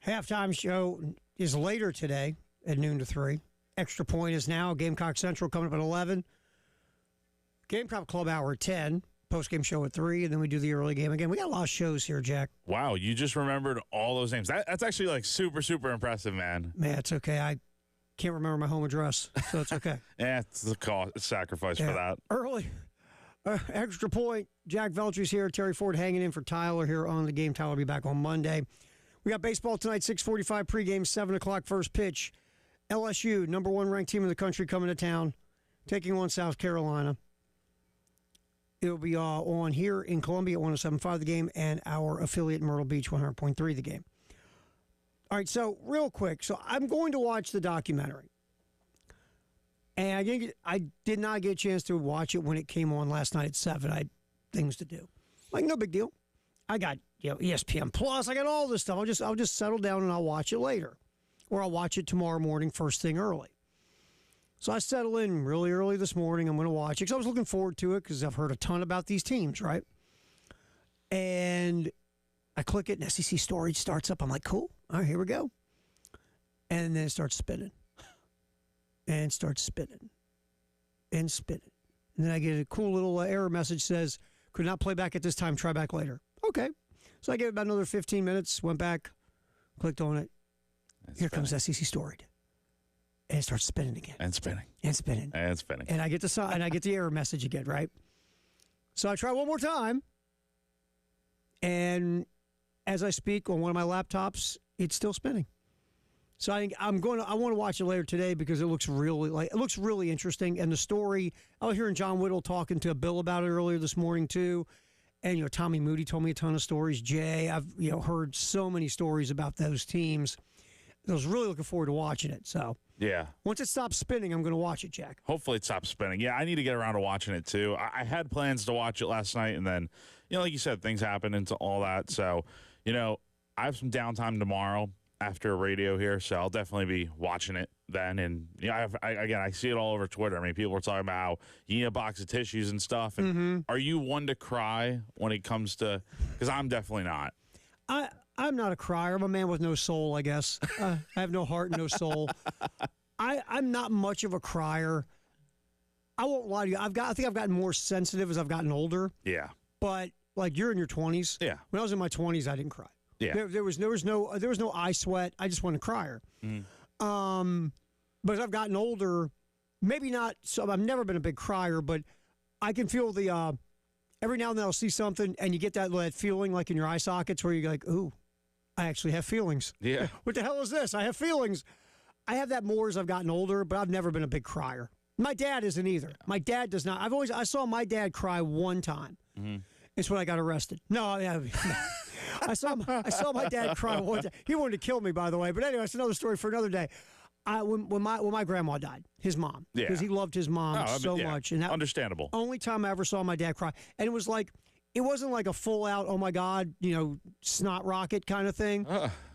Halftime show is later today at noon to 3. Extra Point is now. Gamecock Central coming up at 11. Gamecock Club Hour at 10. Post-game show at 3, and then we do the early game again. We got a lot of shows here, Jack. Wow, you just remembered all those names. That's actually like super, super impressive, man. Man, it's okay. I can't remember my home address, so it's okay. Yeah, it's the cost, sacrifice for that. Early. Extra Point. Jack Veltry's here. Terry Ford hanging in for Tyler here on the game. Tyler will be back on Monday. We got baseball tonight, 6:45 pregame, 7 o'clock first pitch. LSU, number 1 ranked team in the country, coming to town, taking on South Carolina. It'll be on here in Columbia at 107.5 the game, and our affiliate Myrtle Beach 100.3 the game. All right, so real quick. So I'm going to watch the documentary. And I did not get a chance to watch it when it came on last night at 7. I had things to do. Like, no big deal. I got ESPN Plus. I got all this stuff. I'll just settle down and I'll watch it later. Or I'll watch it tomorrow morning first thing early. So I settle in really early this morning. I'm going to watch it because I was looking forward to it because I've heard a ton about these teams, right? And I click it and SEC storage starts up. I'm like, cool. All right, here we go. And then it starts spinning. And starts spinning. And spinning. And then I get a cool little error message says, could not play back at this time. Try back later. Okay. So I gave it about another 15 minutes, went back, clicked on it. Here comes SEC storage. And it starts spinning again. And spinning. And spinning. And spinning. And I get the error message again, right? So I try one more time. And as I speak on one of my laptops, it's still spinning. So I want to watch it later today because it looks really interesting. And the story, I was hearing John Whittle talking to Bill about it earlier this morning too. And Tommy Moody told me a ton of stories. Jay, I've heard so many stories about those teams. I was really looking forward to watching it. So yeah, once it stops spinning, I'm going to watch it, Jack. Hopefully it stops spinning. Yeah, I need to get around to watching it too. I had plans to watch it last night, and then like you said, things happen and all that. So I have some downtime tomorrow after radio here, so I'll definitely be watching it then. And I see it all over Twitter. I mean, people are talking about how you need a box of tissues and stuff. And Are you one to cry when it comes to? Because I'm definitely not. I'm not a crier. I'm a man with no soul, I guess. I have no heart and no soul. I'm not much of a crier. I won't lie to you. I think I've gotten more sensitive as I've gotten older. Yeah. But like you're in your 20s. Yeah. When I was in my 20s, I didn't cry. Yeah. There was no eye sweat. I just wasn't a crier. But as I've gotten older, maybe not. So I've never been a big crier, but I can feel the. Every now and then I'll see something, and you get that feeling like in your eye sockets where you're like, ooh, I actually have feelings. Yeah. What the hell is this? I have feelings. I have that more as I've gotten older, but I've never been a big crier. My dad isn't either. My dad does not. I saw my dad cry one time. It's when I got arrested. No, I saw my dad cry one time. He wanted to kill me, by the way. But anyway, it's another story for another day. When my grandma died, his mom, because he loved his mom so much, and that understandable. Only time I ever saw my dad cry, and it wasn't like a full out, oh my God, snot rocket kind of thing.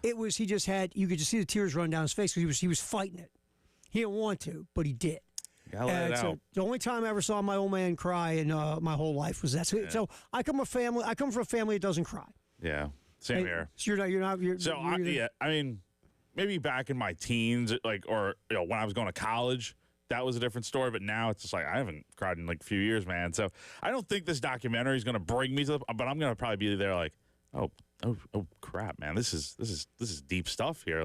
It was you could just see the tears run down his face because he was fighting it. He didn't want to, but he did. Let it out. The only time I ever saw my old man cry in my whole life was that. So I come from a family that doesn't cry. Yeah, same here. So you're not. I mean, maybe back in my teens, or when I was going to college, that was a different story. But now it's just like I haven't cried in a few years, man. So I don't think this documentary is going to bring me to but I'm going to probably be there like, oh crap, man, this is deep stuff here.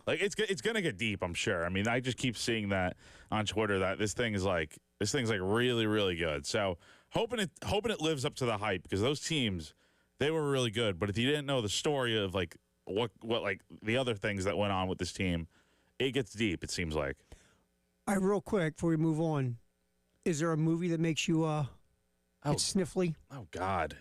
It's going to get deep, I'm sure. I mean, I just keep seeing that on Twitter that this thing's really, really good. So hoping it lives up to the hype because those teams, they were really good. But if you didn't know the story of what the other things that went on with this team, it gets deep, it seems like. All right, real quick before we move on, is there a movie that makes you get sniffly? Oh God,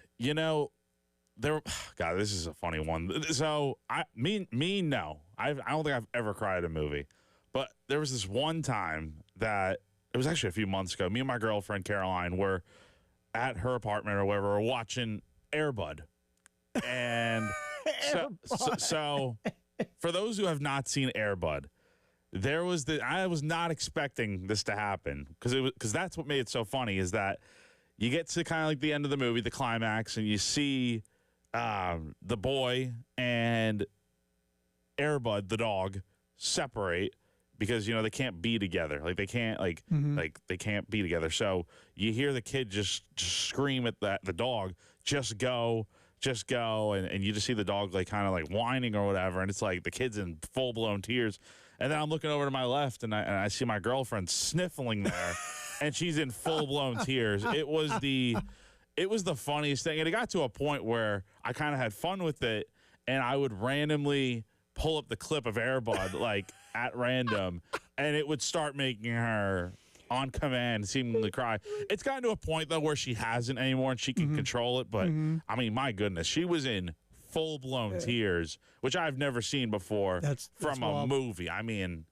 God, this is a funny one. So no, I don't think I've ever cried at a movie, but there was this one time that it was actually a few months ago. Me and my girlfriend Caroline were at her apartment or whatever, watching Air Bud, and so for those who have not seen Air Bud, I was not expecting this to happen because that's what made it so funny is that you get to kind of like the end of the movie, the climax, and you see the boy and Airbud, the dog, separate because they can't be together. Like they can't they can't be together. So you hear the kid just scream at the dog, just go, and you just see the dog like kind of like whining or whatever, and it's like the kid's in full blown tears. And then I'm looking over to my left, and I see my girlfriend sniffling there, and she's in full blown tears. It was the funniest thing, and it got to a point where I kind of had fun with it, and I would randomly pull up the clip of Airbud like at random, and it would start making her on command seemingly cry. It's gotten to a point though where she hasn't anymore, and she can control it. But I mean, my goodness, she was in full-blown tears, which I've never seen before from a movie. I mean,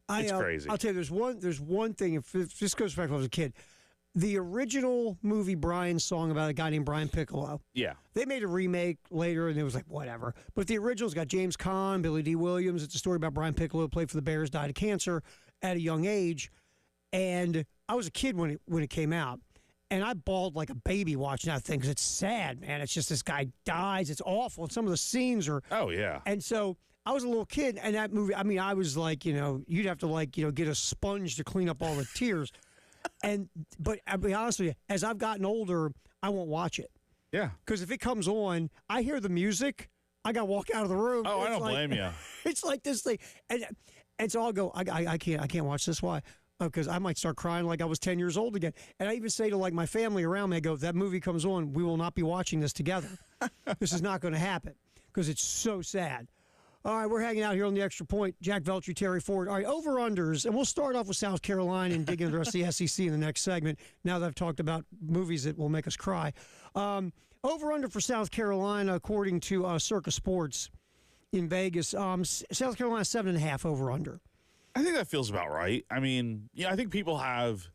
it's crazy. I'll tell you, there's one thing, if this goes back when I was a kid, the original movie Brian's song about a guy named Brian Piccolo. Yeah. They made a remake later, and it was like, whatever. But the original's got James Caan, Billy D. Williams. It's a story about Brian Piccolo, who played for the Bears, died of cancer at a young age. And I was a kid when it came out. And I bawled like a baby watching that thing because it's sad, man. It's just this guy dies. It's awful. And some of the scenes are. Oh, yeah. And so I was a little kid, and that movie, I mean, I was like, you'd have to get a sponge to clean up all the tears. But I'll be honest with you, as I've gotten older, I won't watch it. Yeah. Because if it comes on, I hear the music, I got to walk out of the room. Oh, I don't blame you. It's like this thing. And so I'll go, I can't watch this. Why? Because I might start crying like I was 10 years old again. And I even say to like my family around me, I go, if that movie comes on, we will not be watching this together. This is not going to happen because it's so sad. All right, we're hanging out here on the Extra Point. Jack Veltri, Terry Ford. All right, over-unders. And we'll start off with South Carolina and dig into the rest of the SEC in the next segment, now that I've talked about movies that will make us cry. Over-under for South Carolina, according to Circa Sports in Vegas. South Carolina, 7.5 over-under. I think that feels about right. I mean, I think people have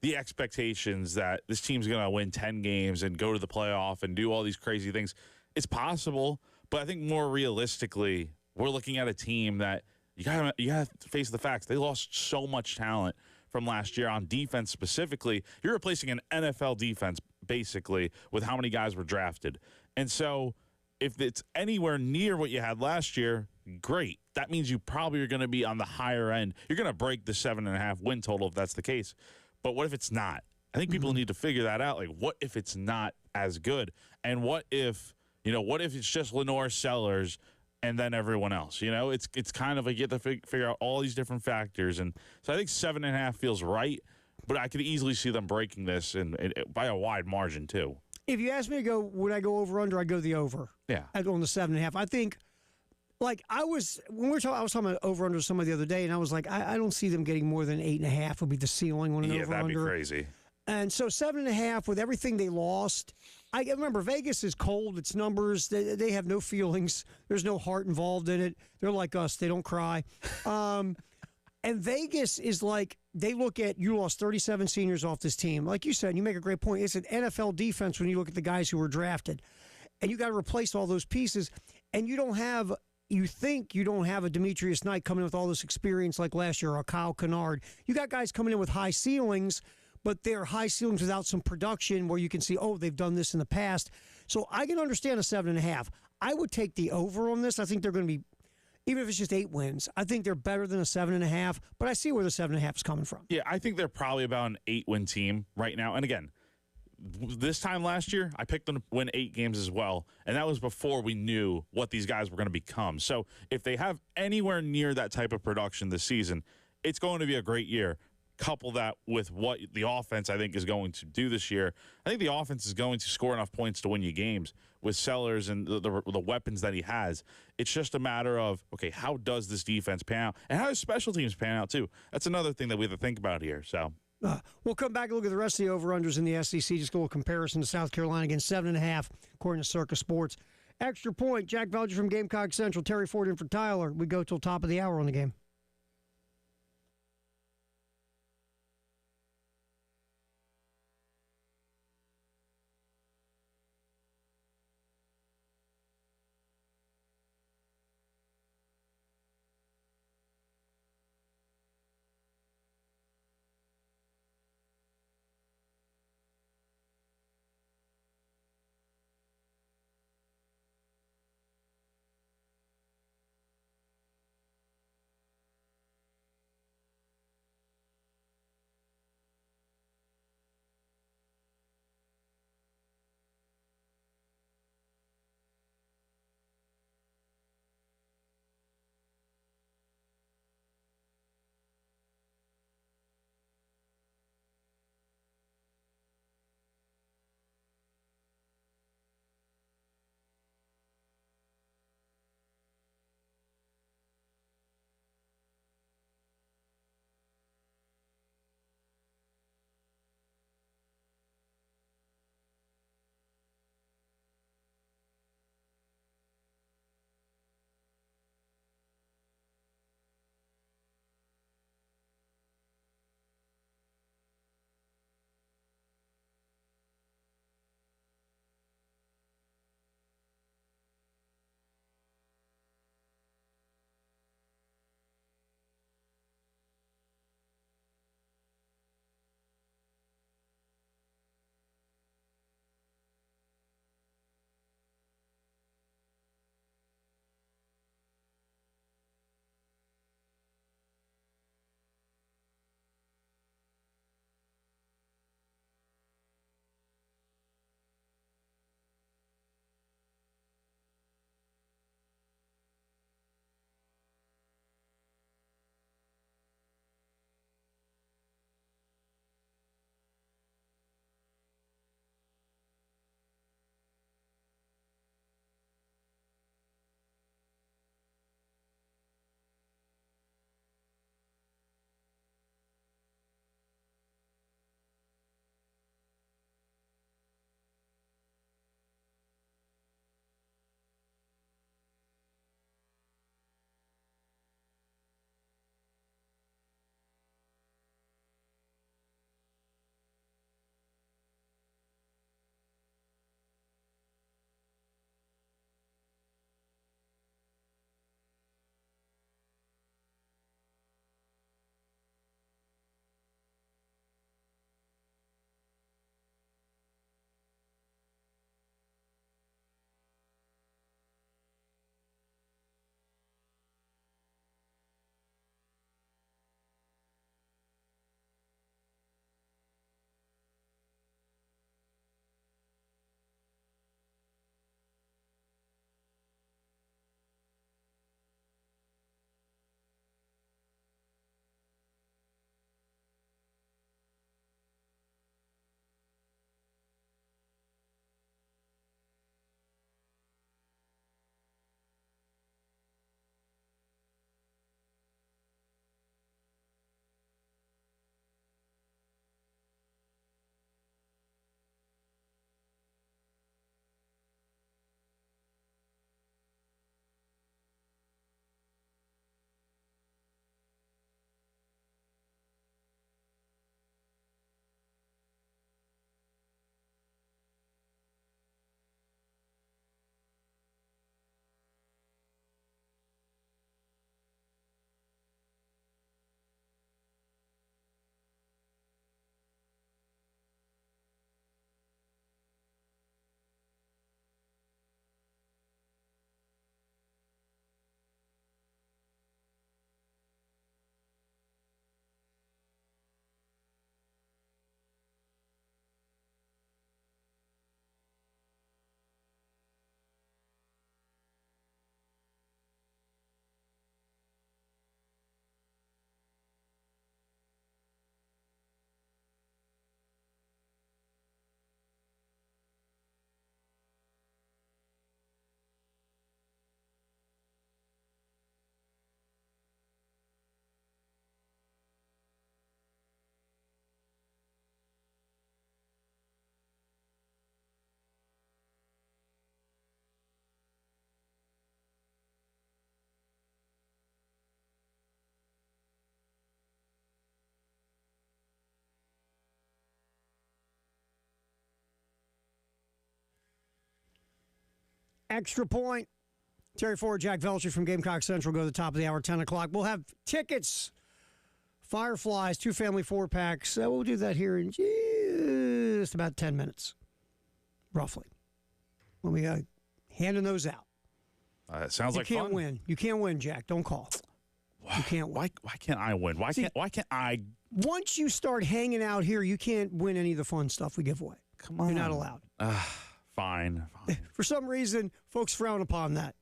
the expectations that this team's going to win 10 games and go to the playoff and do all these crazy things. It's possible, but I think more realistically, we're looking at a team that you got to face the facts. They lost so much talent from last year on defense specifically. You're replacing an NFL defense basically with how many guys were drafted. And so if it's anywhere near what you had last year, great. That means you probably are going to be on the higher end. You're going to break the 7.5 win total if that's the case. But what if it's not? I think people need to figure that out. Like, what if it's not as good? And what if it's just Lenore Sellers and then everyone else? It's kind of like you have to figure out all these different factors. And so I think 7.5 feels right, but I could easily see them breaking this and by a wide margin too. If you ask me to go, would I go over under? I'd go the over. Yeah. I'd go on the 7.5. I think, like I was talking about over under some the other day, and I was like, I don't see them getting more than 8.5 would be the ceiling on an over under. Yeah, that'd be crazy. And so 7.5 with everything they lost. I remember Vegas is cold. It's numbers. They have no feelings. There's no heart involved in it. They're like us. They don't cry. And Vegas is like, they look at, you lost 37 seniors off this team. Like you said, you make a great point. It's an NFL defense when you look at the guys who were drafted. And you got to replace all those pieces. And you think you don't have a Demetrius Knight coming in with all this experience like last year, or a Kyle Kennard. You got guys coming in with high ceilings, but they're high ceilings without some production where you can see, oh, they've done this in the past. So I can understand a 7.5. I would take the over on this. I think they're going to be, even if it's just 8 wins, I think they're better than a 7.5, but I see where the 7.5 is coming from. Yeah, I think they're probably about an 8-win team right now. And again, this time last year, I picked them to win 8 games as well, and that was before we knew what these guys were going to become. So if they have anywhere near that type of production this season, it's going to be a great year. Couple that with what the offense, I think, is going to do this year. I think the offense is going to score enough points to win you games with Sellers and the weapons that he has. It's just a matter of, okay, how does this defense pan out? And how does special teams pan out, too? That's another thing that we have to think about here. So we'll come back and look at the rest of the over-unders in the SEC. Just a little comparison to South Carolina against 7.5, according to Circa Sports. Extra Point, Jack Veltri from Gamecock Central, Terry Ford in for Tyler. We go till top of the hour on the game. Extra point. Terry Ford, Jack Velcher from Gamecock Central go to the top of the hour, 10 o'clock. We'll have tickets. Fireflies, 2 family 4-packs. We'll do that here in just about 10 minutes, roughly. When we handing those out. Sounds like fun. You can't win. You can't win, Jack. Don't call. You can't win. Why can't I win? Why can't I? Once you start hanging out here, you can't win any of the fun stuff we give away. Come on. You're not allowed. Fine. For some reason, folks frown upon that.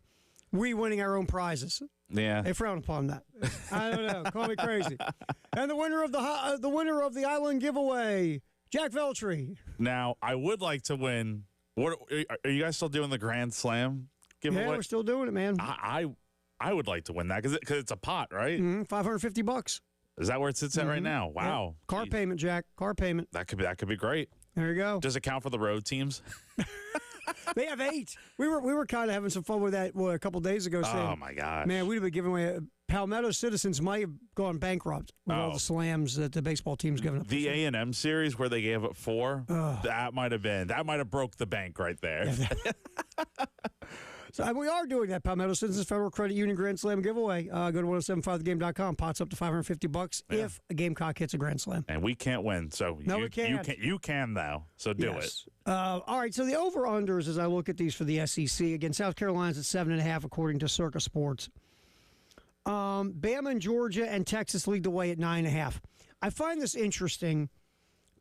We winning our own prizes. Yeah. They frown upon that. I don't know. Call me crazy. And the winner of the Island giveaway, Jack Veltri. Now, I would like to win. What are you guys still doing the Grand Slam giveaway? Yeah, we're still doing it, man. I would like to win that because it's a pot, right? $550. Is that where it sits at right now? Wow. Yeah. Car payment, Jack. Car payment. That could be great. There you go. Does it count for the road teams? They have 8. We were kind of having some fun with that a couple days ago. Saying, oh my gosh, man, we'd have been giving away. Palmetto citizens might have gone bankrupt with all the slams that the baseball team's given up. The A&M series where they gave up 4, that might have broke the bank right there. So we are doing that Palmetto Citizens Federal Credit Union Grand Slam giveaway. Go to 1075thegame.com. Pots up to $550 if a Gamecock hits a Grand Slam. And we can't win, so we can't. You can though. So do it. All right. So the over/unders as I look at these for the SEC again, South Carolina's at 7.5 according to Circa Sports. Bama and Georgia and Texas lead the way at 9.5. I find this interesting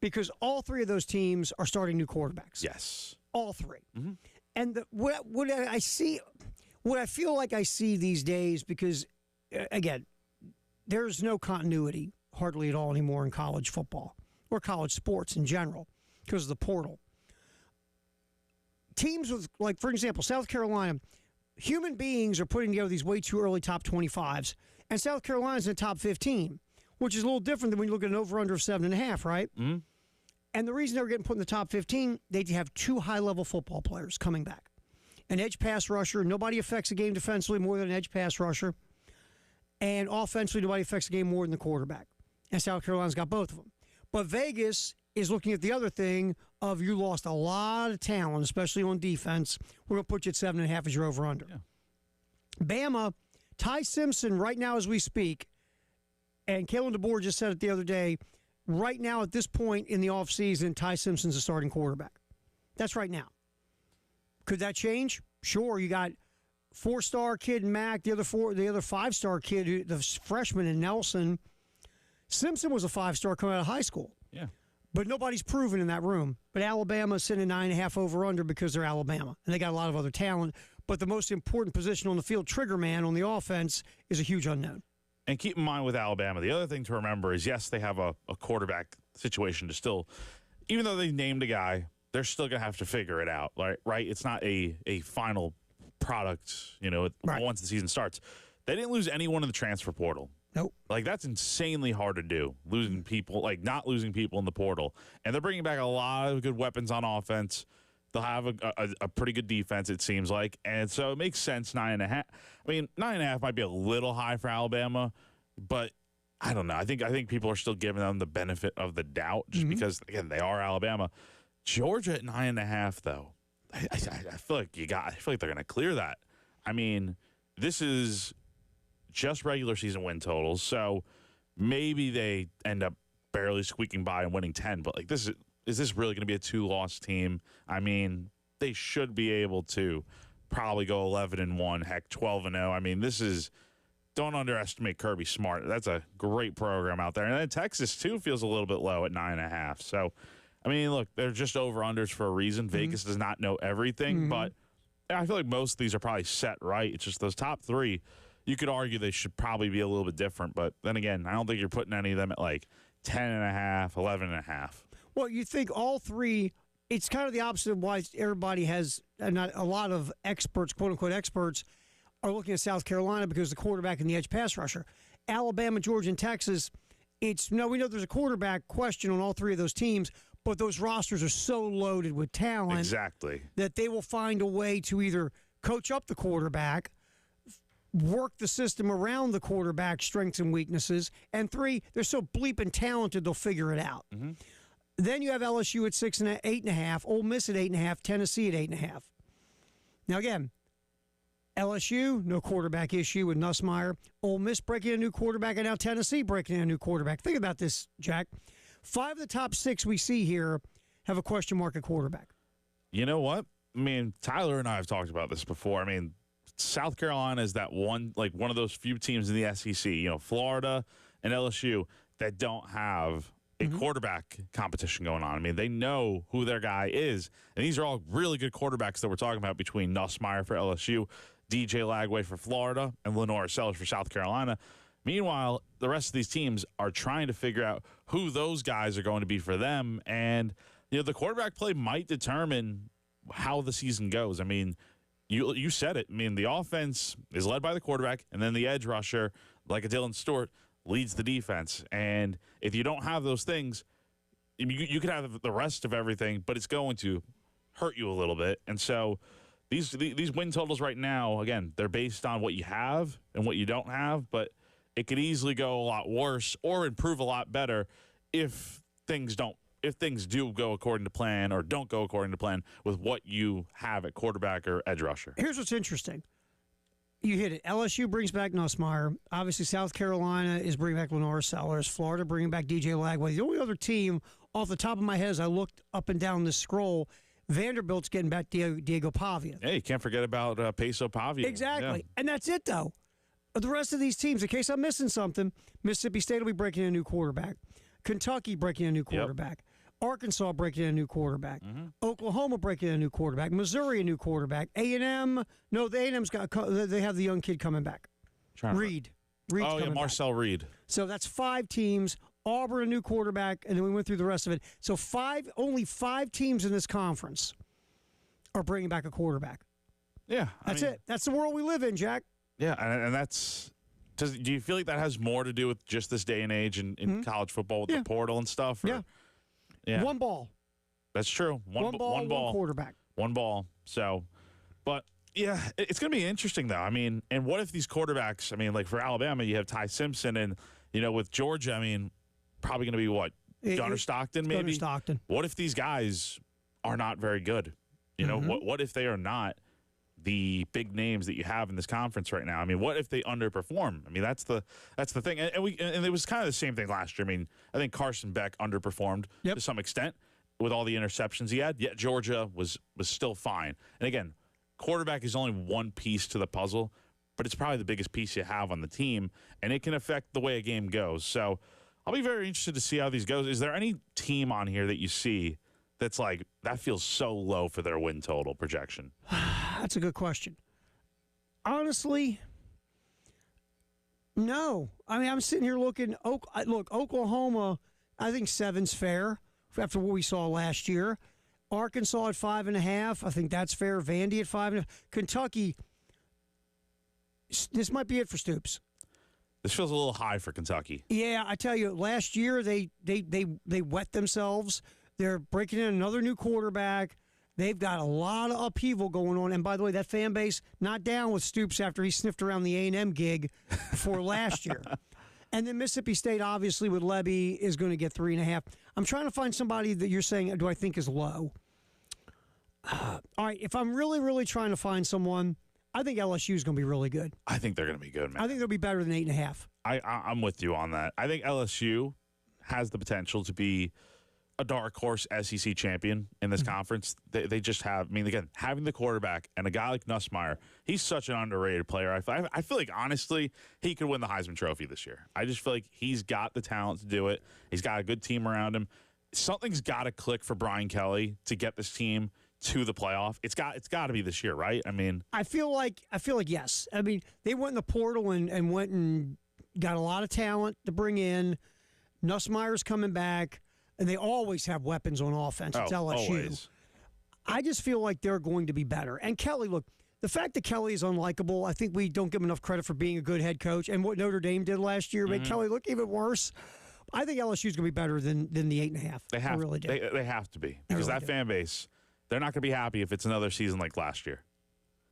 because all 3 of those teams are starting new quarterbacks. Yes, all 3. Mm-hmm. And what I see, what I feel like I see these days, because, again, there's no continuity hardly at all anymore in college football or college sports in general because of the portal. Teams with, like, for example, South Carolina, human beings are putting together these way too early top 25s, and South Carolina's in the top 15, which is a little different than when you look at an over-under of 7.5, right? Mm-hmm. And the reason they were getting put in the top 15, they have 2 high-level football players coming back. An edge pass rusher. Nobody affects a game defensively more than an edge pass rusher. And offensively, nobody affects the game more than the quarterback. And South Carolina's got both of them. But Vegas is looking at the other thing of you lost a lot of talent, especially on defense. We're going to put you at 7.5 as your over-under. Yeah. Bama, Ty Simpson, right now as we speak, and Kalen DeBoer just said it the other day, right now, at this point in the offseason, Ty Simpson's a starting quarterback. That's right now. Could that change? Sure. You got 4-star kid in Mack, the other 5-star kid, the freshman in Nelson. Simpson was a 5-star coming out of high school. Yeah. But nobody's proven in that room. But Alabama's sitting 9.5 over/under because they're Alabama. And they got a lot of other talent. But the most important position on the field, trigger man on the offense, is a huge unknown. And keep in mind with Alabama, the other thing to remember is, yes, they have a quarterback situation to still, even though they named a guy, they're still going to have to figure it out, right? It's not a final product, once the season starts. They didn't lose anyone in the transfer portal. Nope. Like, that's insanely hard to do, losing people, not losing people in the portal. And they're bringing back a lot of good weapons on offense. They'll have a pretty good defense, it seems like. And so it makes sense, 9.5. I mean, 9.5 might be a little high for Alabama, but I don't know. I think people are still giving them the benefit of the doubt just because, again, they are Alabama. Georgia at 9.5, though. I feel like I feel like they're going to clear that. I mean, this is just regular season win totals, so maybe they end up barely squeaking by and winning 10, but is this really going to be a 2-loss team? I mean, they should be able to probably go 11-1, heck, 12-0. I mean, don't underestimate Kirby Smart. That's a great program out there. And then Texas, too, feels a little bit low at 9.5. So, I mean, look, they're just over-unders for a reason. Vegas does not know everything, but I feel like most of these are probably set right. It's just those top 3, you could argue they should probably be a little bit different. But then again, I don't think you're putting any of them at 10.5, 11.5. Well, you think all 3, it's kind of the opposite of why everybody has, not a lot of experts, quote-unquote experts, are looking at South Carolina because the quarterback and the edge pass rusher. Alabama, Georgia, and Texas, we know there's a quarterback question on all 3 of those teams, but those rosters are so loaded with talent that they will find a way to either coach up the quarterback, work the system around the quarterback's strengths and weaknesses, and 3, they're so bleeping talented they'll figure it out. Mm-hmm. Then you have LSU at 8.5, Ole Miss at 8.5, Tennessee at 8.5. Now, again, LSU, no quarterback issue with Nussmeier. Ole Miss breaking in a new quarterback, and now Tennessee breaking in a new quarterback. Think about this, Jack. 5 of the top 6 we see here have a question mark at quarterback. You know what? I mean, Tyler and I have talked about this before. I mean, South Carolina is that one of those few teams in the SEC, Florida and LSU, that don't have a quarterback competition going on. I mean, they know who their guy is. And these are all really good quarterbacks that we're talking about between Nussmeier for LSU, DJ Lagway for Florida, and Lenore Sellers for South Carolina. Meanwhile, the rest of these teams are trying to figure out who those guys are going to be for them. And, the quarterback play might determine how the season goes. I mean, you said it. I mean, the offense is led by the quarterback, and then the edge rusher, like a Dylan Stewart, leads the defense. And if you don't have those things, you could have the rest of everything, but it's going to hurt you a little bit. And so these win totals right now, again, they're based on what you have and what you don't have, but it could easily go a lot worse or improve a lot better if things do go according to plan or don't go according to plan with what you have at quarterback or edge rusher. Here's what's interesting. You hit it. LSU brings back Nussmeier. Obviously, South Carolina is bringing back Lenore Sellers. Florida bringing back DJ Lagway. The only other team off the top of my head as I looked up and down this scroll, Vanderbilt's getting back Diego Pavia. Hey, you can't forget about Peso Pavia. Exactly. Yeah. And that's it, though. The rest of these teams, in case I'm missing something, Mississippi State will be breaking in a new quarterback. Kentucky breaking in a new quarterback. Yep. Arkansas breaking in a new quarterback. Oklahoma breaking in a new quarterback. Missouri a new quarterback. A&M, no, the A&M's they have the young kid coming back. Reed. Oh, yeah, Marcel Reed. So that's 5 teams. Auburn a new quarterback, and then we went through the rest of it. So only 5 teams in this conference are bringing back a quarterback. Yeah. That's it. That's the world we live in, Jack. Yeah, and that's – do you feel like that has more to do with just this day and age in college football with the portal and stuff? Or? Yeah. Yeah. One ball. That's true. One ball. One quarterback. One ball. So, but yeah, it's going to be interesting though. I mean, and what if these quarterbacks? I mean, like for Alabama, you have Ty Simpson, and with Georgia, I mean, probably going to be what Gunnar Stockton, maybe. Gunnar Stockton. What if these guys are not very good? What if they are not the big names that you have in this conference right now? I mean, what if they underperform? I mean, that's the thing. And it was kind of the same thing last year. I mean, I think Carson Beck underperformed to some extent with all the interceptions he had. Yet Georgia was still fine. And again, quarterback is only one piece to the puzzle, but it's probably the biggest piece you have on the team, and it can affect the way a game goes. So I'll be very interested to see how these goes. Is there any team on here that you see that's like, that feels so low for their win total projection? That's a good question. Honestly, no. I mean, I'm sitting here looking. Look, Oklahoma, I think 7's fair after what we saw last year. Arkansas at 5.5, I think that's fair. Vandy at 5.5. Kentucky, this might be it for Stoops. This feels a little high for Kentucky. Yeah, I tell you, last year they wet themselves. They're breaking in another new quarterback. They've got a lot of upheaval going on. And by the way, that fan base not down with Stoops after he sniffed around the A&M gig for last year. And then Mississippi State, obviously, with Lebby, is going to get 3.5. I'm trying to find somebody that you're saying, do I think is low? All right, if I'm really, really trying to find someone, I think LSU is going to be really good. I think they're going to be good, man. I think they'll be better than 8.5. I'm with you on that. I think LSU has the potential to be a dark horse SEC champion in this conference. They just have, I mean, again, having the quarterback and a guy like Nussmeier, he's such an underrated player. I feel like, honestly, he could win the Heisman Trophy this year. I just feel like he's got the talent to do it. He's got a good team around him. Something's got to click for Brian Kelly to get this team to the playoff. It's got to be this year, right? I mean, I feel like yes. I mean, they went in the portal and went and got a lot of talent to bring in. Nussmeier's coming back. And they always have weapons on offense. It's LSU. Always. I just feel like they're going to be better. And Kelly, look, the fact that Kelly is unlikable, I think we don't give him enough credit for being a good head coach. And what Notre Dame did last year made Kelly look even worse. I think LSU is going to be better than the 8.5. They have, I really do. They have to be. Because that fan base, they're not going to be happy if it's another season like last year.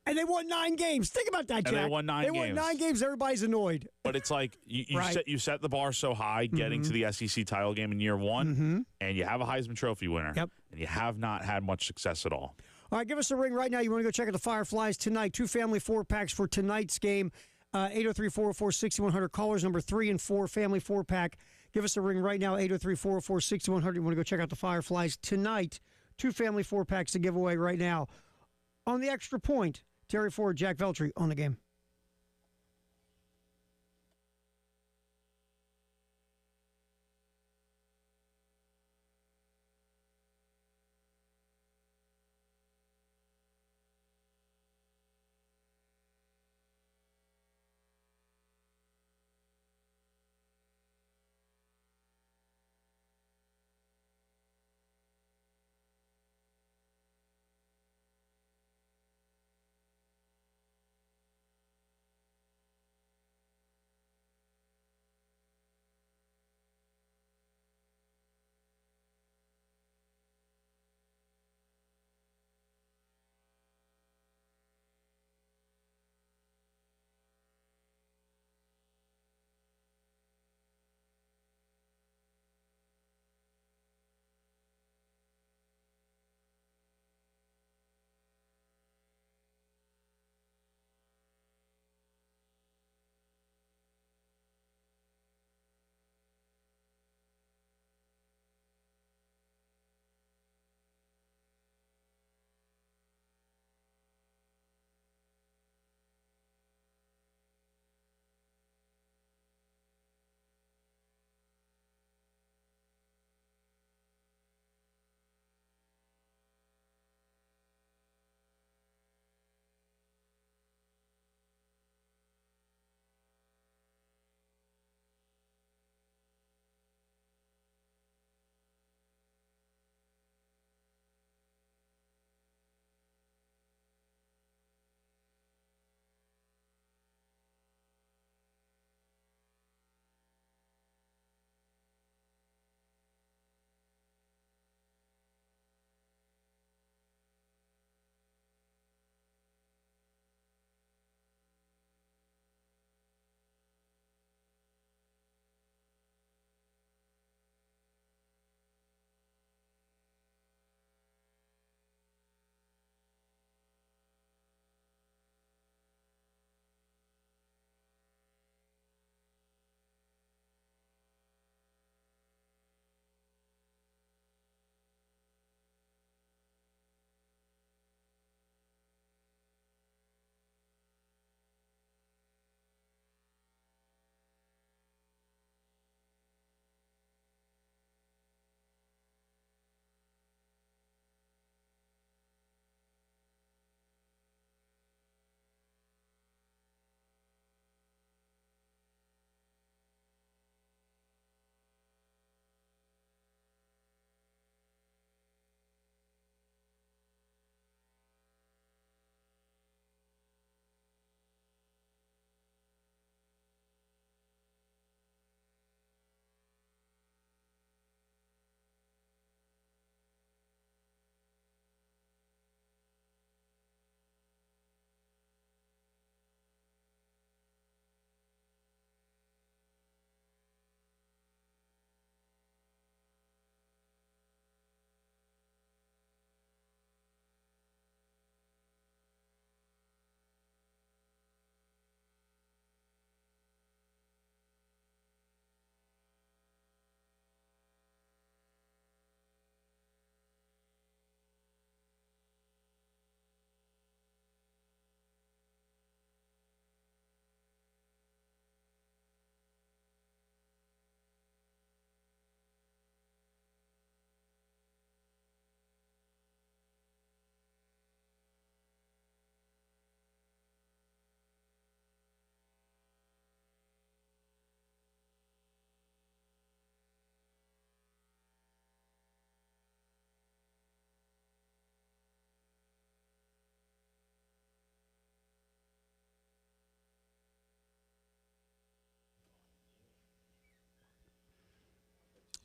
And they won 9 games. Think about that, Jack. And they won 9 games. They won 9 games. Everybody's annoyed. But it's like you set the bar so high getting to the SEC title game in year 1, and you have a Heisman Trophy winner, and you have not had much success at all. All right, give us a ring right now. You want to go check out the Fireflies tonight. 2 family 4-packs for tonight's game. 803-404-6100. Callers number 3 and 4, family 4-pack. Give us a ring right now, 803-404-6100. You want to go check out the Fireflies tonight. 2 family 4-packs to give away right now. On the extra point, Terry Ford, Jack Veltri on the game.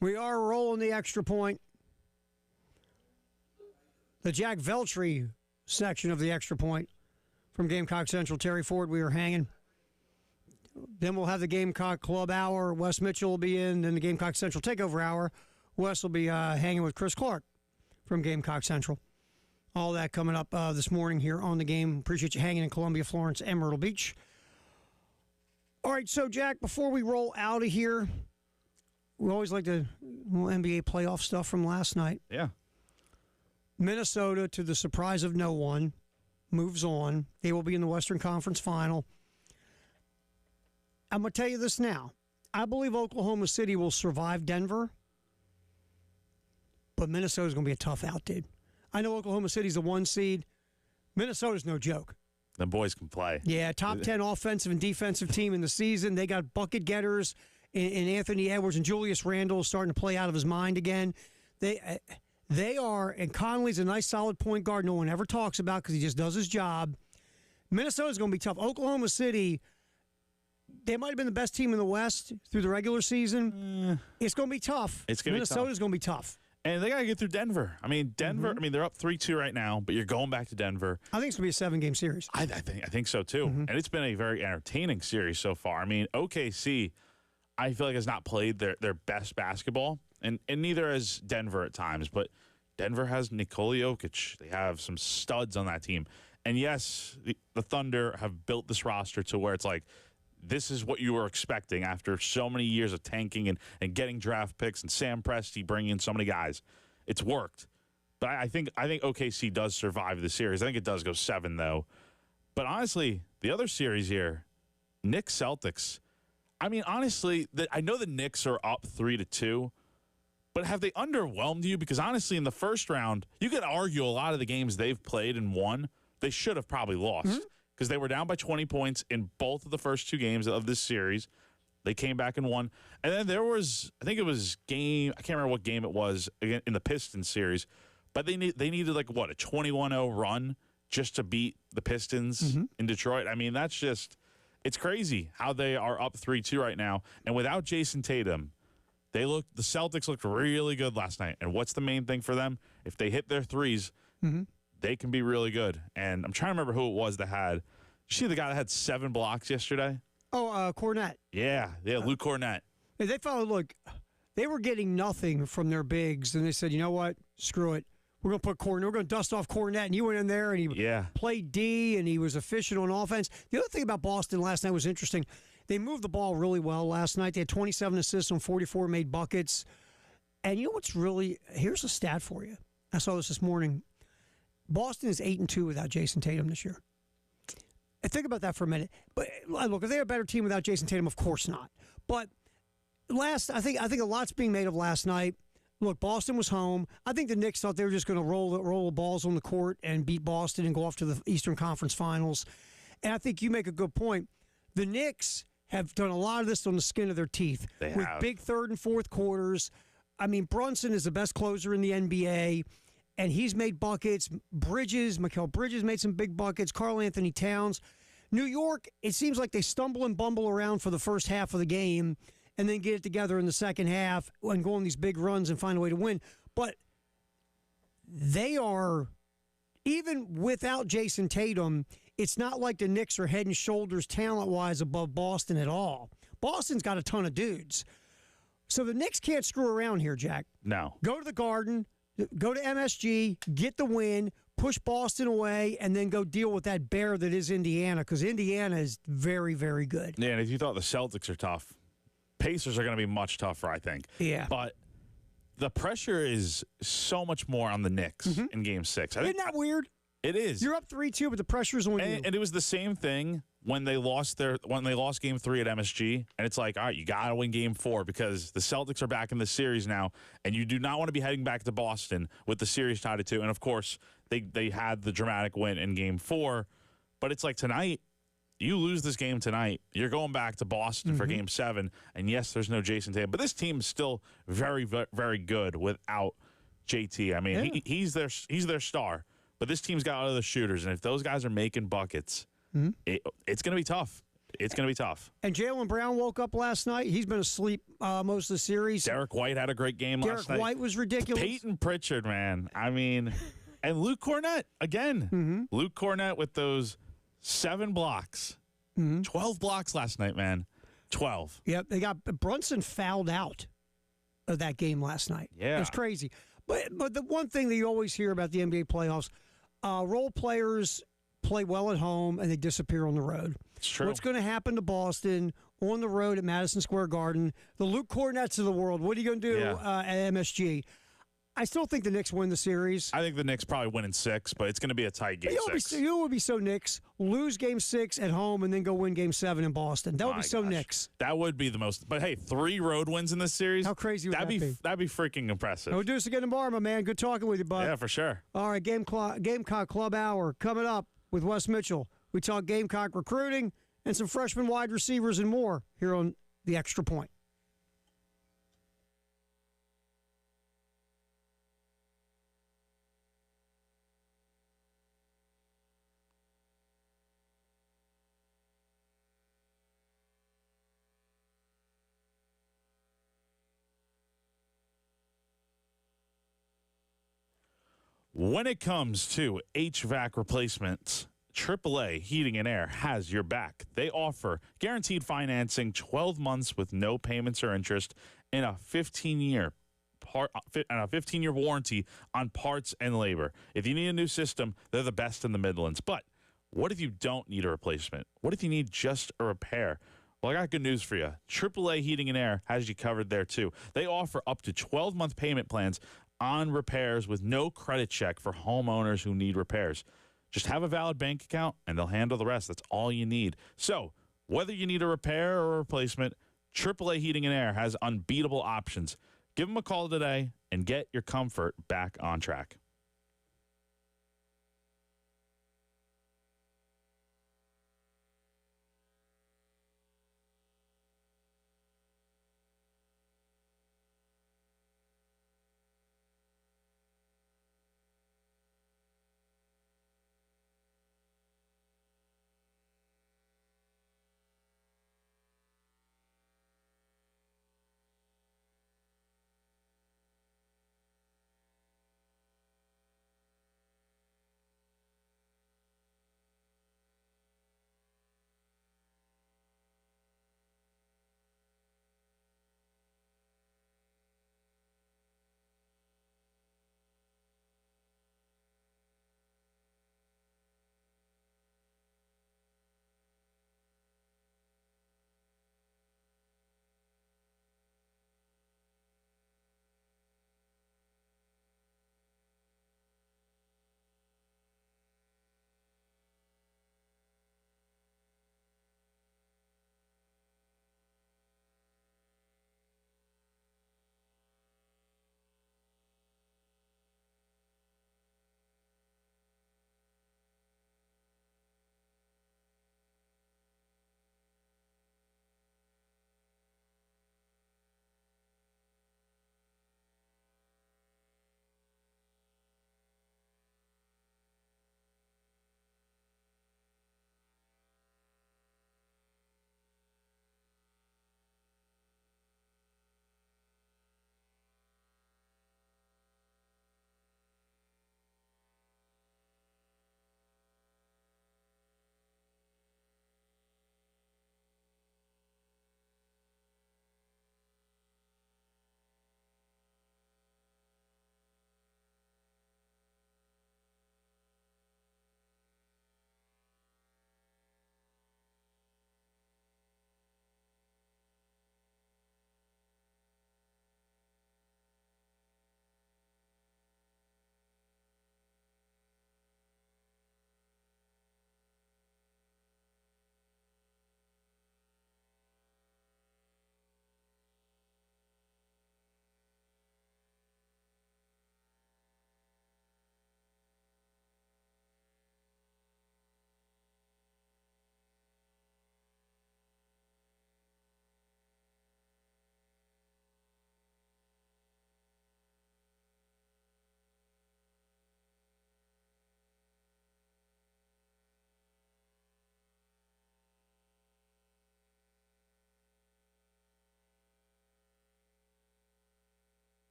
We are rolling the extra point. The Jack Veltri section of the extra point from Gamecock Central. Terry Ford, we are hanging. Then we'll have the Gamecock Club Hour. Wes Mitchell will be in. Then the Gamecock Central Takeover Hour. Wes will be hanging with Chris Clark from Gamecock Central. All that coming up this morning here on the game. Appreciate you hanging in Columbia, Florence, and Myrtle Beach. All right, so, Jack, before we roll out of here, we always like the NBA playoff stuff from last night. Yeah. Minnesota, to the surprise of no one, moves on. They will be in the Western Conference Final. I'm going to tell you this now. I believe Oklahoma City will survive Denver, but Minnesota's going to be a tough out, dude. I know Oklahoma City's the 1 seed. Minnesota's no joke. The boys can play. Yeah, top 10 offensive and defensive team in the season. They got bucket getters in Anthony Edwards, and Julius Randle is starting to play out of his mind again. They are, and Conley's a nice solid point guard no one ever talks about because he just does his job. Minnesota's going to be tough. Oklahoma City, they might have been the best team in the West through the regular season. It's going to be tough. Minnesota's going to be tough. And they got to get through Denver. I mean, Denver, they're up 3-2 right now, but you're going back to Denver. I think it's going to be a 7-game series. I think so, too. And it's been a very entertaining series so far. I mean, OKC, I feel like, has not played their best basketball, and neither has Denver at times. But Denver has Nikola Jokic. They have some studs on that team. And, yes, the Thunder have built this roster to where it's like, this is what you were expecting after so many years of tanking and getting draft picks and Sam Presti bringing in so many guys. It's worked. But I think OKC does survive the series. I think it does go 7, though. But honestly, the other series here, Knicks Celtics. I mean, honestly, I know the Knicks are up 3-2, but have they underwhelmed you? Because honestly, in the first round, you could argue a lot of the games they've played and won, they should have probably lost. Because they were down by 20 points in both of the first 2 games of this series. They came back and won. And then there was, I think it was I can't remember what game it was in the Pistons series, but they needed like, what, a 21-0 run just to beat the Pistons in Detroit. I mean, that's just, it's crazy how they are up 3-2 right now. And without Jason Tatum, the Celtics looked really good last night. And what's the main thing for them? If they hit their threes, they can be really good. And I'm trying to remember who it was that had. Did you see the guy that had 7 blocks yesterday? Oh, Cornette. Yeah, Luke Cornette. They felt, look, they were getting nothing from their bigs, and they said, you know what? Screw it. We're going to put Cornette. We're going to dust off Cornette. And he went in there, and he played D, and he was efficient on offense. The other thing about Boston last night was interesting. They moved the ball really well last night. They had 27 assists on 44 made buckets. And you know what's really – here's a stat for you. I saw this morning. Boston is 8-2 without Jason Tatum this year. And think about that for a minute. But look, if they're a better team without Jason Tatum, of course not. But I think a lot's being made of last night. Look, Boston was home. I think the Knicks thought they were just going to roll the balls on the court and beat Boston and go off to the Eastern Conference Finals. And I think you make a good point. The Knicks have done a lot of this on the skin of their teeth with big third and fourth quarters. I mean, Brunson is the best closer in the NBA. And he's made buckets. Mikal Bridges made some big buckets. Karl Anthony Towns. New York, it seems like they stumble and bumble around for the first half of the game and then get it together in the second half and go on these big runs and find a way to win. But they are, even without Jason Tatum, it's not like the Knicks are head and shoulders talent-wise above Boston at all. Boston's got a ton of dudes. So the Knicks can't screw around here, Jack. No. Go to the Garden. Go to MSG, get the win, push Boston away, and then go deal with that bear that is Indiana, because Indiana is very, very good. Yeah, and if you thought the Celtics are tough, Pacers are going to be much tougher, I think. Yeah. But the pressure is so much more on the Knicks in Game 6. Isn't that weird? It is. You're up 3-2, but the pressure's on you. And it was the same thing when they lost Game 3 at MSG, and it's like, all right, you got to win Game 4 because the Celtics are back in the series now, and you do not want to be heading back to Boston with the series tied at 2. And of course, they had the dramatic win in Game 4, but it's like tonight, you lose this game tonight, you're going back to Boston for Game 7, and yes, there's no Jason Tatum, but this team is still very, very good without JT. I mean, he's their star. But this team's got other shooters, and if those guys are making buckets, it's going to be tough. It's going to be tough. And Jaylen Brown woke up last night. He's been asleep most of the series. Derek White had a great game last night. Derek White was ridiculous. Peyton Pritchard, man. I mean, and Luke Cornette, again. Luke Cornette with those 7 blocks. 12 blocks last night, man. 12. Yep, they got Brunson fouled out of that game last night. Yeah. It was crazy. But the one thing that you always hear about the NBA playoffs, role players play well at home and they disappear on the road. It's true. What's going to happen to Boston on the road at Madison Square Garden? The Luke Cornetts of the world. What are you going to do at MSG? I still think the Knicks win the series. I think the Knicks probably win in 6, but it's going to be a tight game 6. You would be so Knicks. Lose game 6 at home and then go win game 7 in Boston. That would be so Knicks. That would be the most. But hey, 3 road wins in this series. How crazy would that be? That'd be freaking impressive. We'll do this again tomorrow, my man. Good talking with you, bud. Yeah, for sure. All right, Gamecock Club Hour coming up with Wes Mitchell. We talk Gamecock recruiting and some freshman wide receivers and more here on The Extra Point. When it comes to HVAC replacements, AAA Heating and Air has your back. They offer guaranteed financing, 12 months with no payments or interest, and a 15-year warranty on parts and labor. If you need a new system, they're the best in the Midlands. But what if you don't need a replacement? What if you need just a repair? Well, I got good news for you. AAA Heating and Air has you covered there, too. They offer up to 12-month payment plans on repairs with no credit check for homeowners who need repairs. Just have a valid bank account, and they'll handle the rest. That's all you need. So, whether you need a repair or a replacement, AAA Heating and Air has unbeatable options. Give them a call today and get your comfort back on track.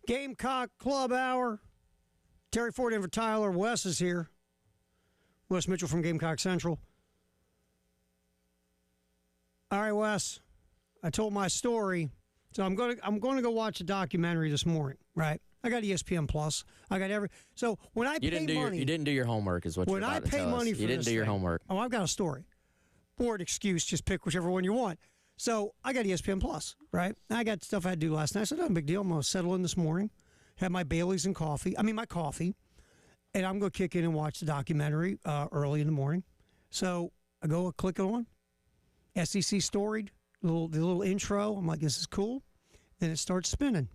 Gamecock Club Hour. Terry Ford in for Tyler. Wes is here. Wes Mitchell from Gamecock Central. All right, Wes. I told my story, so I'm going to go watch a documentary this morning. Right? I got ESPN Plus. I got every. So when I pay money, you didn't do your homework, is what you're about to tell us. When I pay money for you didn't this do your thing, homework. Oh, I've got a story. Board excuse, just pick whichever one you want. So I got ESPN Plus, right? I got stuff I had to do last night. I said, no big deal. I'm going to settle in this morning, have my Baileys and coffee. My coffee, and I'm going to kick in and watch the documentary early in the morning. So I go click it on. SEC storied, the little intro. I'm like, this is cool. Then it starts spinning.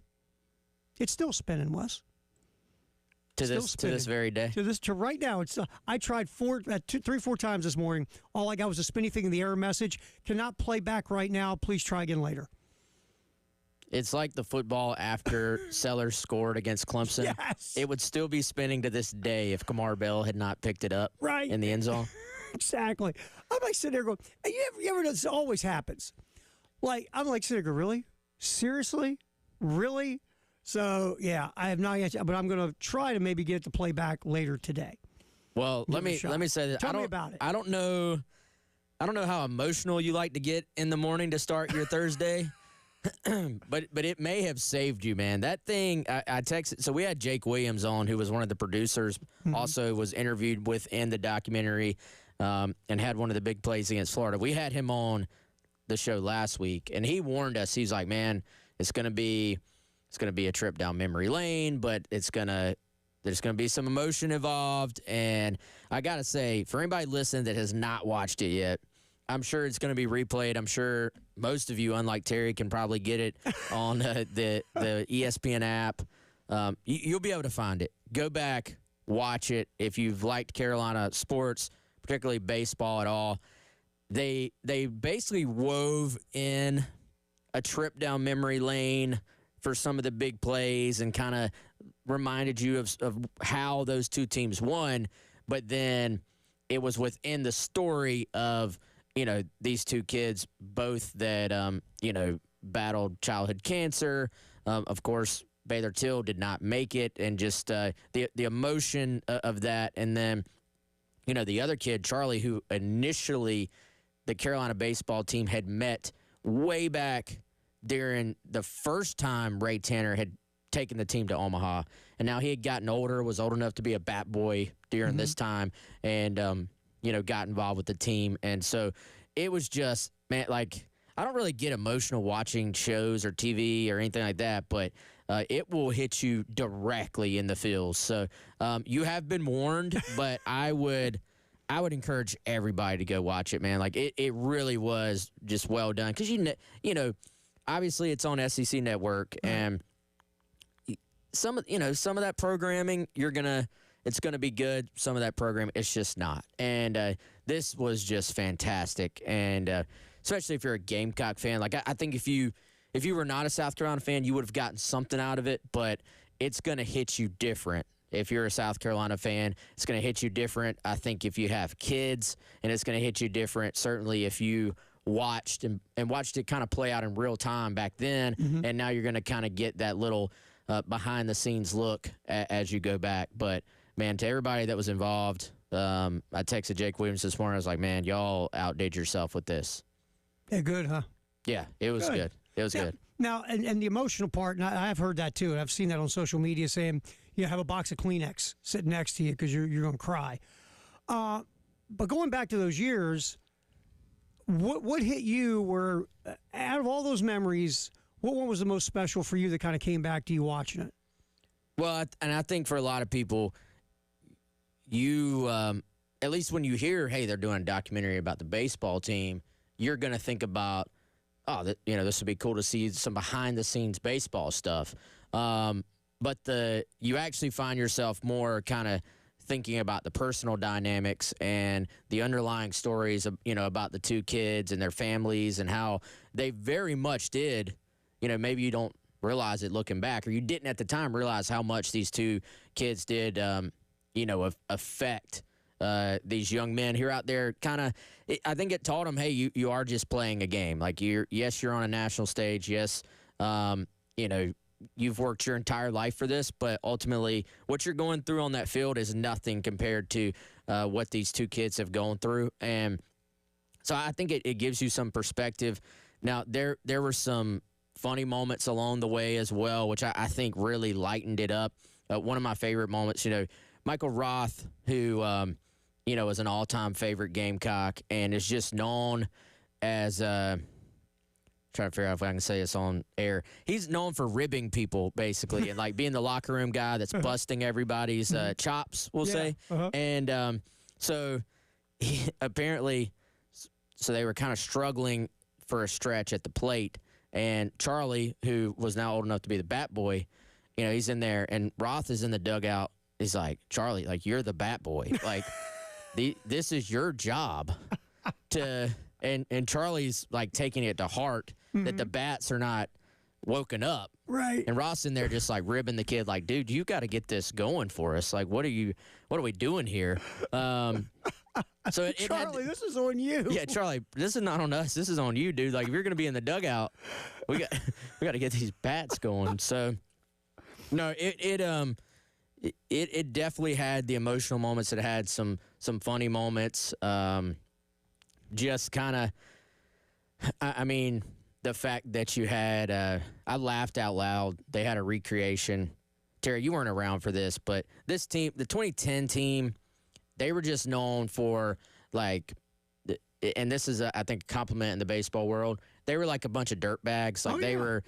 It's still spinning, Wes. To this very day. To right now, it's. I tried 4 times this morning. All I got was a spinny thing in the error message. Cannot play back right now. Please try again later. It's like the football after Sellers scored against Clemson. Yes. It would still be spinning to this day if Kamar Bell had not picked it up in the end zone. Exactly. I'm like sitting there going, you ever this always happens. Like, I'm like sitting there going, really? Seriously? Really? So, yeah, I have not yet, but I'm going to try to maybe get it to play back later today. Well, let me say that. Tell me about it. I don't know how emotional you like to get in the morning to start your Thursday. but it may have saved you, man. That thing, I texted. So we had Jake Williams on, who was one of the producers, also was interviewed within the documentary, and had one of the big plays against Florida. We had him on the show last week, and he warned us. He's like, man, it's going to be a trip down memory lane, but there's going to be some emotion involved. And I got to say, for anybody listening that has not watched it yet, I'm sure it's going to be replayed. I'm sure most of you, unlike Terry, can probably get it on the ESPN app. You'll be able to find it. Go back, watch it. If you've liked Carolina sports, particularly baseball at all, they basically wove in a trip down memory lane for some of the big plays and kind of reminded you of how those two teams won. But then it was within the story of, these two kids, both that, battled childhood cancer. Of course, Baylor Till did not make it, and just the emotion of that. And then, the other kid, Charlie, who initially the Carolina baseball team had met way back during the first time Ray Tanner had taken the team to Omaha. And now he had gotten older, was old enough to be a bat boy during this time, and, got involved with the team. And so it was just, man, like, I don't really get emotional watching shows or TV or anything like that, but it will hit you directly in the feels. So you have been warned, but I would encourage everybody to go watch it, man. Like, it really was just well done. Because, obviously it's on SEC Network, and some of that programming, it's gonna be good. Some of that programming, it's just not. And this was just fantastic. And especially if you're a Gamecock fan, like I think if you were not a South Carolina fan, you would have gotten something out of it. But it's gonna hit you different. If you're a South Carolina fan, it's gonna hit you different. I think if you have kids, and it's gonna hit you different. Certainly if you watched and watched it kind of play out in real time back then, and now you're gonna kind of get that little behind the scenes look as you go back. But man, to everybody that was involved, I texted Jake Williams this morning. I was like, man, y'all outdid yourself with this. Yeah, good, huh? Yeah, it was good. It was good. Now, and the emotional part, and I've heard that too, and I've seen that on social media saying, have a box of Kleenex sitting next to you because you're going to cry. But going back to those years, what hit you were, out of all those memories, what one was the most special for you that kind of came back to you watching it? Well, and I think for a lot of people, you, at least when you hear, hey, they're doing a documentary about the baseball team, you're going to think about, this would be cool to see some behind-the-scenes baseball stuff. But you actually find yourself more kind of thinking about the personal dynamics and the underlying stories of, about the two kids and their families and how they very much did, maybe you don't realize it looking back, or you didn't at the time realize how much these two kids did, affect these young men who are out there. I think it taught them, hey, you are just playing a game. Like you're on a national stage. Yes, you've worked your entire life for this, but ultimately what you're going through on that field is nothing compared to what these two kids have gone through. And so I think it gives you some perspective. Now, there were some funny moments along the way as well, which I think really lightened it up. One of my favorite moments, Michael Roth, who, is an all-time favorite Gamecock and is just known as trying to figure out if I can say this on air. He's known for ribbing people, basically, and like being the locker room guy that's busting everybody's chops, we'll say. Uh-huh. And so he, apparently, so they were kind of struggling for a stretch at the plate. And Charlie, who was now old enough to be the bat boy, he's in there, and Roth is in the dugout. He's like, Charlie, like, you're the bat boy. Like, this is your job to – and Charlie's, like, taking it to heart that the bats are not woken up. Right. And Ross in there just, like, ribbing the kid, like, dude, you got to get this going for us. Like, what are we doing here? So Charlie, this is on you. Yeah, Charlie, this is not on us. This is on you, dude. Like, if you're going to be in the dugout, we got to get these bats going. So, no, it definitely had the emotional moments. It had some funny moments. Just kind of, I mean, the fact that you had, I laughed out loud. They had a recreation. Terry, you weren't around for this, but this team, the 2010 team, they were just known for, like, and this is, I think, a compliment in the baseball world. They were like a bunch of dirtbags. Like, they were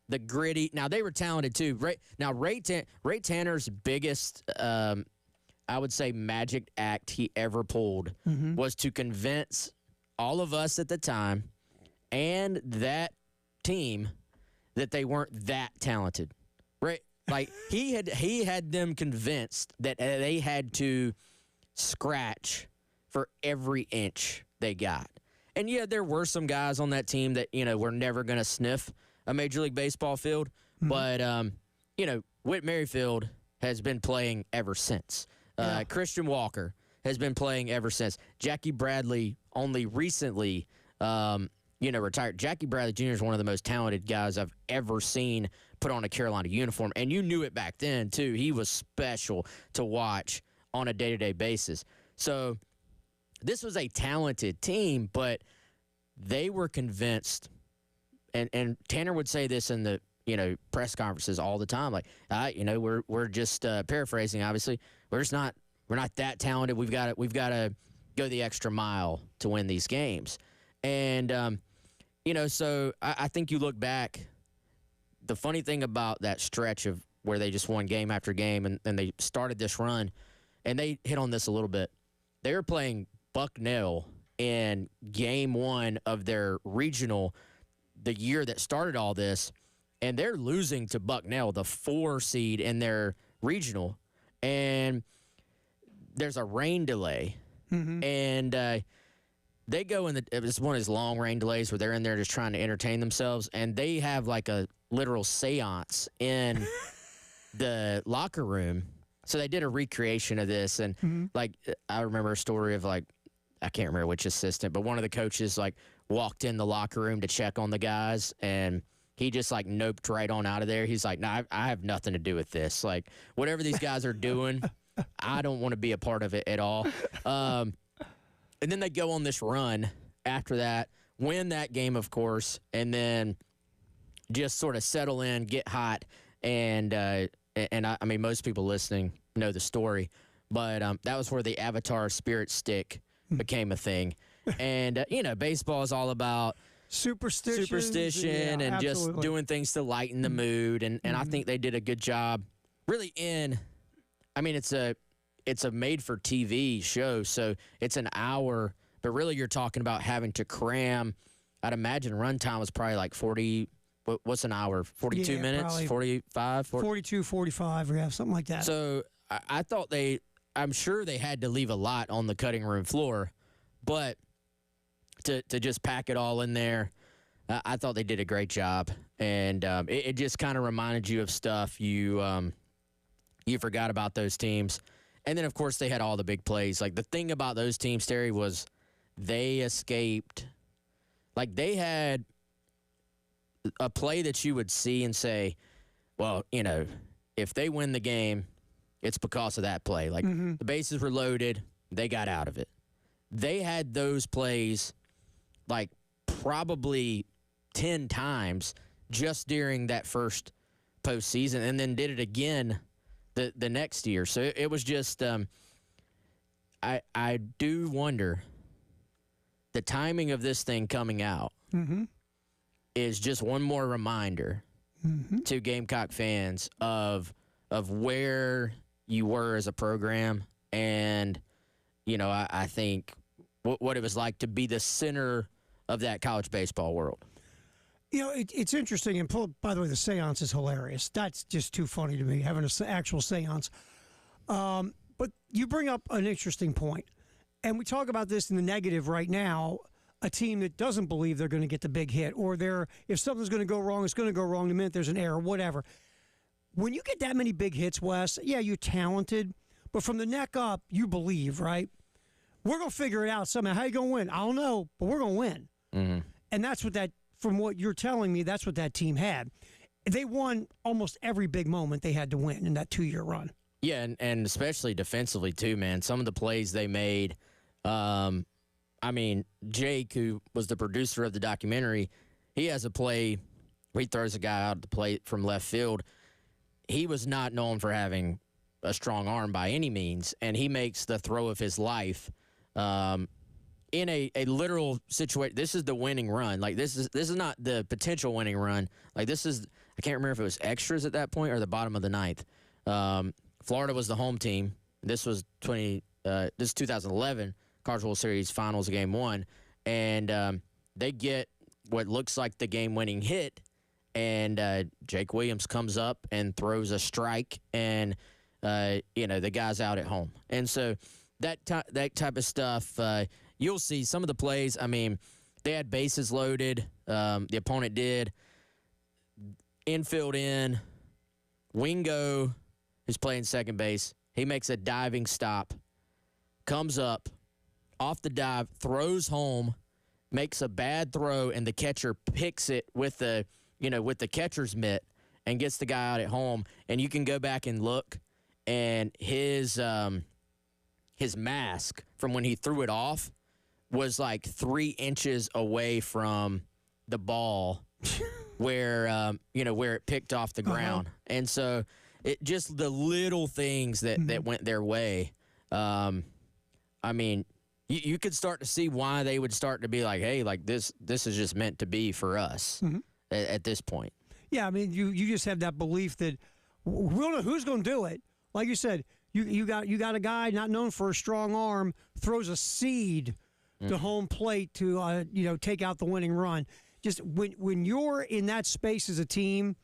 the gritty. Now, they were talented, too. Ray Tanner's biggest, I would say, magic act he ever pulled was to convince all of us at the time and that team that they weren't that talented. Right? Like, he had them convinced that they had to scratch for every inch they got. And, yeah, there were some guys on that team that, were never going to sniff a Major League Baseball field. But, Whit Merrifield has been playing ever since. Christian Walker has been playing ever since. Jackie Bradley only recently, retired. Jackie Bradley Jr. is one of the most talented guys I've ever seen put on a Carolina uniform. And you knew it back then, too. He was special to watch on a day-to-day basis. So this was a talented team, but they were convinced, and Tanner would say this in the press conferences all the time, like, we're just paraphrasing, obviously. We're not that talented. We've got to go the extra mile to win these games. And so I think you look back, the funny thing about that stretch of where they just won game after game and they started this run, and they hit on this a little bit. They were playing Bucknell in game one of their regional the year that started all this, and they're losing to Bucknell, the 4 seed in their regional, and there's a rain delay, and they go in it's one of these long rain delays where they're in there just trying to entertain themselves, and they have like a literal seance in the locker room. So they did a recreation of this, and like I remember a story of, like, I can't remember which assistant, but one of the coaches like walked in the locker room to check on the guys, and he just like noped right on out of there. He's like, "No, I have nothing to do with this. Like, whatever these guys are doing, I don't want to be a part of it at all." And then they go on this run after that, win that game, of course, and then just sort of settle in, get hot, and I mean, most people listening know the story, but that was where the Avatar Spirit Stick became a thing. And, baseball is all about superstition and just doing things to lighten the mood. And I think they did a good job really it's a made-for-TV show, so it's an hour, but really you're talking about having to cram. I'd imagine runtime was probably like 40, what's an hour? 42 minutes? 45? 42, 45, yeah, something like that. So I thought I'm sure they had to leave a lot on the cutting room floor, but to just pack it all in there, I thought they did a great job. And it just kind of reminded you of stuff you forgot about those teams. And then, of course, they had all the big plays. Like, the thing about those teams, Terry, was they escaped. Like, they had a play that you would see and say, well, if they win the game, it's because of that play. Like, the bases were loaded, they got out of it. They had those plays, like, probably 10 times just during that first postseason, and then did it again the next year. So it was just, I do wonder, the timing of this thing coming out is just one more reminder to Gamecock fans of where you were as a program, and I think what it was like to be the center of that college baseball world. It's interesting, and by the way, the seance is hilarious. That's just too funny to me, having an actual seance. But you bring up an interesting point, and we talk about this in the negative right now. A team that doesn't believe they're going to get the big hit, or if something's going to go wrong, it's going to go wrong the minute there's an error, whatever. When you get that many big hits, Wes, yeah, you're talented, but from the neck up, you believe, right? We're going to figure it out somehow. How you going to win? I don't know, but we're going to win. Mm-hmm. And that's what from what you're telling me, that's what that team had. They won almost every big moment they had to win in that 2-year run. Yeah, and especially defensively too, man. Some of the plays they made, Jake, who was the producer of the documentary, he has a play where he throws a guy out the plate from left field. He was not known for having a strong arm by any means, and he makes the throw of his life in a literal situation. This is the winning run. Like, this is not the potential winning run. Like, this is, I can't remember if it was extras at that point or the bottom of the ninth. Florida was the home team. This was 2011 College World Series Finals Game 1, and they get what looks like the game-winning hit, and Jake Williams comes up and throws a strike, and the guy's out at home. And so that type of stuff, you'll see some of the plays. I mean, they had bases loaded. The opponent did. Infield in. Wingo is playing second base. He makes a diving stop, comes up, off the dive, throws home, makes a bad throw, and the catcher picks it with the catcher's mitt and gets the guy out at home. And you can go back and look, and his mask from when he threw it off was like 3 inches away from the ball where it picked off the ground. And so it just the little things that went their way. You could start to see why they would start to be like, hey, like this is just meant to be for us at this point. Yeah, I mean, you just have that belief that we don't know who's going to do it. Like you said, you got a guy not known for a strong arm, throws a seed to home plate to take out the winning run. Just when you're in that space as a team,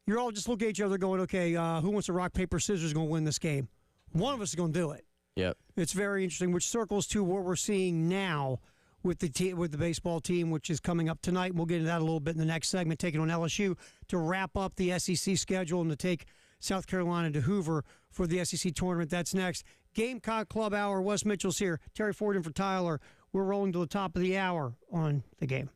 you're all just looking at each other going, okay, who wants to rock, paper, scissors going to win this game? One of us is going to do it. Yep. It's very interesting, which circles to what we're seeing now with the baseball team, which is coming up tonight. We'll get into that a little bit in the next segment, taking on LSU to wrap up the SEC schedule and to take South Carolina to Hoover for the SEC tournament. That's next. Gamecock Club Hour. Wes Mitchell's here. Terry Ford in for Tyler. We're rolling to the top of the hour on the game.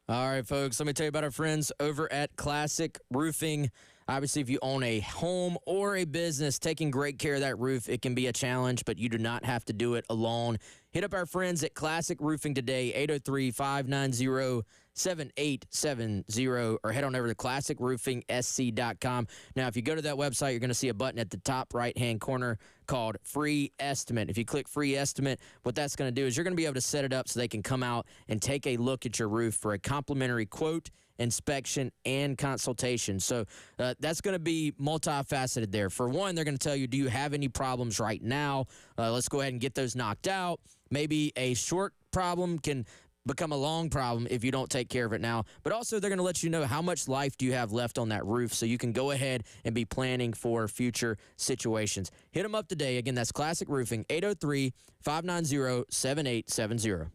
All right, folks, let me tell you about our friends over at Classic Roofing. Obviously, if you own a home or a business, taking great care of that roof, it can be a challenge, but you do not have to do it alone. Hit up our friends at Classic Roofing today, 803-590 888-7870 or head on over to classicroofingsc.com. Now, if you go to that website, you're going to see a button at the top right-hand corner called Free Estimate. If you click Free Estimate, what that's going to do is you're going to be able to set it up so they can come out and take a look at your roof for a complimentary quote, inspection, and consultation. So that's going to be multifaceted there. For one, they're going to tell you, do you have any problems right now? Let's go ahead and get those knocked out. Maybe a short problem can become a long problem if you don't take care of it now. But also, they're going to let you know how much life do you have left on that roof so you can go ahead and be planning for future situations. Hit them up today. Again, that's Classic Roofing, 803-590-7870.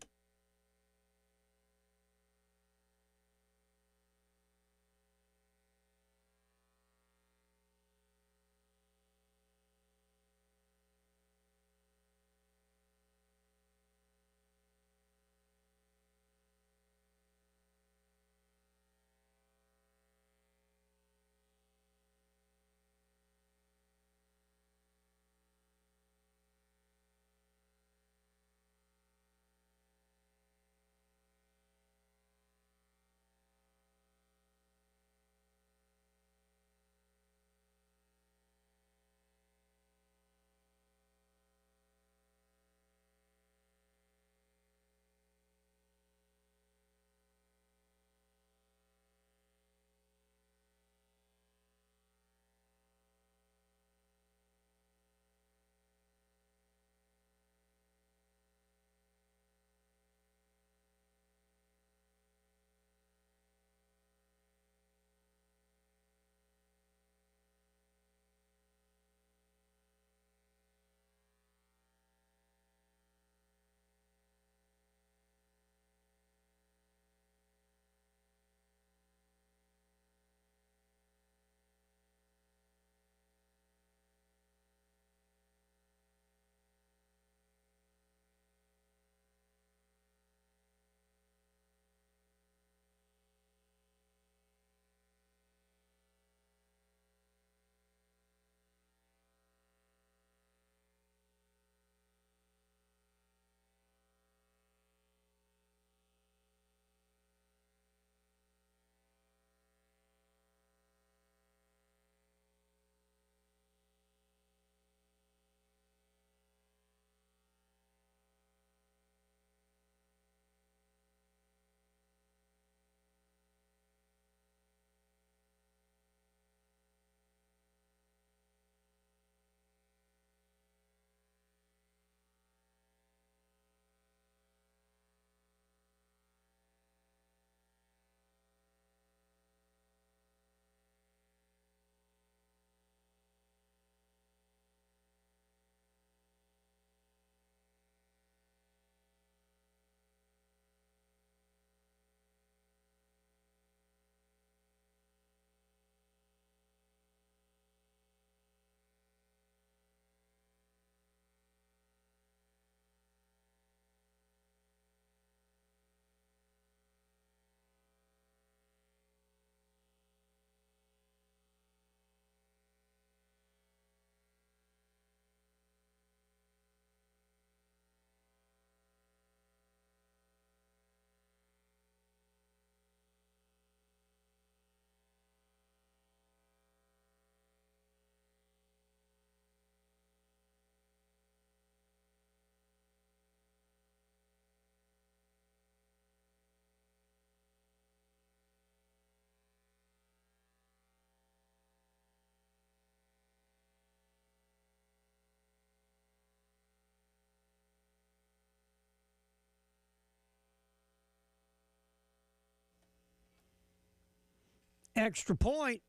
Extra point.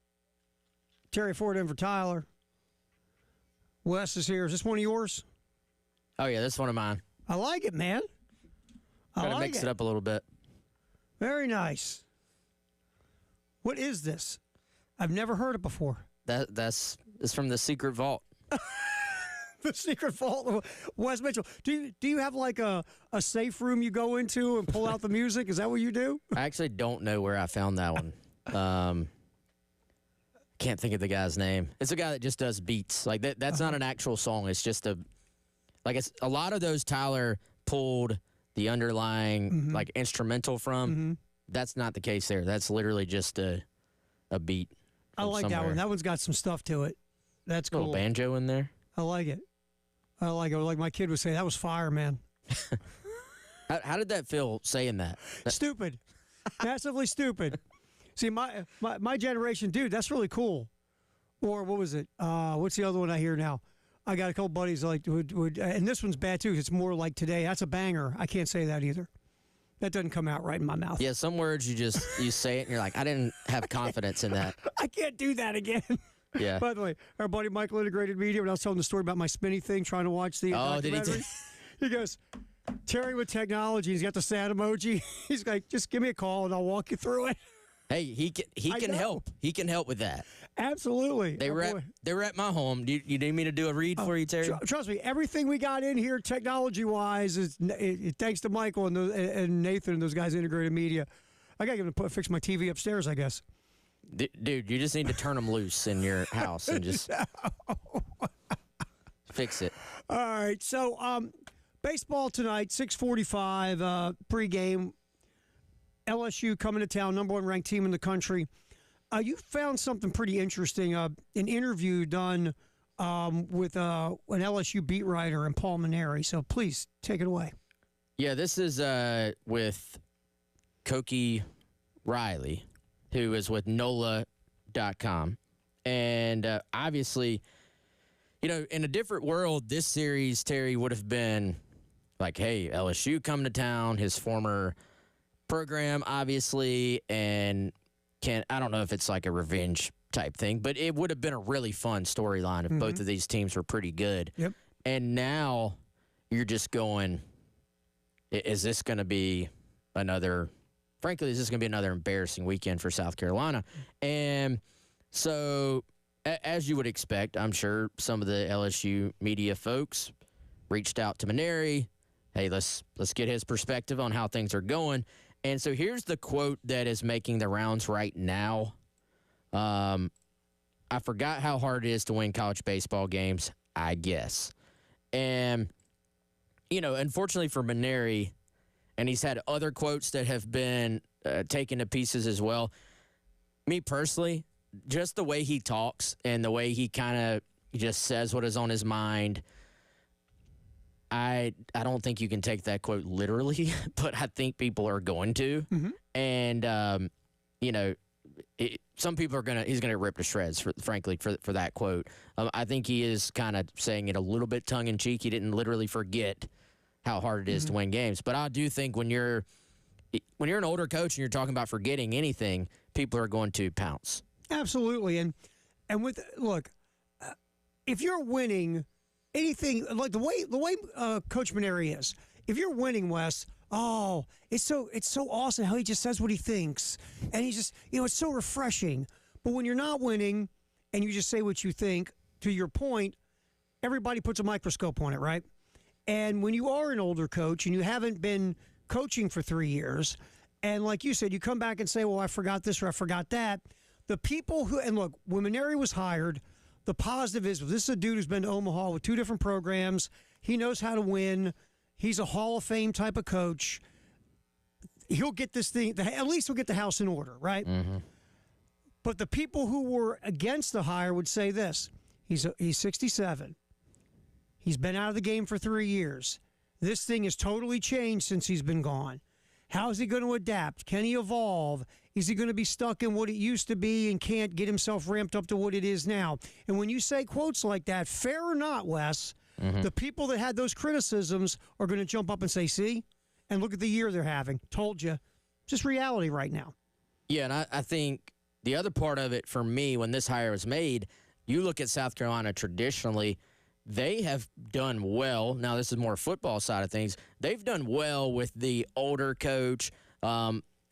Terry Ford in for Tyler. Wes is here. Is this one of yours? Oh, yeah, this is one of mine. I like it, man. Try to mix it up a little bit. Very nice. What is this? I've never heard it before. That's from the Secret Vault. The Secret Vault. Wes Mitchell. Do you have like a safe room you go into and pull out the music? Is that what you do? I actually don't know where I found that one. Can't think of the guy's name. It's a guy that just does beats. Like that's not an actual song. It's just a lot of those Tyler pulled the underlying like instrumental from. that's not the case there. That's literally just a beat. I like that one. That one's got some stuff to it. That's cool. Little banjo in there. I like it. Like my kid would say, that was fire, man. How did that feel saying that? Stupid. Massively stupid. See, my generation, dude, that's really cool. Or what was it? What's the other one I hear now? I got a couple buddies like would and this one's bad too. It's more like today. That's a banger. I can't say that either. That doesn't come out right in my mouth. Yeah, some words you say it and you're like, I didn't have confidence in that. I can't do that again. Yeah. By the way, our buddy Michael Integrated Media, when I was telling the story about my spinny thing, trying to watch the documentary, he goes, Terry with technology. He's got the sad emoji. He's like, just give me a call and I'll walk you through it. Hey, he can help. He can help with that. Absolutely. They were at my home. Do you need me to do a read for you, Terry? Trust me, everything we got in here technology-wise is thanks to Michael and Nathan and those guys Integrated Media. I got to fix my TV upstairs, I guess. Dude, you just need to turn them loose in your house and just fix it. All right, so baseball tonight, 6:45 pregame. LSU coming to town, number 1 ranked team in the country. You found something pretty interesting, an interview done with an LSU beat writer and Paul Maneri. So please take it away. Yeah, this is with Koki Riley, who is with NOLA.com. And obviously, in a different world, this series, Terry, would have been like, hey, LSU come to town, his former program, obviously, and I don't know if it's like a revenge type thing, but it would have been a really fun storyline if both of these teams were pretty good. Yep. And now you're just going, is this going to be another embarrassing weekend for South Carolina? And so, as you would expect, I'm sure some of the LSU media folks reached out to Maneri. Hey, let's get his perspective on how things are going. And so here's the quote that is making the rounds right now. I forgot how hard it is to win college baseball games, I guess. And, unfortunately for Maneri, and he's had other quotes that have been taken to pieces as well. Me personally, just the way he talks and the way he kind of just says what is on his mind, I don't think you can take that quote literally, but I think people are going to. Mm-hmm. And, some people he's going to rip to shreds, frankly, for that quote. I think he is kind of saying it a little bit tongue-in-cheek. He didn't literally forget how hard it is to win games. But I do think when you're an older coach and you're talking about forgetting anything, people are going to pounce. Absolutely. And if you're winning – anything like the way Coach Maneri is. If you're winning, Wes, it's so awesome how he just says what he thinks, and he's just it's so refreshing. But when you're not winning, and you just say what you think, to your point, everybody puts a microscope on it, right? And when you are an older coach and you haven't been coaching for 3 years, and like you said, you come back and say, "Well, I forgot this or I forgot that." The people when Maneri was hired. The positive is this is a dude who's been to Omaha with 2 different programs. He knows how to win. He's a Hall of Fame type of coach. He'll get this thing, at least he'll get the house in order, right? Mm-hmm. But the people who were against the hire would say this. He's 67. He's been out of the game for 3 years. This thing has totally changed since he's been gone. How is he going to adapt? Can he evolve? Is he going to be stuck in what it used to be and can't get himself ramped up to what it is now? And when you say quotes like that, fair or not, Wes, the people that had those criticisms are going to jump up and say, see? And look at the year they're having. Told you. Just reality right now. Yeah, and I think the other part of it for me, when this hire was made, you look at South Carolina traditionally, they have done well. Now, this is more football side of things. They've done well with the older coach,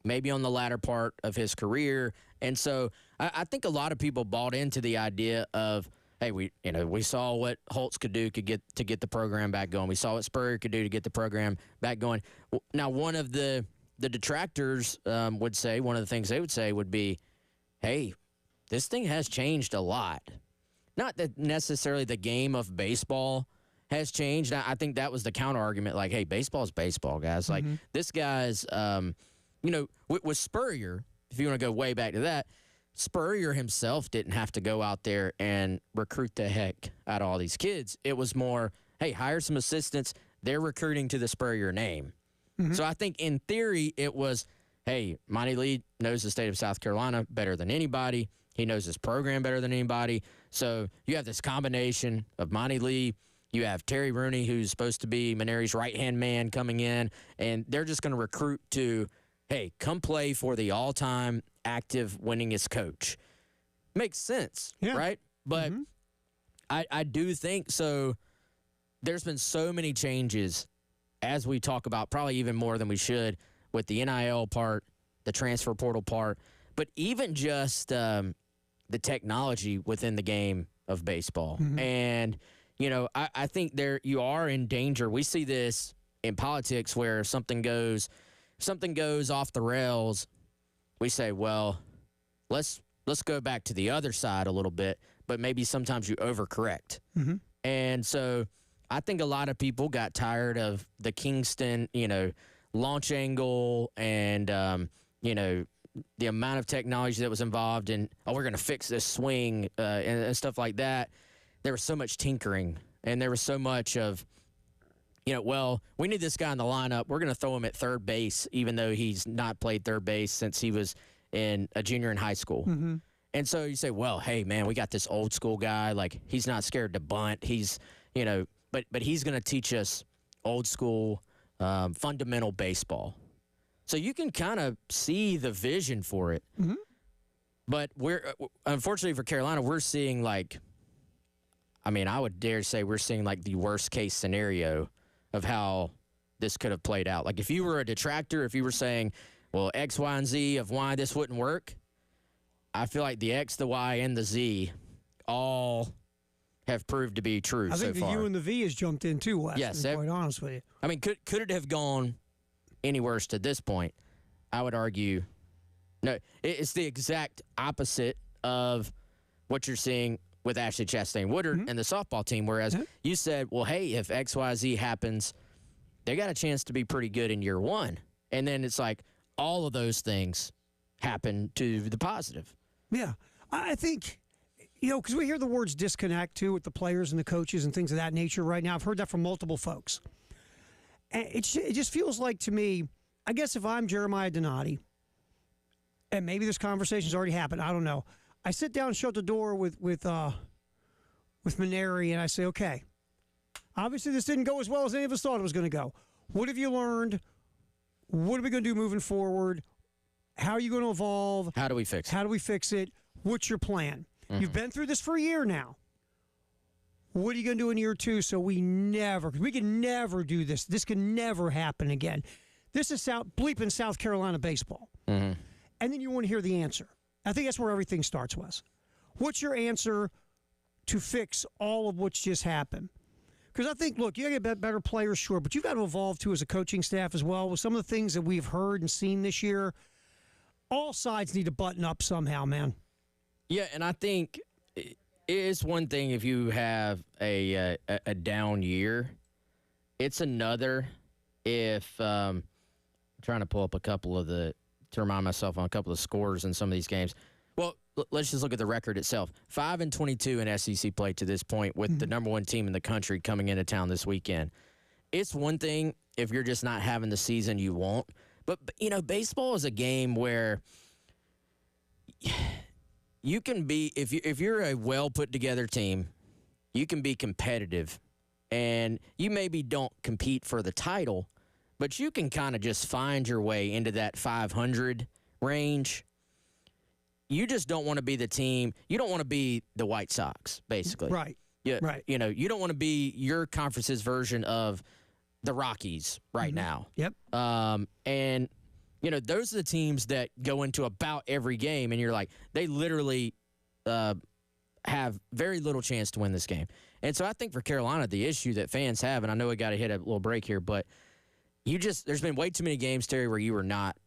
maybe on the latter part of his career. And so I think a lot of people bought into the idea of, hey, we saw what Holtz could do to get the program back going. We saw what Spurrier could do to get the program back going. Now, one of the detractors would say, one of the things they would say would be, hey, this thing has changed a lot. Not that necessarily the game of baseball has changed. I think that was the counter argument. Like, hey, baseball is baseball, guys. Like this guy's with Spurrier, if you want to go way back to that, Spurrier himself didn't have to go out there and recruit the heck out of all these kids. It was more, hey, hire some assistants. They're recruiting to the Spurrier name. Mm-hmm. So I think in theory it was, hey, Monty Lee knows the state of South Carolina better than anybody. He knows his program better than anybody. So you have this combination of Monty Lee. You have Terry Rooney, who's supposed to be Maneri's right-hand man, coming in, and they're just going to recruit to, hey, come play for the all-time active winningest coach. Makes sense, right? But I do think so. There's been so many changes, as we talk about, probably even more than we should, with the NIL part, the transfer portal part, but even just the technology within the game of baseball. And, I think you are in danger. We see this in politics where something goes off the rails. We say, well, let's go back to the other side a little bit, but maybe sometimes you overcorrect. And so I think a lot of people got tired of the Kingston, launch angle and, the amount of technology that was involved in, we're going to fix this swing and stuff like that. There was so much tinkering, and there was so much of, we need this guy in the lineup. We're going to throw him at third base, even though he's not played third base since he was a junior in high school. And so you say, well, hey, man, we got this old school guy. Like, he's not scared to bunt. He's, but he's going to teach us old school fundamental baseball. So you can kind of see the vision for it. But unfortunately for Carolina, we're seeing I would dare say we're seeing the worst case scenario of how this could have played out. Like, if you were a detractor, if you were saying, well, X, Y, and Z of why this wouldn't work, I feel like the X, the Y, and the Z all have proved to be true so far. I think the U and the V has jumped in too, Wes, yes, to be quite honest with you. I mean, could it have gone any worse to this point? I would argue no. It's the exact opposite of what you're seeing with Ashley Chastain Woodard and the softball team, whereas you said, well, hey, if XYZ happens, they got a chance to be pretty good in year one. And then it's like all of those things happen to the positive. Yeah. I think, because we hear the words disconnect, too, with the players and the coaches and things of that nature right now. I've heard that from multiple folks. And it just feels like to me, I guess if I'm Jeremiah Donati, and maybe this conversation's already happened, I don't know. I sit down and shut the door with Maneri, and I say, okay, obviously this didn't go as well as any of us thought it was going to go. What have you learned? What are we going to do moving forward? How are you going to evolve? How do we fix it? What's your plan? You've been through this for a year now. What are you going to do in year two so we can never do this. This can never happen again. This is bleeping South Carolina baseball. And then you want to hear the answer. I think that's where everything starts, Wes. What's your answer to fix all of what's just happened? Because I think, look, you got to get better players, sure, but you've got to evolve, too, as a coaching staff as well. With some of the things that we've heard and seen this year, all sides need to button up somehow, man. Yeah, and I think it's one thing if you have a down year. It's another if I'm trying to pull up to remind myself on a couple of scores in some of these games. Well, let's just look at the record itself. 5-22 in SEC play to this point with the number one team in the country coming into town this weekend. It's one thing if you're just not having the season you want. But baseball is a game where you can be, if you're a well put together team, you can be competitive, and you maybe don't compete for the title, but you can kind of just find your way into that 500 range. You just don't want to be the team. You don't want to be the White Sox, basically. Right. Yeah. Right. You don't want to be your conference's version of the Rockies right now. Yep. And those are the teams that go into about every game, and you're like, they literally have very little chance to win this game. And so I think for Carolina, the issue that fans have, and I know we got to hit a little break here, but there's been way too many games, Terry, where you were not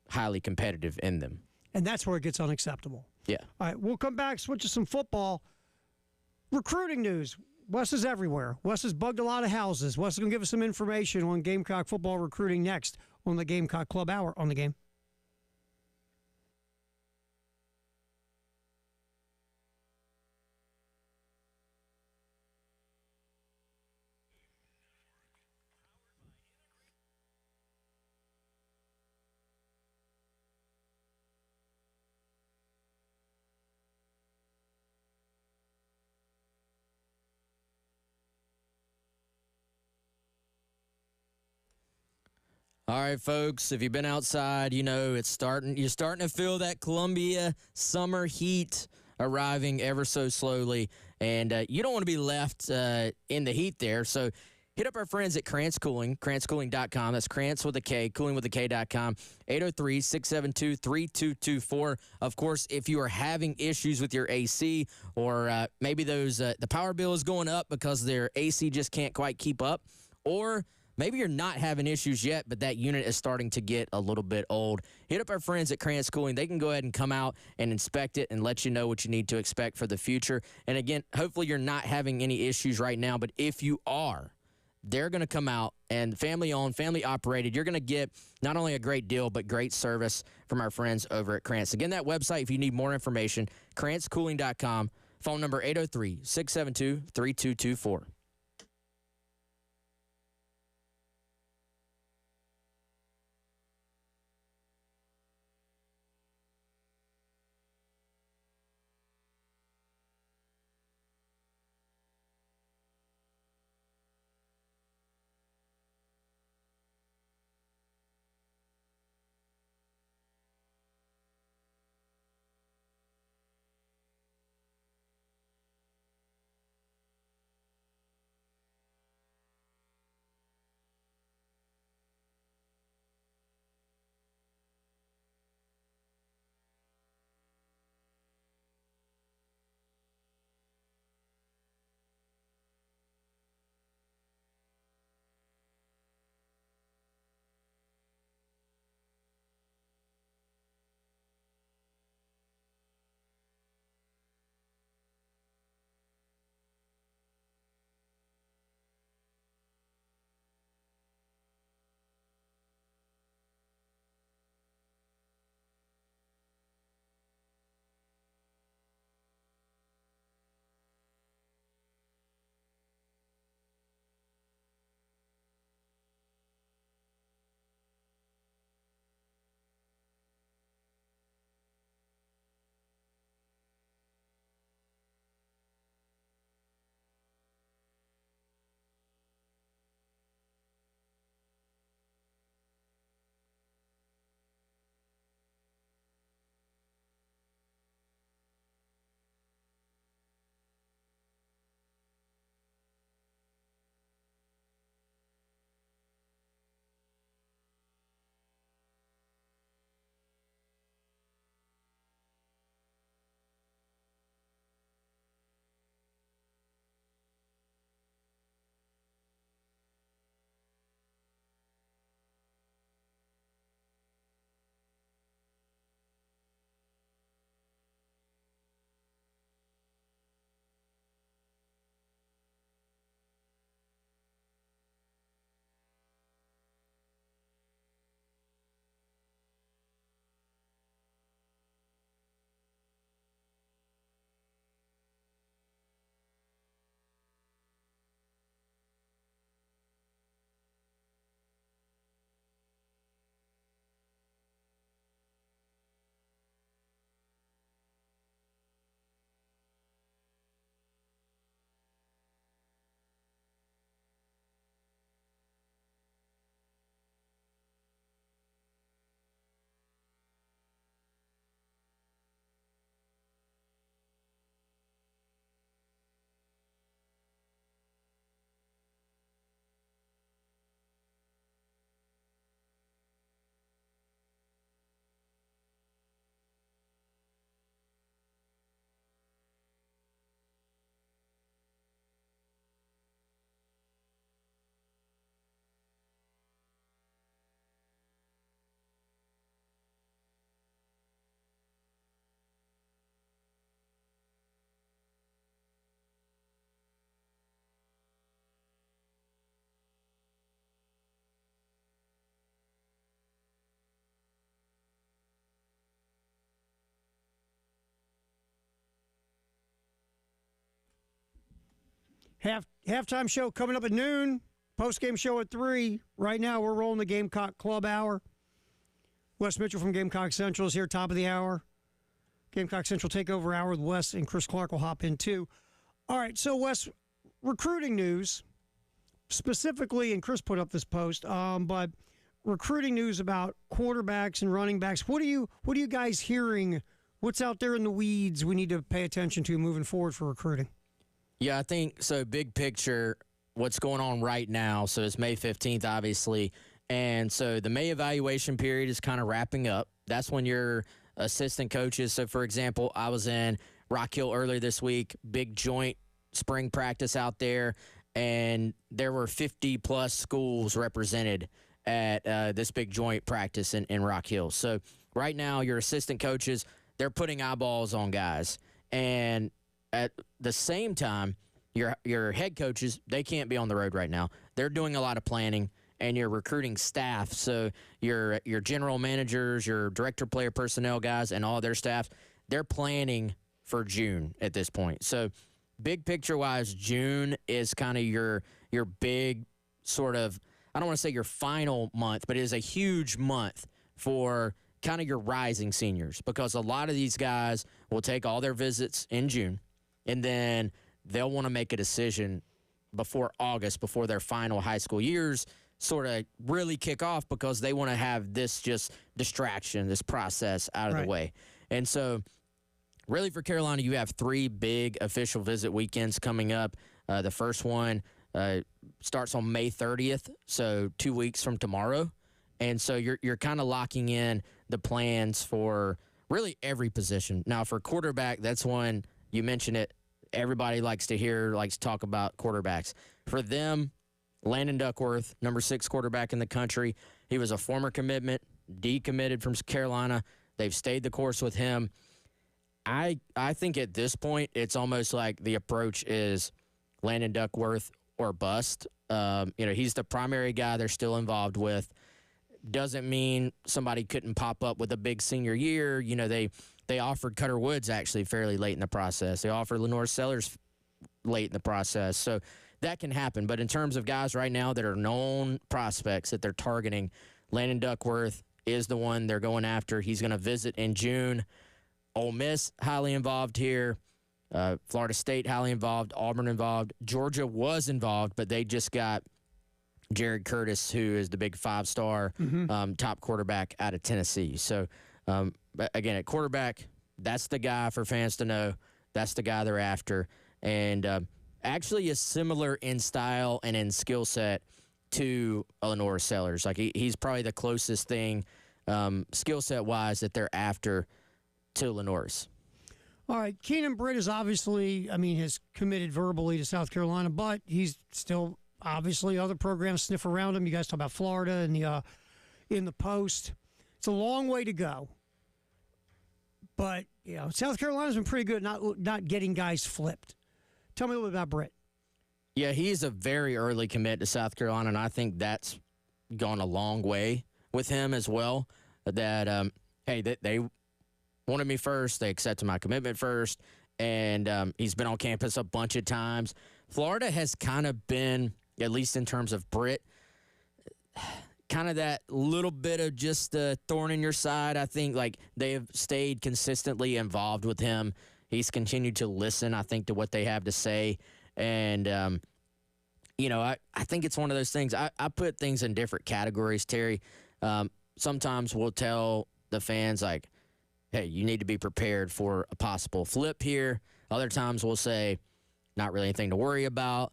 highly competitive in them. And that's where it gets unacceptable. Yeah. All right, we'll come back, switch to some football. Recruiting news. Wes is everywhere. Wes has bugged a lot of houses. Wes is going to give us some information on Gamecock football recruiting next on the Gamecock Club Hour on the Game. All right, folks, if you've been outside, you know you're starting to feel that Columbia summer heat arriving ever so slowly, and you don't want to be left in the heat there. So hit up our friends at Krantz Cooling, KrantzCooling.com. That's Krantz with a K, coolingwithak.com, 803-672-3224. Of course, if you are having issues with your AC or maybe the power bill is going up because their AC just can't quite keep up, or maybe you're not having issues yet, but that unit is starting to get a little bit old. Hit up our friends at Krantz Cooling. They can go ahead and come out and inspect it and let you know what you need to expect for the future. And again, hopefully you're not having any issues right now, but if you are, they're going to come out and family-owned, family-operated. You're going to get not only a great deal, but great service from our friends over at Krantz. Again, that website, if you need more information, KrantzCooling.com. Phone number 803-672-3224. Halftime show coming up at noon. Post-game show at 3. Right now, we're rolling the Gamecock Club Hour. Wes Mitchell from Gamecock Central is here, top of the hour. Gamecock Central Takeover Hour with Wes and Chris Clark will hop in, too. All right, so, Wes, recruiting news, specifically, and Chris put up this post, but recruiting news about quarterbacks and running backs. What are you guys hearing? What's out there in the weeds we need to pay attention to moving forward for recruiting? Yeah, I think so. Big picture, what's going on right now. So it's May 15th, obviously. And so the May evaluation period is kind of wrapping up. That's when your assistant coaches. So, for example, I was in Rock Hill earlier this week, big joint spring practice out there, and there were 50-plus schools represented at this big joint practice in Rock Hill. So right now, your assistant coaches, they're putting eyeballs on guys. And at the same time, your head coaches, they can't be on the road right now. They're doing a lot of planning, and your recruiting staff, so your general managers, your director player personnel guys, and all their staff, they're planning for June at this point. So big picture-wise, June is kind of your big sort of, I don't want to say your final month, but it is a huge month for kind of your rising seniors, because a lot of these guys will take all their visits in June, and then they'll want to make a decision before August, before their final high school years sort of really kick off, because they want to have this just distraction, this process out of the way. And so really for Carolina, you have 3 big official visit weekends coming up. The first one starts on May 30th, so 2 weeks from tomorrow. And so you're kind of locking in the plans for really every position. Now, for quarterback, that's one, you mentioned it, everybody likes to talk about quarterbacks. For them, Landon Duckworth, number 6 quarterback in the country. He was a former commitment, decommitted from Carolina. They've stayed the course with him. I think at this point, it's almost like the approach is Landon Duckworth or bust. He's the primary guy they're still involved with. Doesn't mean somebody couldn't pop up with a big senior year. They offered Cutter Woods actually fairly late in the process. They offered Lenore Sellers late in the process. So that can happen. But in terms of guys right now that are known prospects that they're targeting, Landon Duckworth is the one they're going after. He's going to visit in June. Ole Miss, highly involved here. Florida State, highly involved. Auburn involved. Georgia was involved, but they just got Jared Curtis, who is the big 5-star top quarterback out of Tennessee. So, but again, at quarterback, that's the guy for fans to know. That's the guy they're after. And actually is similar in style and in skill set to Lenore Sellers. Like he's probably the closest thing skill set wise that they're after to Lenore's. All right, Keenan Britt is obviously, has committed verbally to South Carolina, but he's still obviously other programs sniff around him. You guys talk about Florida and the in the Post. It's a long way to go, but South Carolina's been pretty good not getting guys flipped. Tell me a little bit about Britt. Yeah, he's a very early commit to South Carolina, and I think that's gone a long way with him as well. That they wanted me first, they accepted my commitment first, and he's been on campus a bunch of times. Florida has kind of been, at least in terms of Britt, kind of that little bit of just the thorn in your side. I think they have stayed consistently involved with him. He's continued to listen, I think, to what they have to say. And, I think it's one of those things. I put things in different categories, Terry. Sometimes we'll tell the fans, hey, you need to be prepared for a possible flip here. Other times we'll say, not really anything to worry about.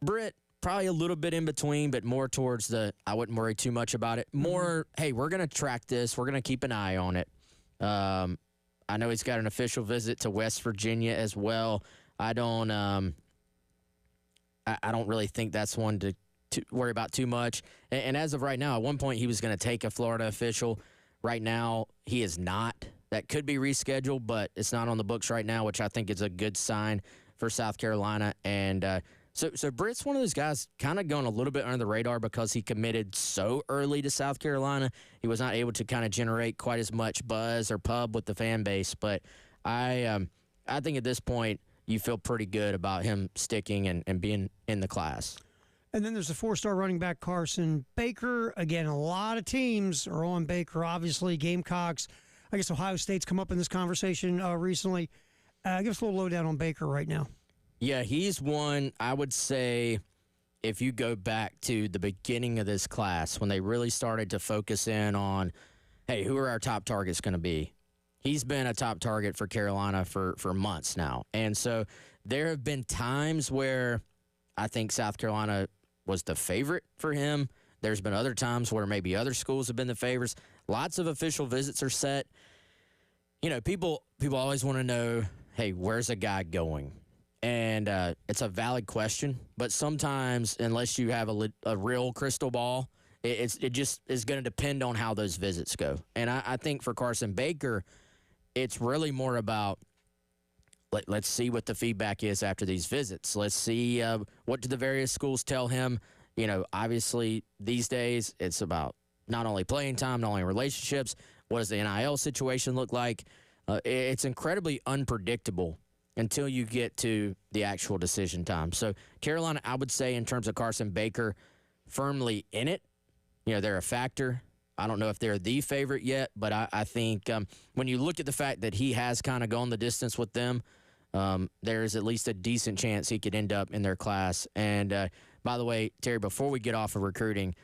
Britt, probably a little bit in between, but more towards I wouldn't worry too much about it. More, hey, we're going to track this. We're going to keep an eye on it. I know he's got an official visit to West Virginia as well. I don't really think that's one to worry about too much. And as of right now, at one point he was going to take a Florida official. Right now, he is not. That could be rescheduled, but it's not on the books right now, which I think is a good sign for South Carolina. And so Britt's one of those guys kind of going a little bit under the radar because he committed so early to South Carolina. He was not able to kind of generate quite as much buzz or pub with the fan base. But I think at this point, you feel pretty good about him sticking and being in the class. And then there's the 4-star running back, Carson Baker. Again, a lot of teams are on Baker, obviously. Gamecocks. I guess Ohio State's come up in this conversation recently. Give us a little lowdown on Baker right now. Yeah, he's one, I would say, if you go back to the beginning of this class, when they really started to focus in on, hey, who are our top targets going to be? He's been a top target for Carolina for months now. And so there have been times where I think South Carolina was the favorite for him. There's been other times where maybe other schools have been the favorites. Lots of official visits are set. You know, people always want to know, hey, where's a guy going? And it's a valid question, but sometimes unless you have a real crystal ball, it just is going to depend on how those visits go. And I think for Carson Baker, it's really more about let's see what the feedback is after these visits. Let's see what do the various schools tell him. You know, obviously these days it's about not only playing time, not only relationships. What does the NIL situation look like? It's incredibly unpredictable until you get to the actual decision time. So Carolina, I would say in terms of Carson Baker, firmly in it. You know, they're a factor. I don't know if they're the favorite yet, but I think when you look at the fact that he has kind of gone the distance with them, there's at least a decent chance he could end up in their class. And by the way, Terry, before we get off of recruiting,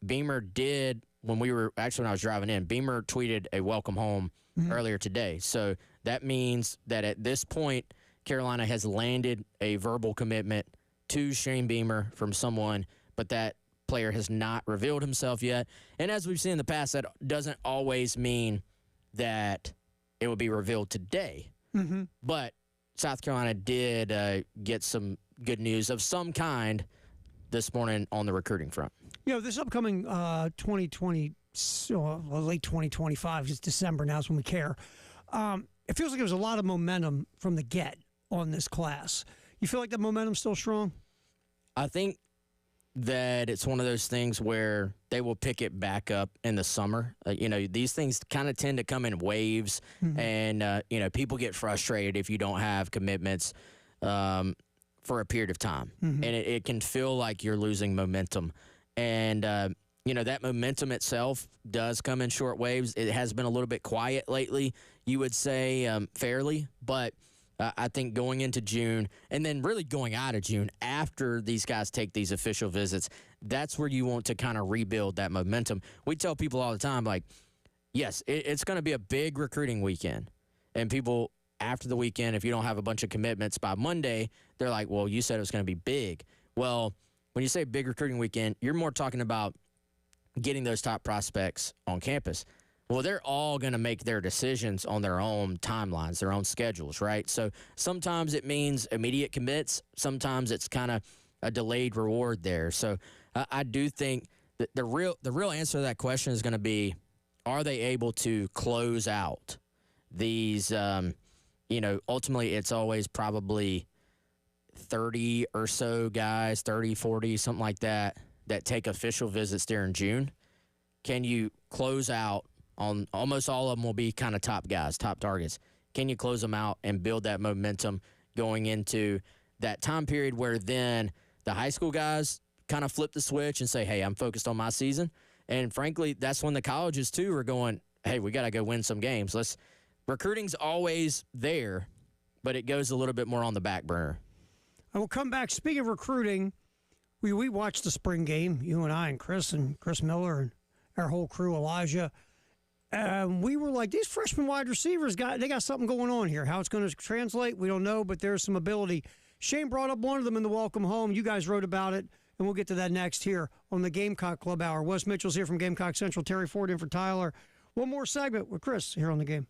Beamer did, when I was driving in, Beamer tweeted a welcome home earlier today. So that means that at this point, Carolina has landed a verbal commitment to Shane Beamer from someone, but that player has not revealed himself yet. And as we've seen in the past, that doesn't always mean that it will be revealed today. Mm-hmm. But South Carolina did get some good news of some kind this morning on the recruiting front. You know, this upcoming 2020, late 2025, it's December now is when we care. It feels like there was a lot of momentum from the get on this class. You feel like that momentum's still strong? I think that it's one of those things where they will pick it back up in the summer. You know, these things kind of tend to come in waves, and, you know, people get frustrated if you don't have commitments for a period of time. And it can feel like you're losing momentum. And, you know, that momentum itself does come in short waves. It has been a little bit quiet lately, you would say, fairly, but I think going into June and then really going out of June after these guys take these official visits, that's where you want to kind of rebuild that momentum. We tell people all the time, like, yes, it's going to be a big recruiting weekend. And people, after the weekend, if you don't have a bunch of commitments by Monday, they're like, well, you said it was going to be big. Well, when you say big recruiting weekend, you're more talking about getting those top prospects on campus. Well, they're all going to make their decisions on their own timelines, their own schedules, right? So sometimes it means immediate commits. Sometimes it's kind of a delayed reward there. So I do think that the real answer to that question is going to be, are they able to close out these, you know, ultimately it's always probably 30 or so guys, 30, 40, something like that take official visits during June. Can you close out on almost all of them will be kind of top guys, top targets. Can you close them out and build that momentum going into that time period where then the high school guys kind of flip the switch and say, hey, I'm focused on my season. And frankly, that's when the colleges too are going, hey, we got to go win some games. Recruiting's always there, but it goes a little bit more on the back burner. I will come back. Speaking of recruiting, we watched the spring game, you and I and Chris Miller and our whole crew, Elijah. We were like, these freshman wide receivers, they got something going on here. How it's going to translate, we don't know, but there's some ability. Shane brought up one of them in the welcome home. You guys wrote about it, and we'll get to that next here on the Gamecock Club Hour. Wes Mitchell's here from Gamecock Central. Terry Ford in for Tyler. One more segment with Chris here on the game.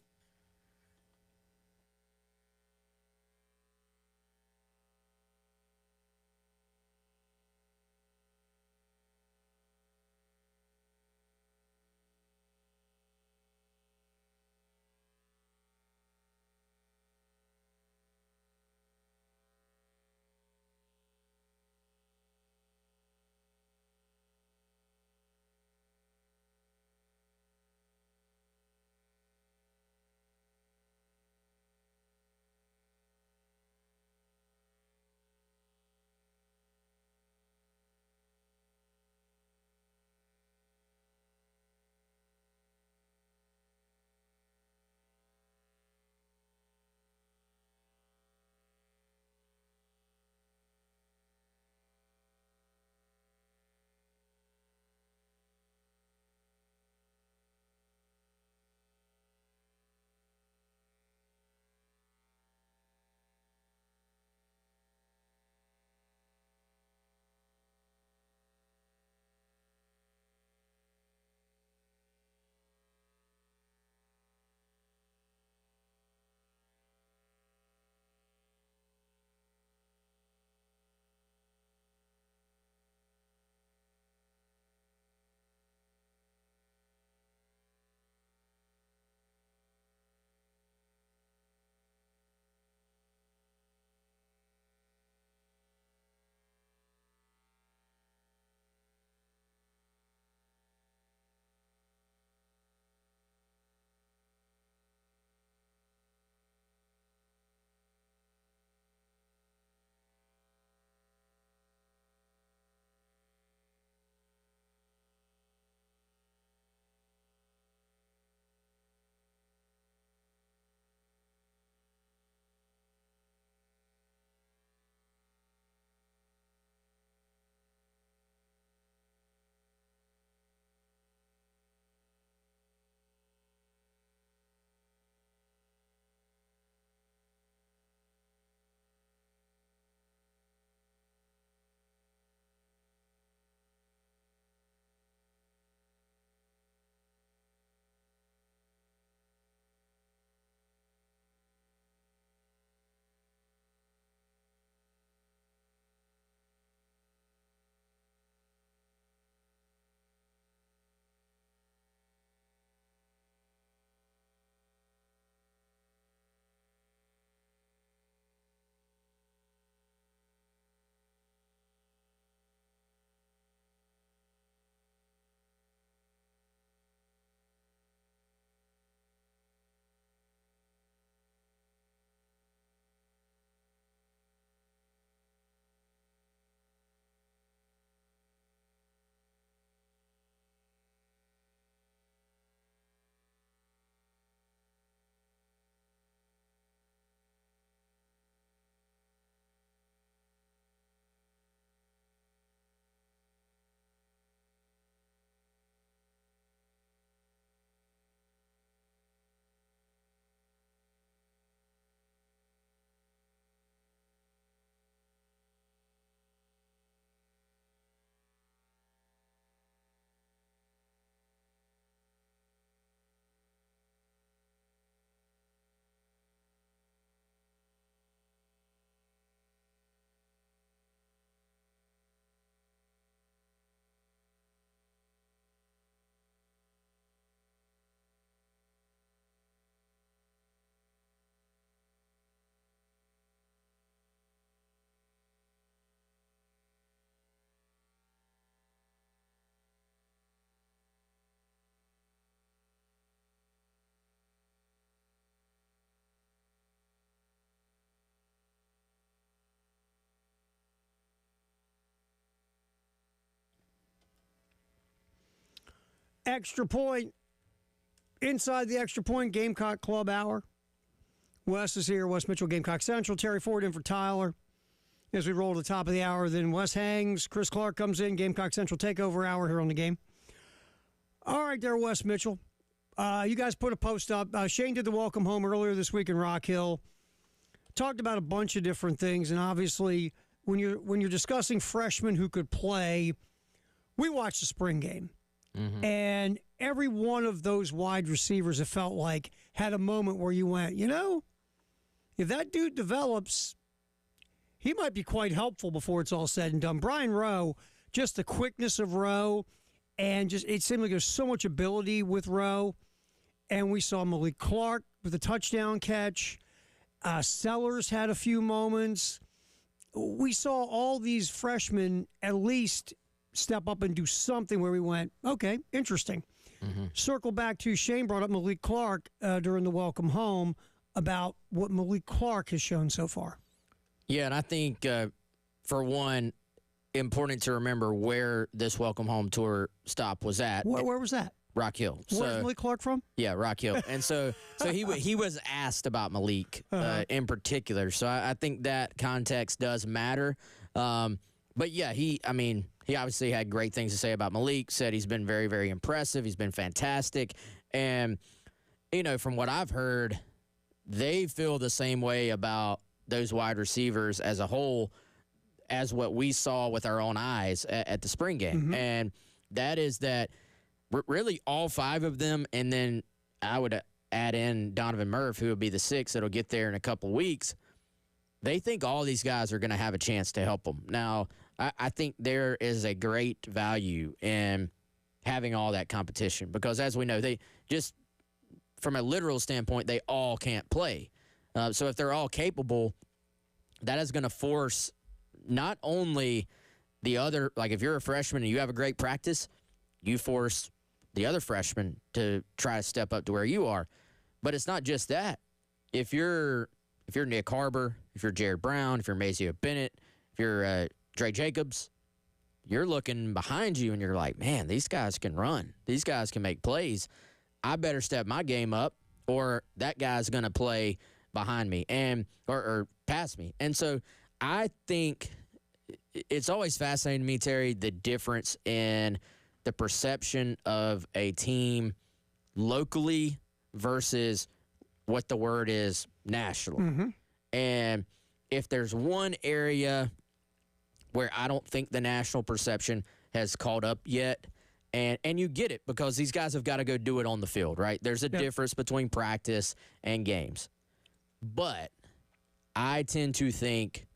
Extra point. Inside the extra point, Gamecock Club Hour. Wes is here. Wes Mitchell, Gamecock Central. Terry Ford in for Tyler. As we roll to the top of the hour, then Wes hangs. Chris Clark comes in. Gamecock Central takeover hour here on the game. All right, there, Wes Mitchell. You guys put a post up. Shane did the welcome home earlier this week in Rock Hill. Talked about a bunch of different things, and obviously, when you're discussing freshmen who could play, we watched the spring game. Mm-hmm. And every one of those wide receivers, it felt like, had a moment where you went, if that dude develops, he might be quite helpful before it's all said and done. Brian Rowe, just the quickness of Rowe, and just it seemed like there's so much ability with Rowe. And we saw Malik Clark with a touchdown catch. Sellers had a few moments. We saw all these freshmen at least step up and do something where we went, okay, interesting. Mm-hmm. Circle back to Shane brought up Malik Clark during the welcome home about what Malik Clark has shown so far. Yeah, and I think, for one, important to remember where this welcome home tour stop was at. Where was that? Rock Hill. Where's Malik Clark from? Yeah, Rock Hill. And so he was asked about Malik in particular. So I think that context does matter. But yeah, he obviously had great things to say about Malik, said he's been very, very impressive. He's been fantastic. And, from what I've heard, they feel the same way about those wide receivers as a whole as what we saw with our own eyes at the spring game. Mm-hmm. And that is that really all five of them, and then I would add in Donovan Murph, who will be the sixth that'll get there in a couple of weeks. They think all these guys are going to have a chance to help them. Now, I think there is a great value in having all that competition because, as we know, they just, from a literal standpoint, they all can't play. So if they're all capable, that is going to force not only the other, like if you're a freshman and you have a great practice, you force the other freshmen to try to step up to where you are. But it's not just that. If you're Nick Harbor, if you're Jared Brown, if you're Mazio Bennett, if you're Dre Jacobs, you're looking behind you and you're like, man, these guys can run. These guys can make plays. I better step my game up or that guy's going to play behind me or past me. And so I think it's always fascinating to me, Terry, the difference in the perception of a team locally versus what the word is national. Mm-hmm. And if there's one area where I don't think the national perception has caught up yet, and you get it because these guys have got to go do it on the field, right? There's a difference between practice and games. But I tend to think,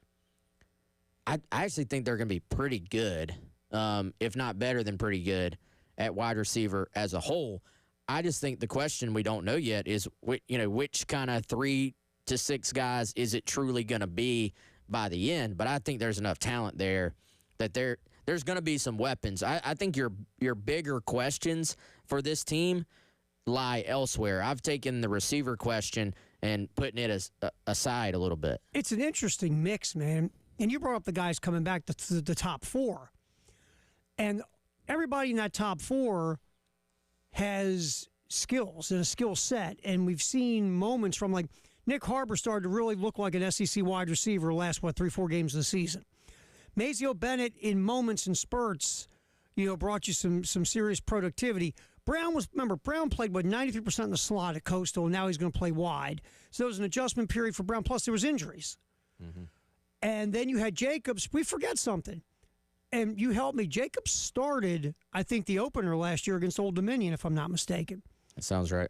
I actually think they're going to be pretty good, if not better than pretty good, at wide receiver as a whole. I just think the question we don't know yet is, which kind of 3 to 6 guys is it truly going to be by the end? But I think there's enough talent there that there's going to be some weapons. I think your bigger questions for this team lie elsewhere. I've taken the receiver question and putting it aside a little bit. It's an interesting mix, man. And you brought up the guys coming back to the top 4. And everybody in that top 4 has skills and a skill set. And we've seen moments from, like, Nick Harbor started to really look like an SEC wide receiver last, 3-4 games of the season. Mazio Bennett, in moments and spurts, brought you some serious productivity. Brown played, 93% in the slot at Coastal, and now he's going to play wide. So there was an adjustment period for Brown, plus there was injuries. Mm-hmm. And then you had Jacobs. We forget something. And you helped me. Jacobs started, I think, the opener last year against Old Dominion, if I'm not mistaken. That sounds right.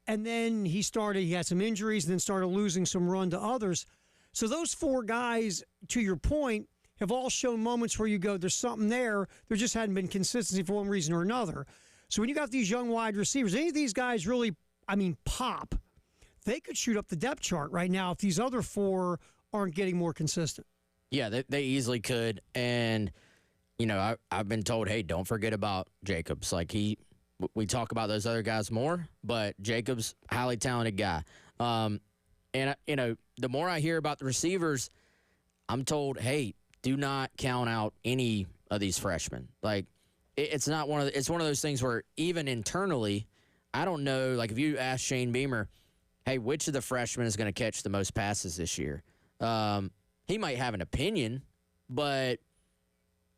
And then he had some injuries and then started losing some run to others. So those 4 guys, to your point, have all shown moments where you go, there's something there. There just hadn't been consistency for one reason or another. So when you got these young wide receivers, any of these guys really, pop, they could shoot up the depth chart right now if these other 4 aren't getting more consistent. Yeah, they easily could. And, I've been told, hey, don't forget about Jacobs. Like, we talk about those other guys more, but Jacobs, highly talented guy. And, the more I hear about the receivers, I'm told, hey, do not count out any of these freshmen. Like, it's not one of it's one of those things where even internally, I don't know. Like if you ask Shane Beamer, hey, which of the freshmen is going to catch the most passes this year? He might have an opinion, but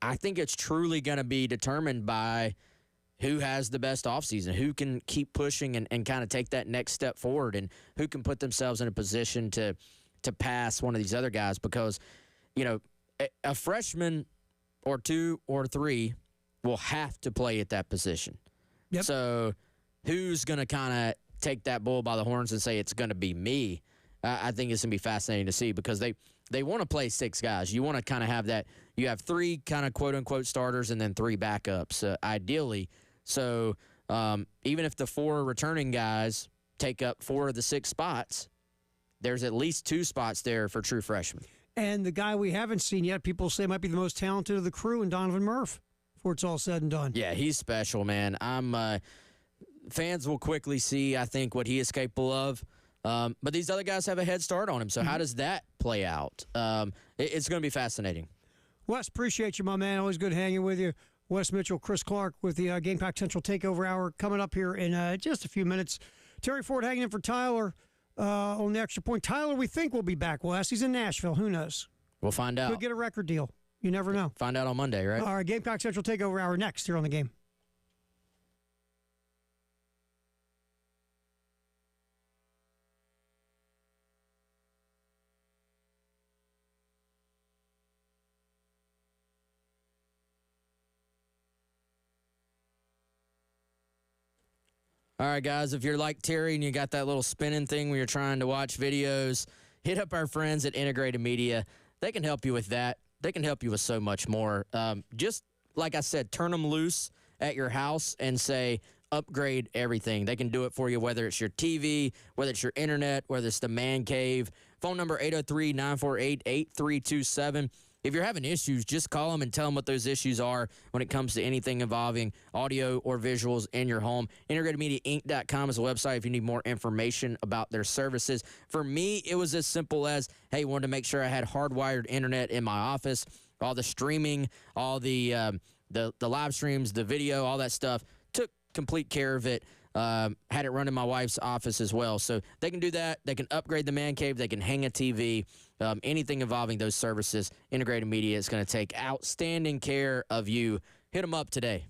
I think it's truly going to be determined by who has the best offseason, who can keep pushing and kind of take that next step forward, and who can put themselves in a position to pass one of these other guys. Because, you know, a freshman or two or three will have to play at that position. Yep. So who's going to kind of take that bull by the horns and say it's going to be me? I think it's going to be fascinating to see, because they want to play 6 guys. You want to kind of have that. You have 3 kind of quote-unquote starters and then 3 backups, ideally. So even if the 4 returning guys take up 4 of the 6 spots, there's at least 2 spots there for true freshmen. And the guy we haven't seen yet, people say might be the most talented of the crew, and Donovan Murph, before it's all said and done. Yeah, he's special, man. Fans will quickly see, I think, what he is capable of. But these other guys have a head start on him. So how does that play out? It's going to be fascinating. Wes, appreciate you, my man. Always good hanging with you. Wes Mitchell, Chris Clark with the Gamecock Central Takeover Hour coming up here in just a few minutes. Terry Ford hanging in for Tyler on the extra point. Tyler, we think will be back, Wes. He's in Nashville. Who knows? We'll find out. Could get a record deal. You never know. Find out on Monday, right? All right, Gamecock Central Takeover Hour next here on the Game. All right, guys, if you're like Terry and you got that little spinning thing when you're trying to watch videos, hit up our friends at Integrated Media. They can help you with that. They can help you with so much more. Just like I said, turn them loose at your house and say, upgrade everything. They can do it for you, whether it's your TV, whether it's your internet, whether it's the man cave. Phone number 803-948-8327. If you're having issues, just call them and tell them what those issues are when it comes to anything involving audio or visuals in your home. IntegratedMediaInc.com is a website if you need more information about their services. For me, it was as simple as, hey, wanted to make sure I had hardwired internet in my office, all the streaming, all the live streams, the video, all that stuff. Took complete care of it. Had it run in my wife's office as well. So they can do that. They can upgrade the man cave. They can hang a TV. Anything involving those services, Integrated Media is going to take outstanding care of you. Hit them up today.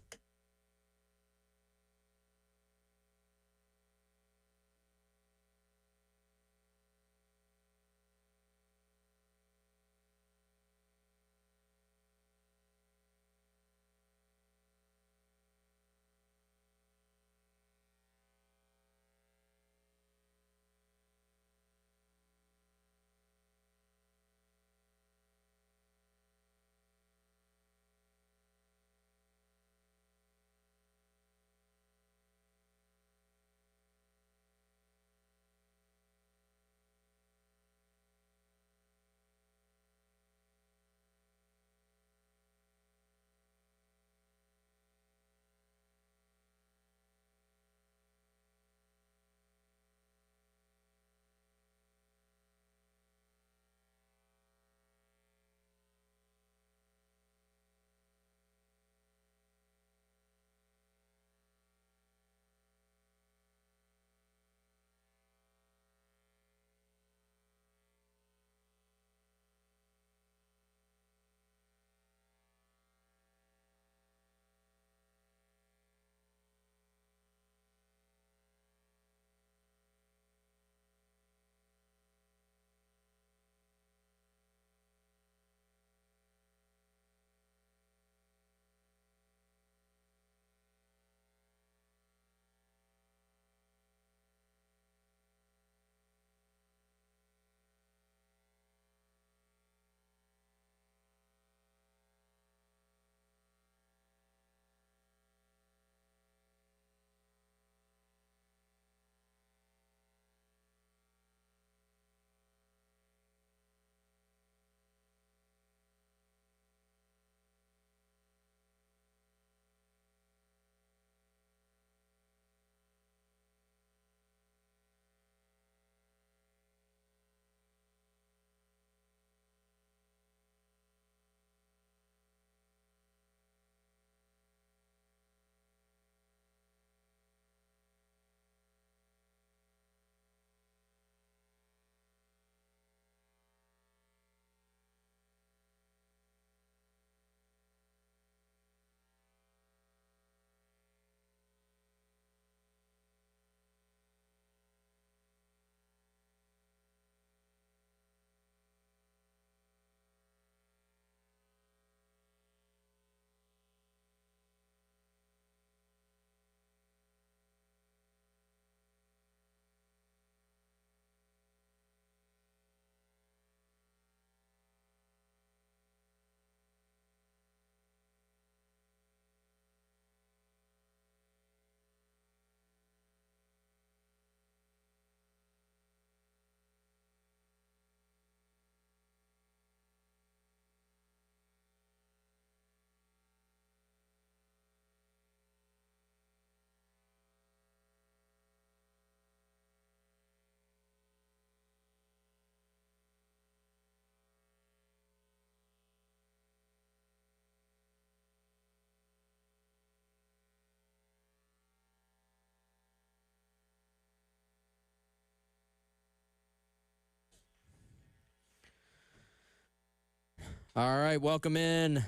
All right, welcome in.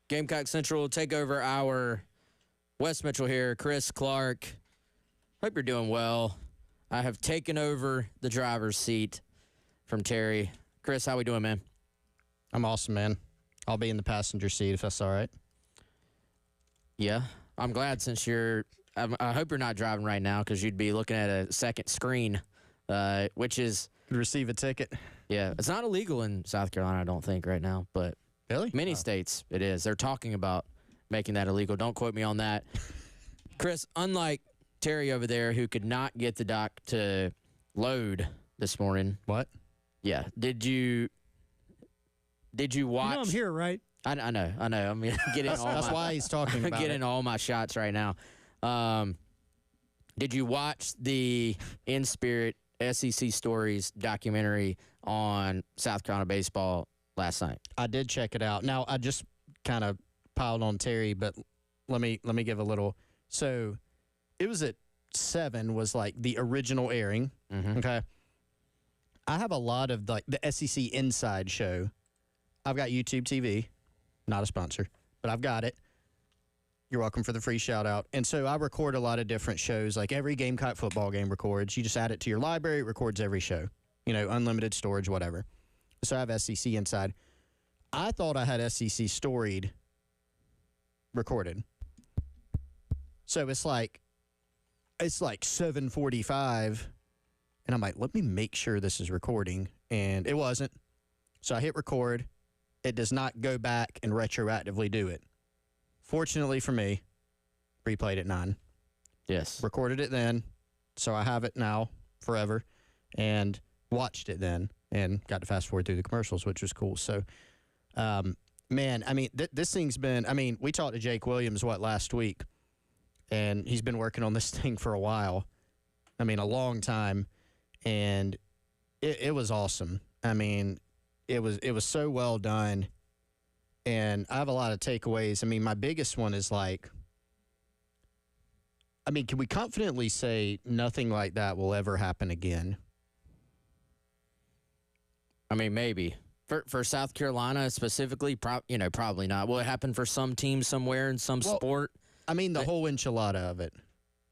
Gamecock Central Takeover Hour. Wes Mitchell here, Chris Clark. Hope you're doing well. I have taken over the driver's seat from Terry. Chris, how we doing, man? I'm awesome, man. I'll be in the passenger seat if that's all right. Yeah, I'm glad since I hope you're not driving right now because you'd be looking at a second screen, which is... Receive a ticket. Yeah, it's not illegal in South Carolina, I don't think, right now, but Really? many states it is. They're talking about making that illegal. Don't quote me on that. Chris, unlike Terry over there who could not get the dock to load this morning. What? Yeah. Did you watch? You know I'm here, right? I know. I'm getting all That's why he's talking about getting it. all my shots right now. Did you watch the In Spirit SEC Stories documentary on South Carolina baseball last night? I did check it out. Now, I just kind of piled on Terry, but let me give a little. So it was at 7 was like the original airing. Mm-hmm. Okay. I have a lot of like the SEC Inside show. I've got YouTube TV, not a sponsor, but I've got it. You're welcome for the free shout out. And so I record a lot of different shows. Like every Gamecock football game records. You just add it to your library. It records every show. You know, unlimited storage, whatever. So I have SEC Inside. I thought I had SEC Storied recorded. So it's like 7:45, and I'm like, let me make sure this is recording, and it wasn't. So I hit record. It does not go back and retroactively do it. Fortunately for me, replayed at 9. Yes. Recorded it then, so I have it now forever, and watched it then, and got to fast forward through the commercials, which was cool. So, man, I mean, this thing's been, I mean, we talked to Jake Williams, last week, and he's been working on this thing for a while. I mean, a long time, and it was awesome. I mean, it was so well done, and I have a lot of takeaways. I mean, my biggest one is like, I mean, can we confidently say nothing like that will ever happen again? I mean, maybe. For South Carolina specifically, probably not. Will it happen for some team somewhere in some sport? I mean, the whole enchilada of it.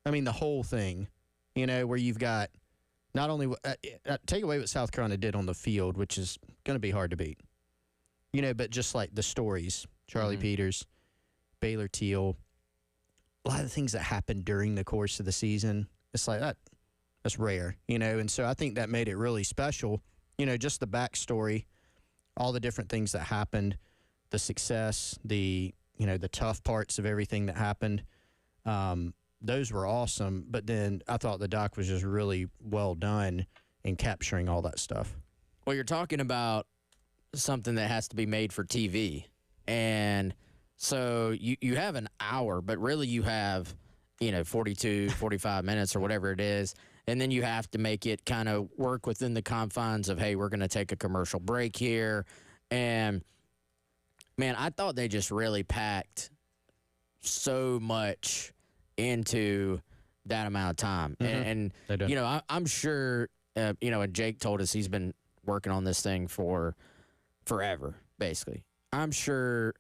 I mean, the whole thing, where you've got not only take away what South Carolina did on the field, which is going to be hard to beat, but just like the stories, Charlie Peters, Baylor Teal, a lot of the things that happened during the course of the season, it's like that's rare, and so I think that made it really special, just the backstory, all the different things that happened, the success, the tough parts of everything that happened. Those were awesome, but then I thought the doc was just really well done in capturing all that stuff. Well, you're talking about something that has to be made for TV. And so you have an hour, but really you have, 42, 45 minutes or whatever it is. And then you have to make it kind of work within the confines of, hey, we're going to take a commercial break here. And, man, I thought they just really packed so much into that amount of time. And I'm sure, and Jake told us he's been working on this thing for forever, basically. I'm sure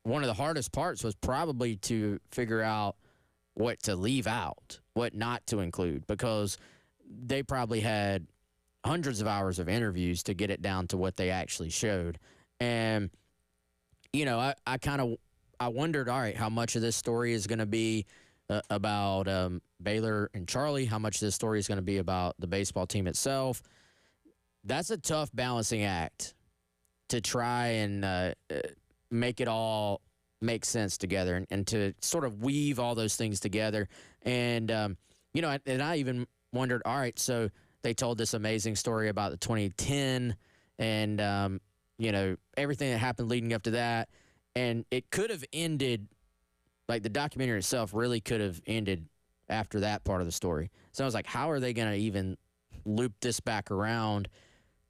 one of the hardest parts was probably to figure out what to leave out, what not to include, because they probably had hundreds of hours of interviews to get it down to what they actually showed. And, I wondered, all right, how much of this story is going to be about Baylor and Charlie, how much of this story is going to be about the baseball team itself. That's a tough balancing act to try and make it all make sense together and to sort of weave all those things together. And, and I even wondered, all right, so they told this amazing story about the 2010 and, everything that happened leading up to that. And it could have ended, like the documentary itself really could have ended after that part of the story. So I was like, how are they going to even loop this back around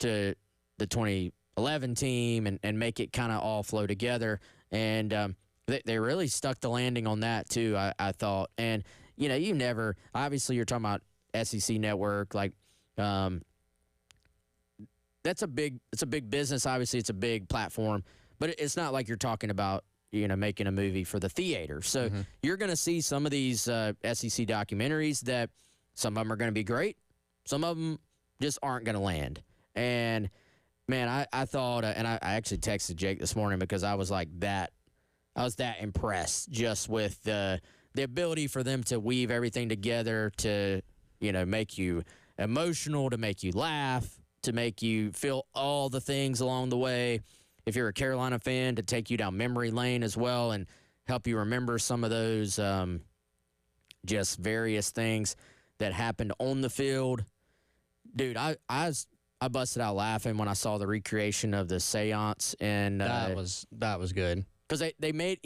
to the 2011 team and make it kind of all flow together? And they really stuck the landing on that too, I thought. And, you never, obviously you're talking about SEC Network, like it's a big business. Obviously, it's a big platform, but it's not like you're talking about, making a movie for the theater. So you're going to see some of these SEC documentaries that some of them are going to be great. Some of them just aren't going to land. And, man, I thought, and I actually texted Jake this morning because I was like that. I was that impressed just with the ability for them to weave everything together to, make you emotional, to make you laugh, to make you feel all the things along the way. If you're a Carolina fan, to take you down memory lane as well and help you remember some of those just various things that happened on the field. Dude, I busted out laughing when I saw the recreation of the seance. And that was good. Because they made,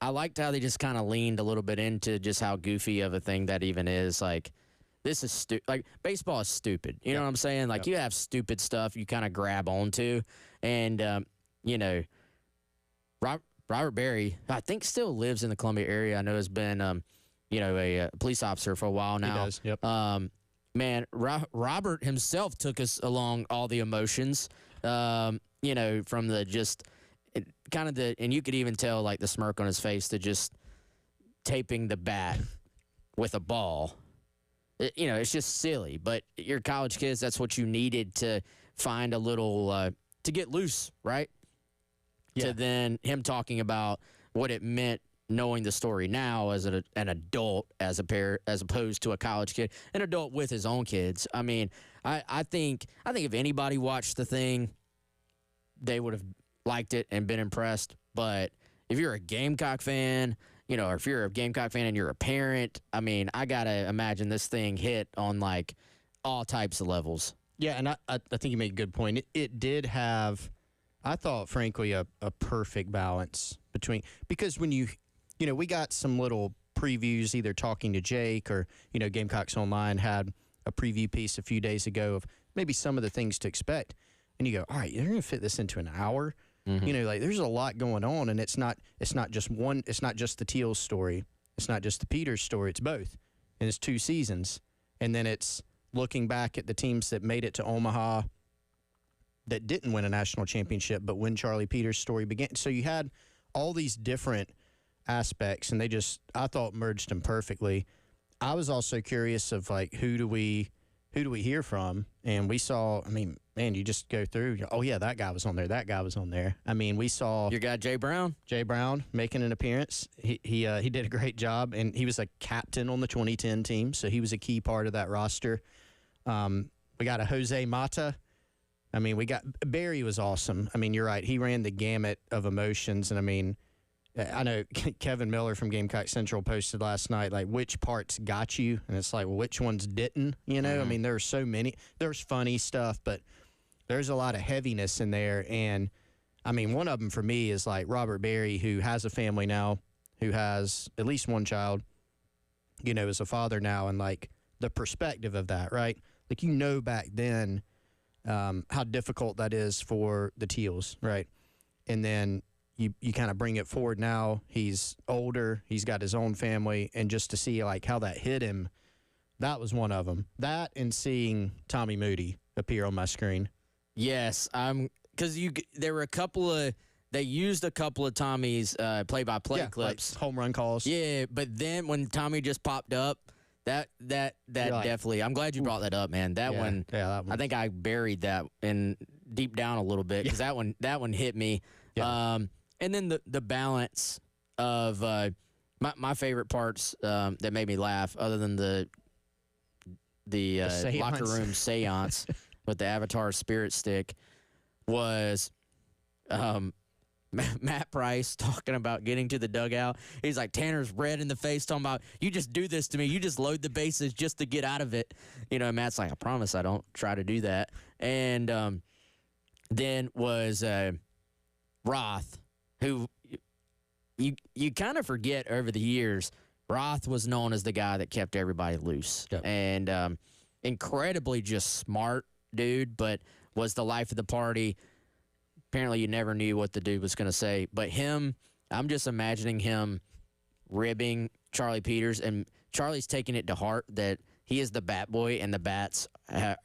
I liked how they just kind of leaned a little bit into just how goofy of a thing that even is. Like, this is stupid. Like, baseball is stupid. You know what I'm saying? Like, you have stupid stuff you kind of grab onto. And, Robert Berry, I think still lives in the Columbia area. I know has been, a police officer for a while now. He does, yep. Man, Robert himself took us along all the emotions, from the just kind of and you could even tell, like, the smirk on his face to just taping the bat with a ball. It's just silly, but you're college kids. That's what you needed to find a little, to get loose, right? Yeah. To then him talking about what it meant knowing the story now as an adult, as opposed to a college kid, an adult with his own kids. I mean, I think if anybody watched the thing, they would have liked it and been impressed. But if you're a Gamecock fan, or if you're a Gamecock fan and you're a parent, I mean, I got to imagine this thing hit on, like, all types of levels. Yeah, and I think you made a good point. It did have, I thought, frankly, a perfect balance between, because when we got some little previews, either talking to Jake or, Gamecocks Online had a preview piece a few days ago of maybe some of the things to expect. And you go, all right, you're going to fit this into an hour? Like, there's a lot going on, and it's not just one. It's not just the Teals story. It's not just the Peters story. It's both, and it's 2 seasons, and then it's looking back at the teams that made it to Omaha that didn't win a national championship, but when Charlie Peters' story began. So you had all these different aspects, and I thought, merged them perfectly. I was also curious of, like, who do we hear from? And we saw, I mean, man, you just go through, oh, yeah, that guy was on there. That guy was on there. I mean, we saw your guy, Jay Brown making an appearance. He did a great job, and he was a captain on the 2010 team, so he was a key part of that roster. We got a Jose Mata. I mean, we got Barry was awesome. I mean, you're right. He ran the gamut of emotions, and I mean, I know Kevin Miller from Gamecock Central posted last night, like, which parts got you? And it's like, well, which ones didn't? I mean, there were so many. There's funny stuff, but there's a lot of heaviness in there. And, I mean, one of them for me is, like, Robert Berry, who has a family now, who has at least one child, is a father now, and, like, the perspective of that, right? Like, back then how difficult that is for the Teals, right? And then you kind of bring it forward now. He's older. He's got his own family. And just to see, like, how that hit him, that was one of them. That and seeing Tommy Moody appear on my screen. Yes, because there were they used a couple of Tommy's play-by-play clips. Like home run calls. Yeah, but then when Tommy just popped up, that definitely, I'm glad you brought that up, man. That one, I think I buried that in deep down a little bit because that one hit me. Yeah. And then the balance of my favorite parts that made me laugh, other than the locker room seance with the Avatar spirit stick, was Matt Price talking about getting to the dugout. He's like, Tanner's red in the face, talking about, you just do this to me. You just load the bases just to get out of it. Matt's like, I promise I don't try to do that. And then was Roth, who you kind of forget over the years. Roth was known as the guy that kept everybody loose. Yep. And incredibly just smart dude, but was the life of the party. Apparently you never knew what the dude was going to say. But him, I'm just imagining him ribbing Charlie Peters, and Charlie's taking it to heart that he is the bat boy and the bats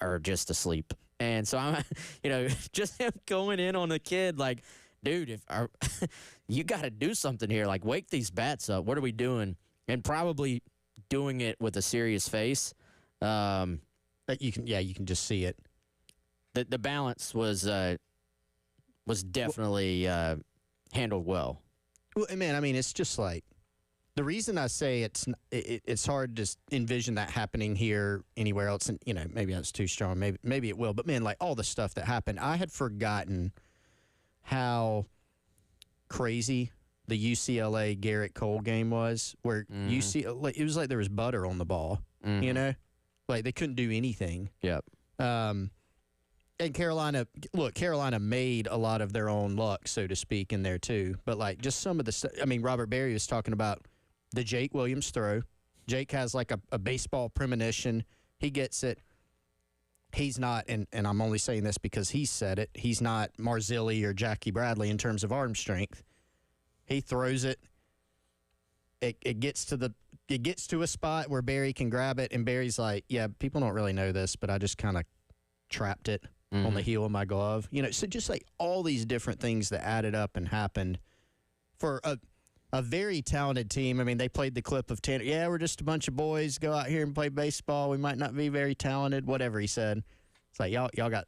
are just asleep. And so I'm, just him going in on the kid, like, dude, you got to do something here. Like, wake these bats up. What are we doing? And probably doing it with a serious face. You can just see it. The balance was definitely handled well. Well, man, I mean, it's just like the reason I say it's hard to envision that happening here anywhere else, and maybe that's too strong. Maybe it will, but man, like all the stuff that happened, I had forgotten how crazy the UCLA Garrett Cole game was, where it was like there was butter on the ball, like they couldn't do anything. Yep. And Carolina made a lot of their own luck, so to speak, in there too. But like just some of the stuff. I mean, Robert Berry was talking about the Jake Williams throw. Jake has like a baseball premonition. He gets it. He's not, and I'm only saying this because he said it. He's not Marzilli or Jackie Bradley in terms of arm strength. He throws it. It gets to a spot where Berry can grab it, and Berry's like, "Yeah, people don't really know this, but I just kind of trapped it on the heel of my glove." So just like all these different things that added up and happened for a very talented team. I mean, they played the clip of Tanner. Yeah, we're just a bunch of boys. Go out here and play baseball. We might not be very talented, whatever he said. It's like, y'all got,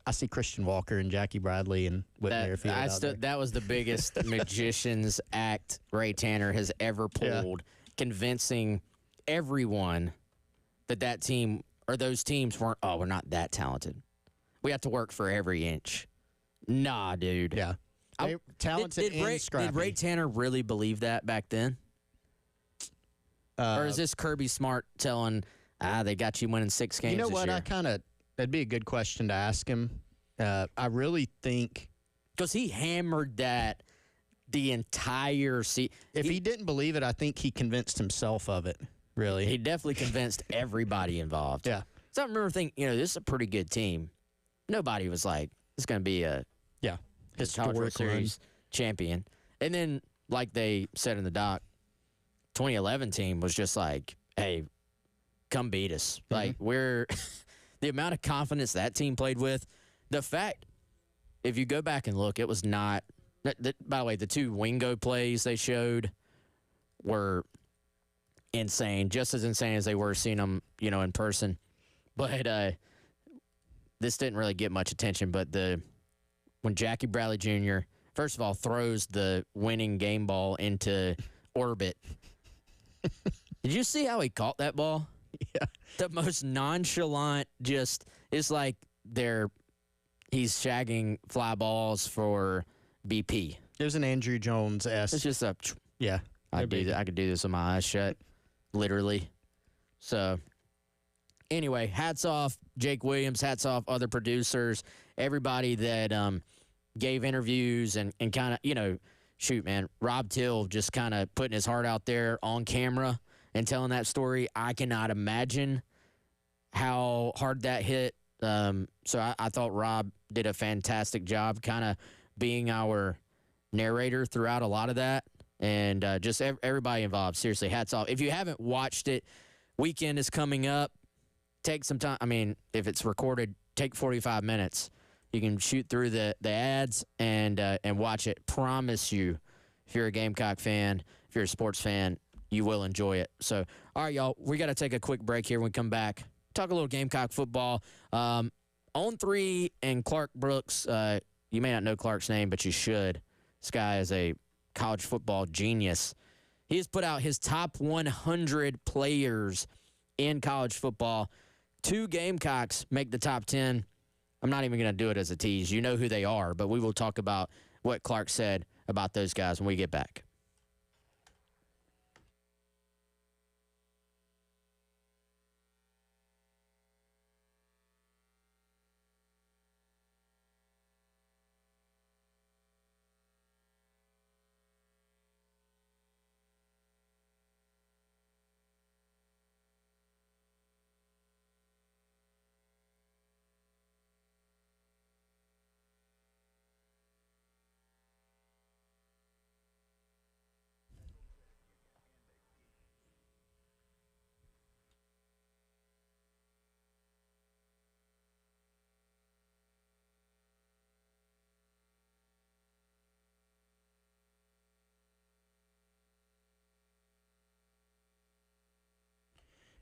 I see Christian Walker and Jackie Bradley and Whit Merrifield. That was the biggest magician's act Ray Tanner has ever pulled, convincing everyone that team or those teams we're not that talented. We have to work for every inch. Nah, dude. Yeah. Talented and scrappy. Did Ray Tanner really believe that back then? Or is this Kirby Smart telling, they got you winning 6 games You know this what? year? That'd be a good question to ask him. I really think. Because he hammered that the entire season. If he didn't believe it, I think he convinced himself of it, really. He definitely convinced everybody involved. Yeah. So I remember thinking, this is a pretty good team. Nobody was like, it's going to be a College World Series champion. And then, like they said in the doc, 2011 team was just like, hey, come beat us. Like, we're the amount of confidence that team played with. The fact, if you go back and look, it was not. By the way, the 2 Wingo plays they showed were insane, just as insane as they were seeing them, in person. But this didn't really get much attention. But when Jackie Bradley Jr., first of all, throws the winning game ball into orbit. Did you see how he caught that ball? Yeah. The most nonchalant, it's like he's shagging fly balls for BP. There's an Andrew Jones-esque. It's just yeah. I could do this with my eyes shut, literally. So, anyway, hats off Jake Williams, hats off other producers, everybody that gave interviews and kind of, shoot, man, Rob Till just kind of putting his heart out there on camera and telling that story. I cannot imagine how hard that hit. So I thought Rob did a fantastic job kind of being our narrator throughout a lot of that. And just everybody involved, seriously, hats off. If you haven't watched it, weekend is coming up. Take some time. I mean, if it's recorded, take 45 minutes. You can shoot through the ads and watch it. Promise you, if you're a Gamecock fan, if you're a sports fan, you will enjoy it. So, all right, y'all, we got to take a quick break here. When we come back, talk a little Gamecock football. On 3 and Clark Brooks, you may not know Clark's name, but you should. This guy is a college football genius. He has put out his top 100 players in college football. 2 Gamecocks make the top 10. I'm not even going to do it as a tease. You know who they are, but we will talk about what Clark said about those guys when we get back.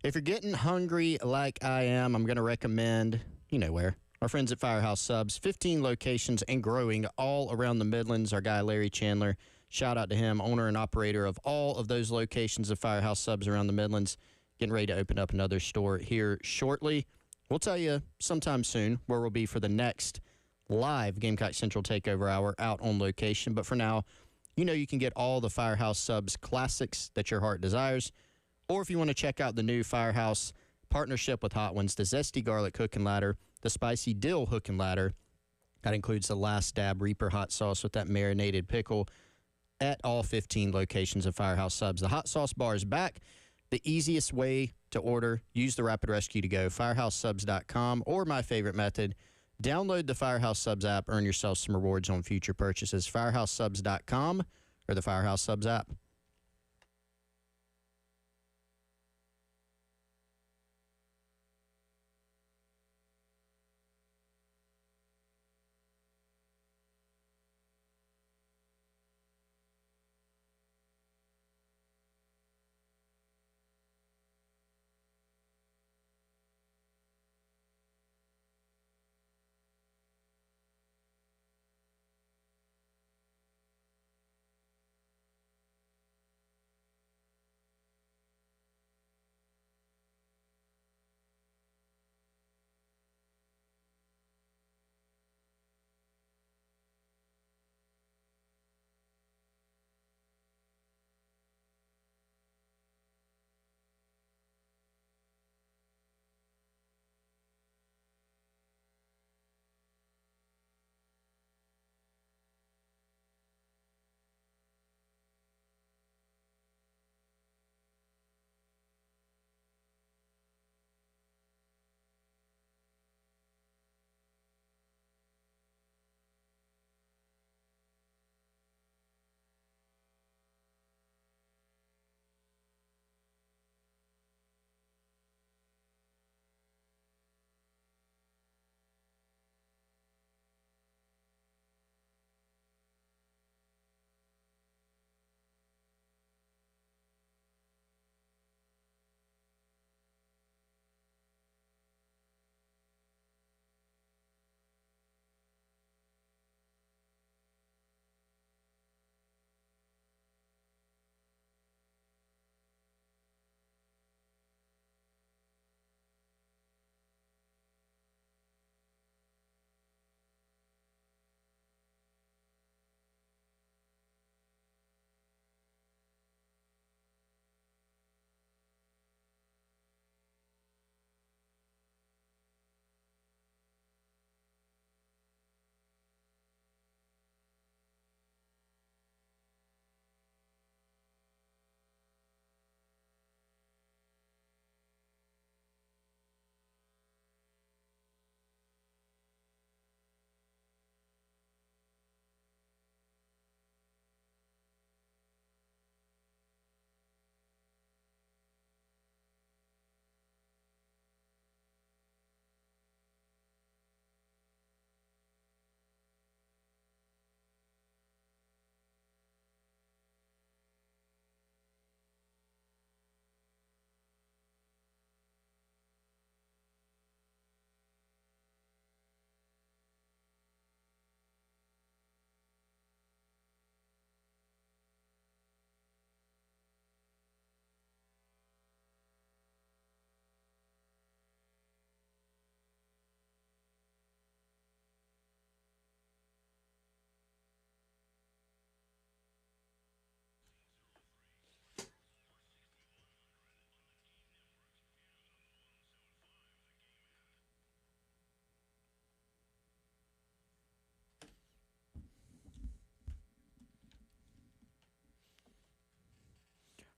If you're getting hungry like I am, I'm going to recommend, you know where, our friends at Firehouse Subs, 15 locations and growing all around the Midlands. Our guy, Larry Chandler, shout out to him, owner and operator of all of those locations of Firehouse Subs around the Midlands, getting ready to open up another store here shortly. We'll tell you sometime soon where we'll be for the next live Gamecock Central Takeover Hour out on location. But for now, you know you can get all the Firehouse Subs classics that your heart desires. Or if you want to check out the new Firehouse partnership with Hot Ones, the Zesty Garlic Hook and Ladder, the Spicy Dill Hook and Ladder. That includes the Last Dab Reaper hot sauce with that marinated pickle at all 15 locations of Firehouse Subs. The hot sauce bar is back. The easiest way to order, use the Rapid Rescue to go, firehousesubs.com, or my favorite method, download the Firehouse Subs app, earn yourself some rewards on future purchases, firehousesubs.com or the Firehouse Subs app.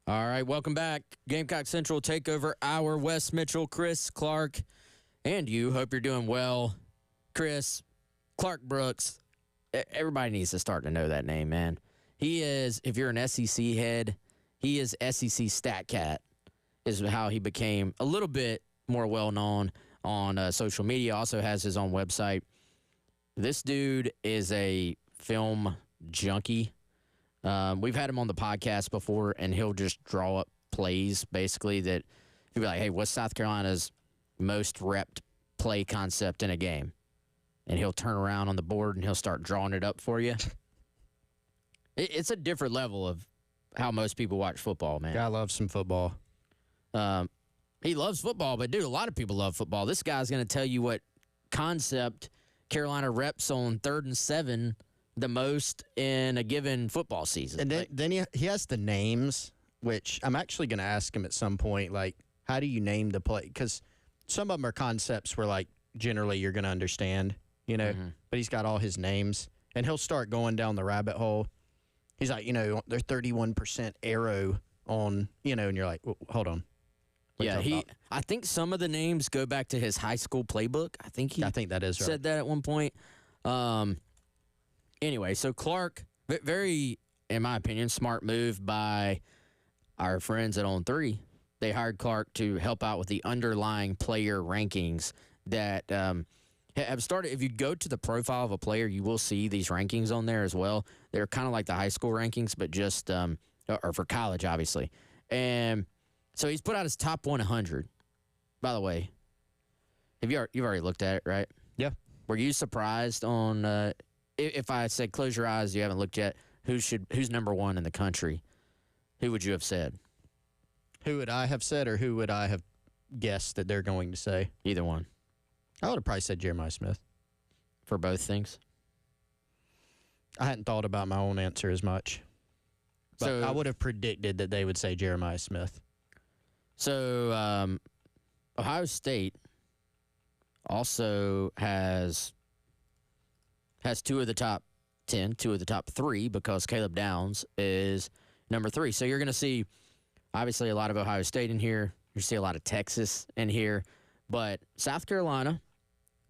All right, welcome back. Gamecock Central Takeover Hour. Wes Mitchell, Chris Clark, and you. Hope you're doing well. Chris, Clark Brooks, everybody needs to start to know that name, man. He is, if you're an SEC head, he is SEC Stat Cat, is how he became a little bit more well-known on social media. Also has his own website. This dude is a film junkie. We've had him on the podcast before, and he'll just draw up plays, basically, that you'd be like, hey, what's South Carolina's most repped play concept in a game? And he'll turn around on the board and he'll start drawing it up for you. It's a different level of how most people watch football, man. Guy loves some football. He loves football, but, dude, a lot of people love football. This guy's going to tell you what concept Carolina reps on 3rd and 7 the most in a given football season. And then he has the names, which I'm actually going to ask him at some point, like, how do you name the play? Because some of them are concepts where, like, generally you're going to understand, you know, but he's got all his names. And he'll start going down the rabbit hole. He's like, you know, they're 31% arrow on, you know, and you're like, well, hold on. Yeah, I think some of the names go back to his high school playbook. I think that is right. Said that at one point. Anyway, so Clark, very, in my opinion, smart move by our friends at On 3. They hired Clark to help out with the underlying player rankings that have started. If you go to the profile of a player, you will see these rankings on there as well. They're kind of like the high school rankings, but just or for college, obviously. And so he's put out his top 100. By the way, you've already looked at it, right? Yeah. Were you surprised on if I said close your eyes, you haven't looked yet? Who's number 1 in the country? Who would you have said? Who would I have said, or who would I have guessed that they're going to say? Either one. I would have probably said Jeremiah Smith. For both things? I hadn't thought about my own answer as much. But So I would have predicted that they would say Jeremiah Smith. So Ohio State also has 2 of the top 10, 2 of the top 3, because Caleb Downs is number 3. So you're going to see, obviously, a lot of Ohio State in here. You see a lot of Texas in here. But South Carolina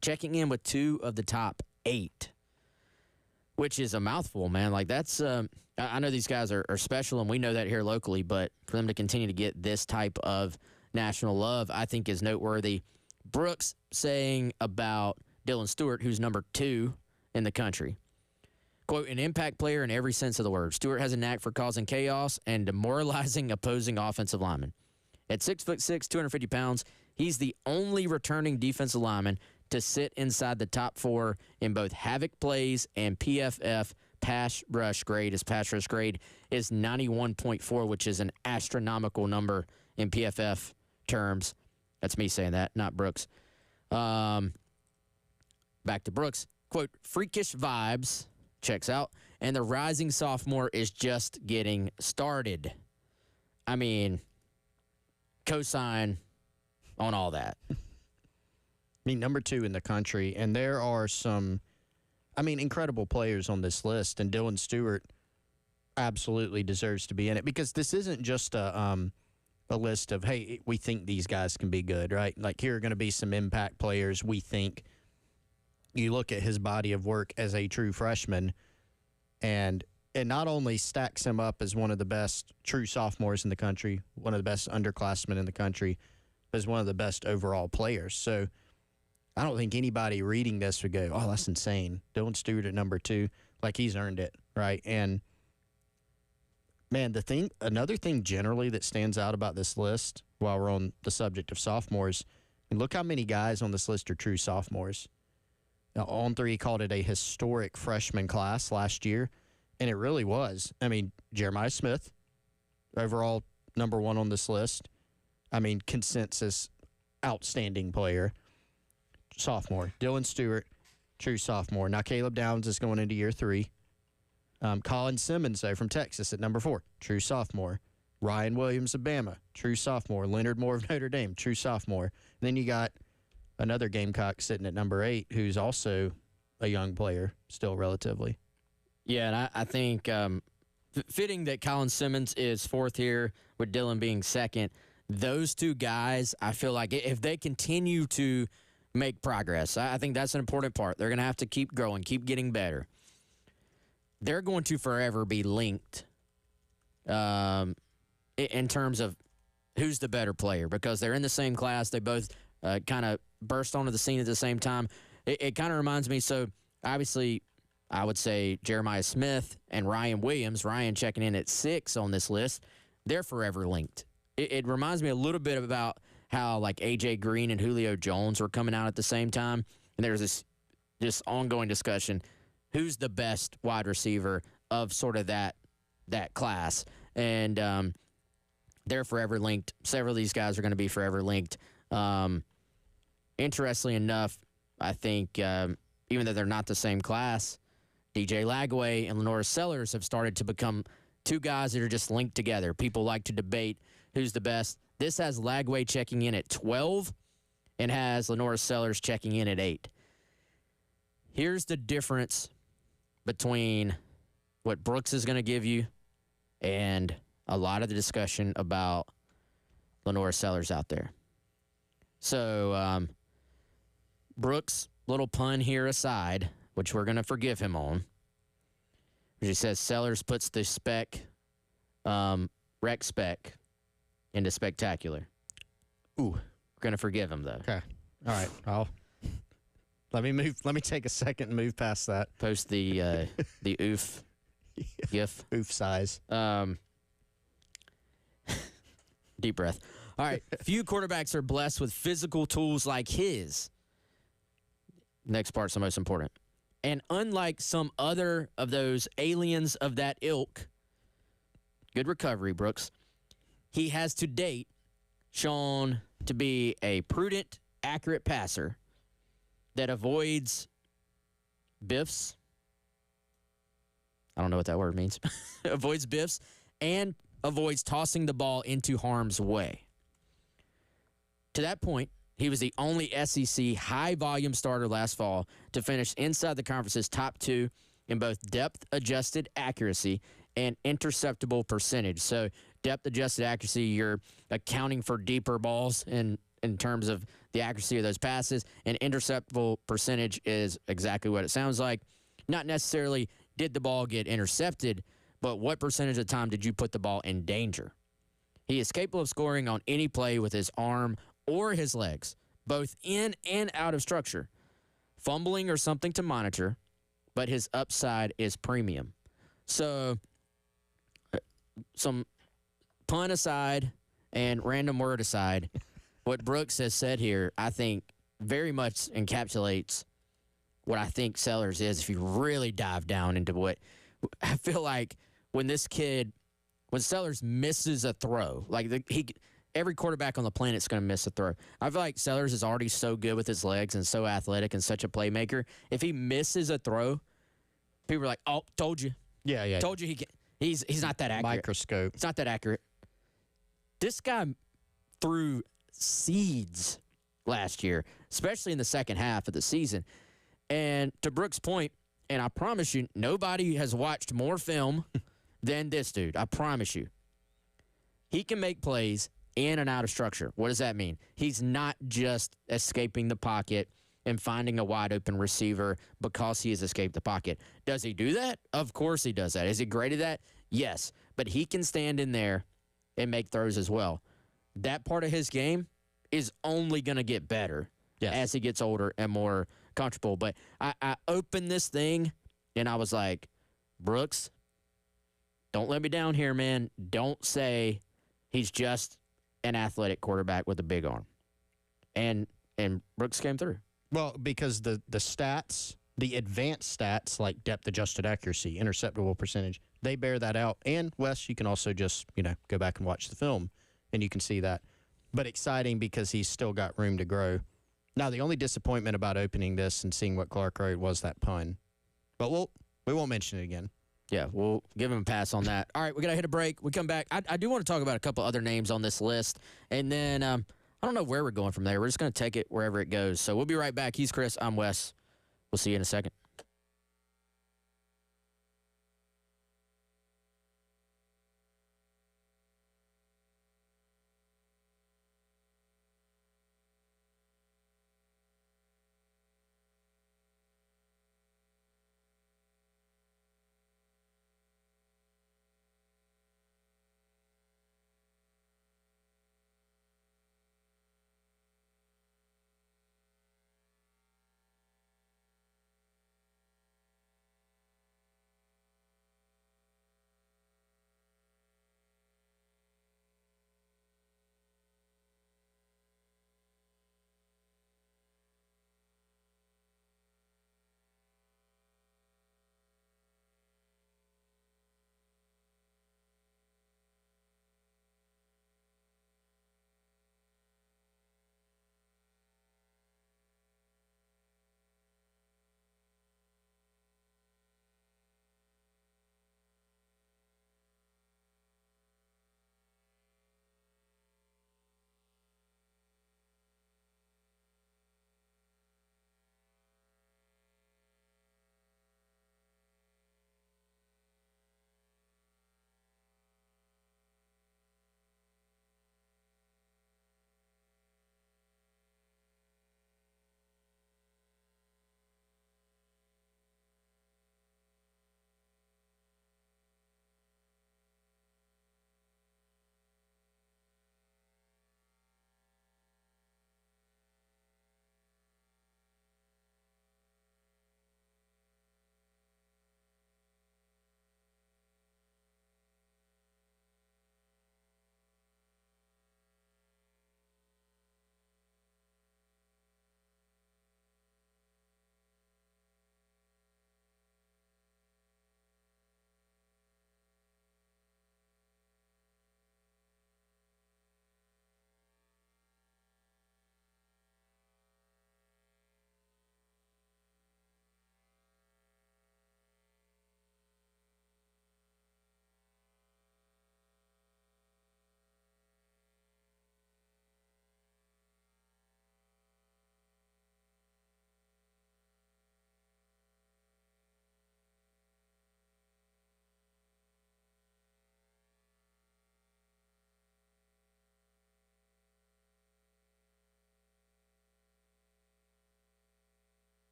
checking in with 2 of the top 8, which is a mouthful, man. Like, that's I know these guys are special, and we know that here locally, but for them to continue to get this type of national love, I think is noteworthy. Brooks saying about Dylan Stewart, who's number 2 in the country, quote, an impact player in every sense of the word. Stewart has a knack for causing chaos and demoralizing opposing offensive linemen. At 6'6", 250 pounds, he's the only returning defensive lineman to sit inside the top 4 in both havoc plays and PFF pass rush grade. His pass rush grade is 91.4, which is an astronomical number in PFF terms. That's me saying that, not Brooks. Back to Brooks. Quote, freakish vibes, checks out, and the rising sophomore is just getting started. I mean, cosign on all that. I mean, number 2 in the country, and there are some, incredible players on this list, and Dylan Stewart absolutely deserves to be in it, because this isn't just a list of, hey, we think these guys can be good, right? Like, here are going to be some impact players we think. You look at his body of work as a true freshman, and it not only stacks him up as one of the best true sophomores in the country, one of the best underclassmen in the country, but as one of the best overall players. So I don't think anybody reading this would go, oh, that's insane. Dylan Stewart at number 2, like, he's earned it, right? And, man, another thing generally that stands out about this list, while we're on the subject of sophomores, and look how many guys on this list are true sophomores. Now, On 3 called it a historic freshman class last year, and it really was. I mean, Jeremiah Smith, overall number 1 on this list. Consensus outstanding player. Sophomore. Dylan Stewart, true sophomore. Now, Caleb Downs is going into year 3. Colin Simmons, though, from Texas at number 4, true sophomore. Ryan Williams of Bama, true sophomore. Leonard Moore of Notre Dame, true sophomore. Then you got another Gamecock sitting at number 8, who's also a young player, still relatively. Yeah, and I think fitting that Colin Simmons is 4th here, with Dylan being 2nd. Those 2 guys, I feel like if they continue to make progress, I think that's an important part. They're going to have to keep growing, keep getting better. They're going to forever be linked in terms of who's the better player, because they're in the same class. They both kind of burst onto the scene at the same time. It kind of reminds me, so obviously I would say Jeremiah Smith and Ryan Williams, Ryan checking in at 6 on this list, they're forever linked. It reminds me a little bit about how like A.J. Green and Julio Jones were coming out at the same time. And there's this ongoing discussion, who's the best wide receiver of sort of that class. And they're forever linked. Several of these guys are going to be forever linked. Interestingly enough, I think even though they're not the same class, DJ Lagway and Lenora Sellers have started to become two guys that are just linked together. People like to debate who's the best. This has Lagway checking in at 12 and has Lenora Sellers checking in at 8. Here's the difference between what Brooks is going to give you and a lot of the discussion about Lenora Sellers out there. So, Brooks, little pun here aside, which we're going to forgive him on. He says Sellers puts the rec spec into spectacular. Ooh. We're going to forgive him, though. Okay. All right. Let me take a second and move past that. Post the oof gif. Oof size. Deep breath. All right. Few quarterbacks are blessed with physical tools like his. Next part's the most important. And unlike some other of those aliens of that ilk, good recovery, Brooks, he has to date shown to be a prudent, accurate passer that avoids biffs. I don't know what that word means. Avoids biffs and avoids tossing the ball into harm's way. To that point, he was the only SEC high-volume starter last fall to finish inside the conference's top 2 in both depth-adjusted accuracy and interceptable percentage. So depth-adjusted accuracy, you're accounting for deeper balls in terms of the accuracy of those passes, and interceptable percentage is exactly what it sounds like. Not necessarily did the ball get intercepted, but what percentage of the time did you put the ball in danger? He is capable of scoring on any play with his arm or his legs, both in and out of structure. Fumbling or something to monitor, but his upside is premium. So, some pun aside and random word aside, what Brooks has said here, I think, very much encapsulates what I think Sellers is if you really dive down into what I feel like when Sellers misses a throw, every quarterback on the planet is going to miss a throw. I feel like Sellers is already so good with his legs and so athletic and such a playmaker. If he misses a throw, people are like, "Oh, told you." Yeah. Told you he's not that accurate. Microscope. It's not that accurate. This guy threw seeds last year, especially in the second half of the season. And to Brooks' point, and I promise you, nobody has watched more film than this dude. I promise you. He can make plays in and out of structure. What does that mean? He's not just escaping the pocket and finding a wide open receiver because he has escaped the pocket. Does he do that? Of course he does that. Is he great at that? Yes. But he can stand in there and make throws as well. That part of his game is only going to get better as he gets older and more comfortable. But I opened this thing and I was like, Brooks, don't let me down here, man. Don't say he's just an athletic quarterback with a big arm. And Brooks came through. Well, because the stats, the advanced stats like depth-adjusted accuracy, interceptable percentage, they bear that out. And, Wes, you can also just, go back and watch the film, and you can see that. But exciting because he's still got room to grow. Now, the only disappointment about opening this and seeing what Clark wrote was that pun. But we won't mention it again. Yeah, we'll give him a pass on that. All right, we got to hit a break. We come back. I do want to talk about a couple other names on this list. And then I don't know where we're going from there. We're just going to take it wherever it goes. So we'll be right back. He's Chris. I'm Wes. We'll see you in a second.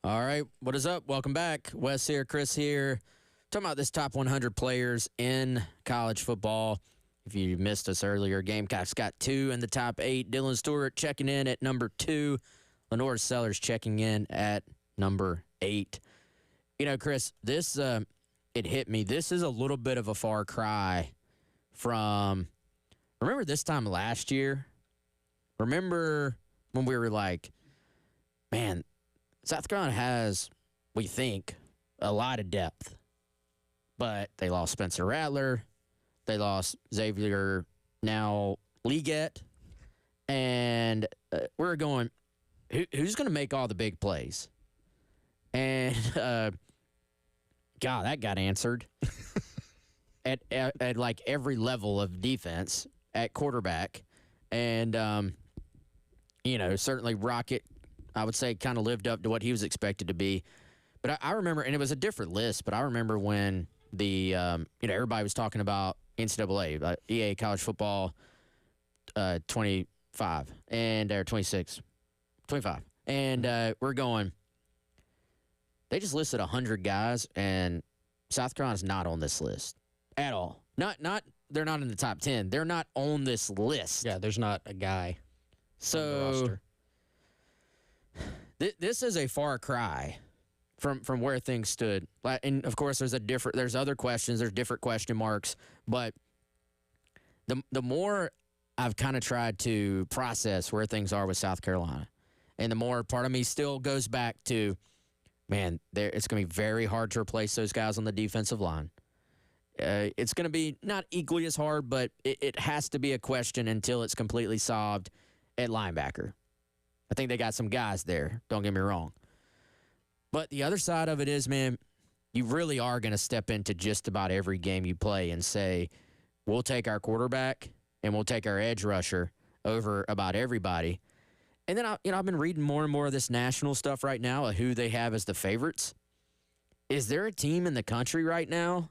All right, what is up? Welcome back. Wes here, Chris here. Talking about this top 100 players in college football. If you missed us earlier, Gamecocks got 2 in the top 8. Dylan Stewart checking in at number 2. Lenore Sellers checking in at number 8. You know, Chris, this it hit me. This is a little bit of a far cry from, remember this time last year? Remember when we were like, man, South Carolina has, we think, a lot of depth. But they lost Spencer Rattler. They lost Xavier, now Leggett. And we're going, who's going to make all the big plays? And, God, that got answered at like every level of defense at quarterback. And, certainly Rocket, I would say, kind of lived up to what he was expected to be. But I remember, and it was a different list, but I remember when the, everybody was talking about NCAA, EA College Football 25, or 26, 25. And we're going, they just listed 100 guys, and South Carolina's not on this list at all. They're not in the top 10. They're not on this list. Yeah, there's not a guy on the So roster. This is a far cry from where things stood. And of course, there's other questions, there's different question marks, but the more I've kind of tried to process where things are with South Carolina, and the more part of me still goes back to, man, it's going to be very hard to replace those guys on the defensive line. It's going to be not equally as hard, but it has to be a question until it's completely solved at linebacker. I think they got some guys there, don't get me wrong. But the other side of it is, man, you really are going to step into just about every game you play and say, we'll take our quarterback and we'll take our edge rusher over about everybody. And then, I've been reading more and more of this national stuff right now of who they have as the favorites. Is there a team in the country right now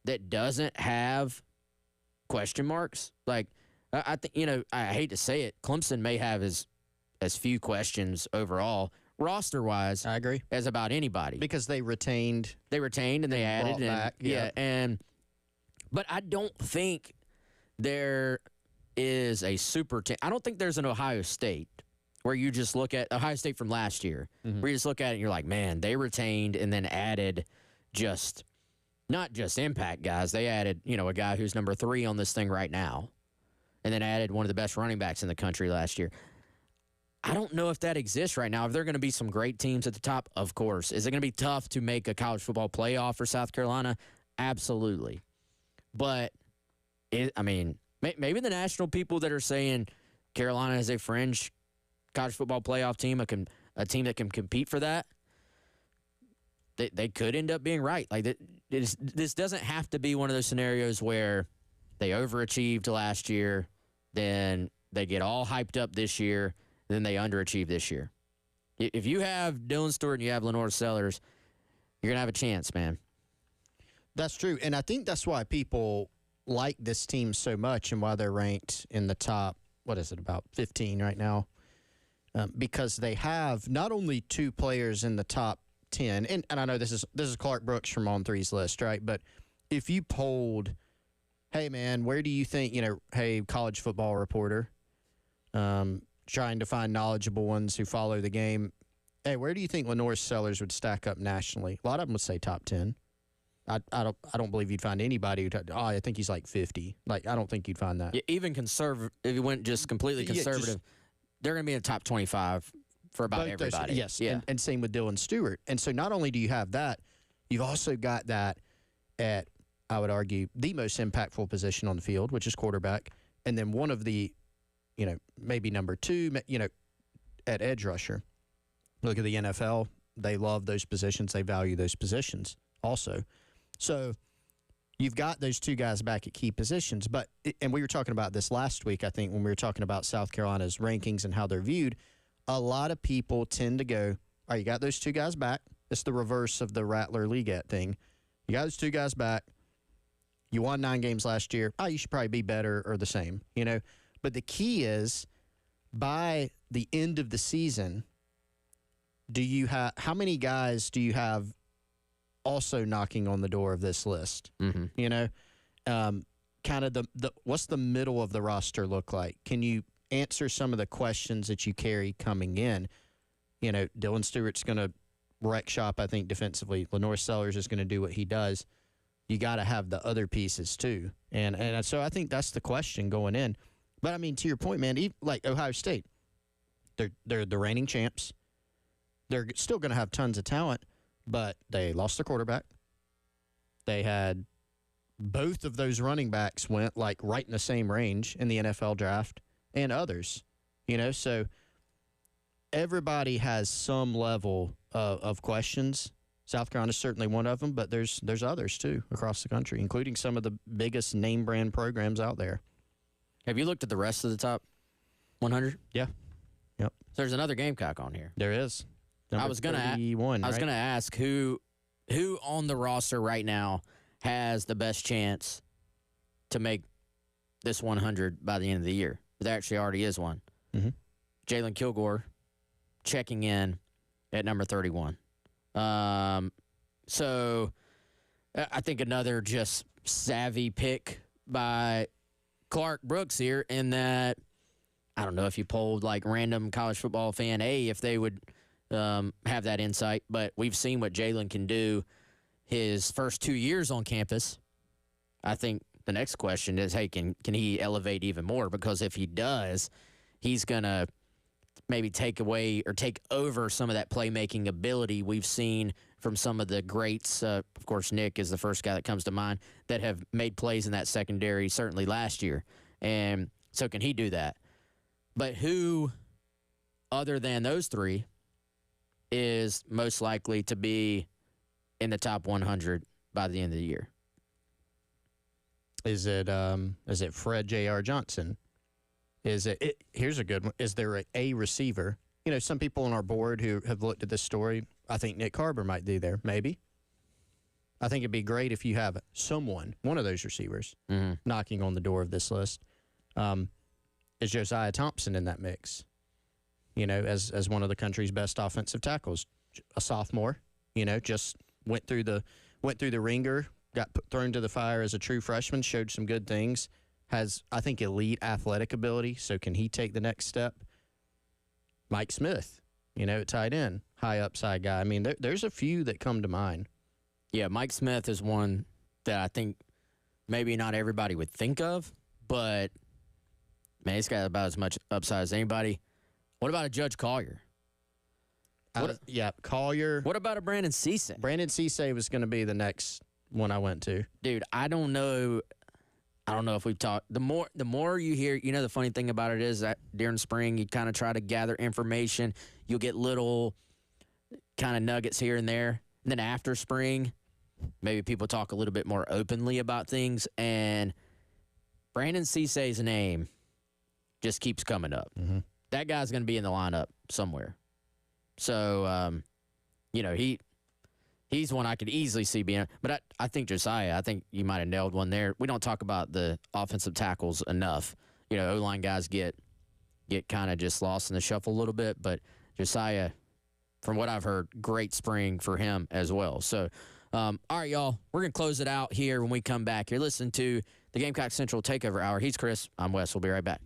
that doesn't have question marks? Like, I think, I hate to say it, Clemson may have as few questions overall, roster-wise, I agree, as about anybody. because they retained And they added. brought back, yeah. But I don't think there is a super team. I don't think there's an Ohio State where you just look at Ohio State from last year, where you just look at it and you're like, man, they retained and then added not just impact guys. They added, a guy who's number 3 on this thing right now, and then added one of the best running backs in the country last year. I don't know if that exists right now. If there are going to be some great teams at the top, of course. Is it going to be tough to make a college football playoff for South Carolina? Absolutely. But, maybe the national people that are saying Carolina is a fringe college football playoff team, a team that can compete for that, they could end up being right. Like, this doesn't have to be one of those scenarios where they overachieved last year, then they get all hyped up this year, then they underachieve this year. If you have Dylan Stewart and you have Lenore Sellers, you're going to have a chance, man. That's true. And I think that's why people like this team so much and why they're ranked in the top, about 15 right now? Because they have not only 2 players in the top 10, and I know this is Clark Brooks from On Three's list, right? But if you polled, hey, man, where do you think, hey, college football reporter, trying to find knowledgeable ones who follow the game, hey, where do you think Lenore Sellers would stack up nationally? A lot of them would say top 10. I don't believe you'd find anybody I think he's like 50. Like, I don't think you'd find that. Yeah, even conservative, if you went just completely conservative, they're going to be in the top 25 for about everybody. Yes, yeah. And same with Dylan Stewart. And so not only do you have that, you've also got that at, I would argue, the most impactful position on the field, which is quarterback, and then one of the, maybe number 2, at edge rusher. Look at the NFL. They love those positions. They value those positions also. So you've got those 2 guys back at key positions. And we were talking about this last week, I think, when we were talking about South Carolina's rankings and how they're viewed. A lot of people tend to go, all right, you got those 2 guys back. It's the reverse of the Rattler-Leggett thing. You got those 2 guys back. You won 9 games last year. You should probably be better or the same, But the key is, by the end of the season, how many guys do you have also knocking on the door of this list? Mm-hmm. You know, kind of the what's the middle of the roster look like? Can you answer some of the questions that you carry coming in? You know, Dylan Stewart's going to wreck shop, I think, defensively. Lenore Sellers is going to do what he does. You got to have the other pieces too, and so I think that's the question going in. But I mean, to your point, man, like Ohio State, they're the reigning champs. They're still going to have tons of talent, but they lost their quarterback. They had both of those running backs went like right in the same range in the NFL draft, and others, you know. So everybody has some level of questions. South Carolina is certainly one of them, but there's others too across the country, including some of the biggest name brand programs out there. Have you looked at the rest of the top 100? Yeah. Yep. So there's another Gamecock on here. There is. I was gonna ask who on the roster right now has the best chance to make this 100 by the end of the year. There actually already is one. Mm-hmm. Jalen Kilgore checking in at number 31. So I think another just savvy pick by Clark Brooks here, in that I don't know if you polled like random college football fan A if they would have that insight, but we've seen what Jalen can do his first 2 years on campus. I think the next question is, hey, can he elevate even more? Because if he does, he's going to maybe take away or take over some of that playmaking ability we've seen from some of the greats. Of course, Nick is the first guy that comes to mind that have made plays in that secondary, certainly last year. And so can he do that? But who, other than those three, is most likely to be in the top 100 by the end of the year? Is it Fred J.R. Johnson? Here's a good one. Is there a receiver? You know, some people on our board who have looked at this story, I think Nick Carber might be there, maybe. I think it'd be great if you have one of those receivers, knocking on the door of this list. Is Josiah Thompson in that mix? You know, as one of the country's best offensive tackles, a sophomore. You know, just went through the ringer, got thrown to the fire as a true freshman, showed some good things, has, I think, elite athletic ability. So can he take the next step? Mike Smith, you know, at tight end, high upside guy. I mean, there's a few that come to mind. Yeah, Mike Smith is one that I think maybe not everybody would think of, but man, he's got about as much upside as anybody. What about a Judge Collier? Collier. What about a Brandon Cisse? Brandon Cisse was going to be the next one I went to. Dude, I don't know if we've talked. The more you hear, you know, the funny thing about it is that during spring, you kind of try to gather information. You'll get little kind of nuggets here and there. And then after spring, maybe people talk a little bit more openly about things. And Brandon Cisse's name just keeps coming up. Mm-hmm. That guy's going to be in the lineup somewhere. So, you know, he's one I could easily see being. But I think Josiah, I think you might have nailed one there. We don't talk about the offensive tackles enough. You know, O-line guys get kind of just lost in the shuffle a little bit. But Josiah, from what I've heard, great spring for him as well. So, all right, y'all, we're going to close it out here when we come back. You're listening to the Gamecock Central Takeover Hour. He's Chris. I'm Wes. We'll be right back.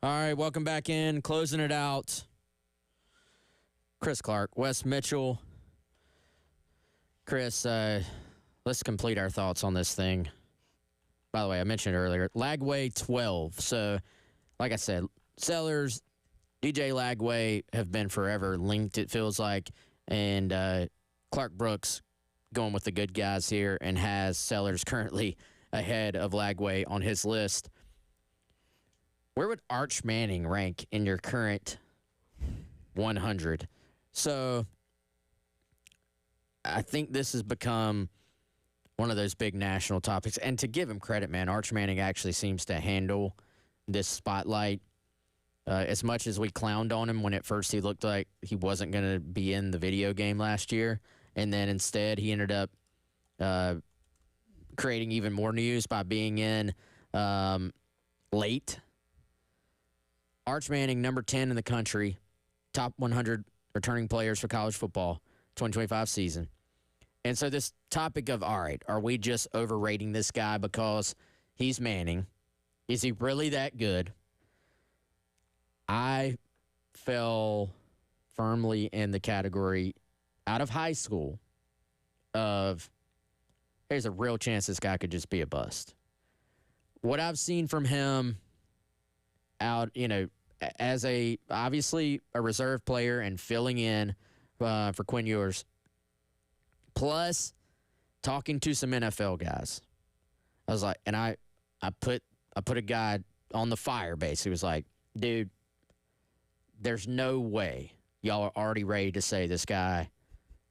All right, welcome back in. Closing it out. Chris Clark, Wes Mitchell. Chris, let's complete our thoughts on this thing. By the way, I mentioned earlier, Lagway 12. So, like I said, Sellers, DJ Lagway have been forever linked, it feels like. And Clark Brooks going with the good guys here and has Sellers currently ahead of Lagway on his list. Where would Arch Manning rank in your current 100? So I think this has become one of those big national topics. And to give him credit, man, Arch Manning actually seems to handle this spotlight. As much as we clowned on him when at first he looked like he wasn't going to be in the video game last year, and then instead he ended up creating even more news by being in late. Arch Manning, number 10 in the country, top 100 returning players for college football, 2025 season. And so this topic of, all right, are we just overrating this guy because he's Manning? Is he really that good? I fell firmly in the category out of high school of there's a real chance this guy could just be a bust. What I've seen from him out, as obviously a reserve player and filling in for Quinn Ewers, plus talking to some NFL guys. I was like, and I put a guy on the fire base. He was like, dude, there's no way y'all are already ready to say this guy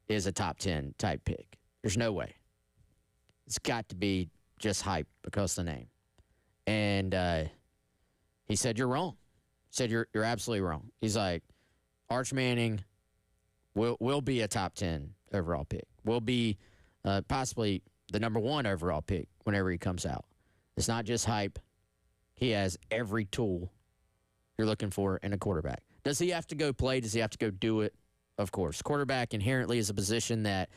is a top 10 type pick. There's no way. It's got to be just hype because of the name. And he said, you're wrong. He said, you're absolutely wrong. He's like, Arch Manning will be a top 10 overall pick. Will be possibly the number 1 overall pick whenever he comes out. It's not just hype. He has every tool you're looking for in a quarterback. Does he have to go play? Does he have to go do it? Of course. Quarterback inherently is a position that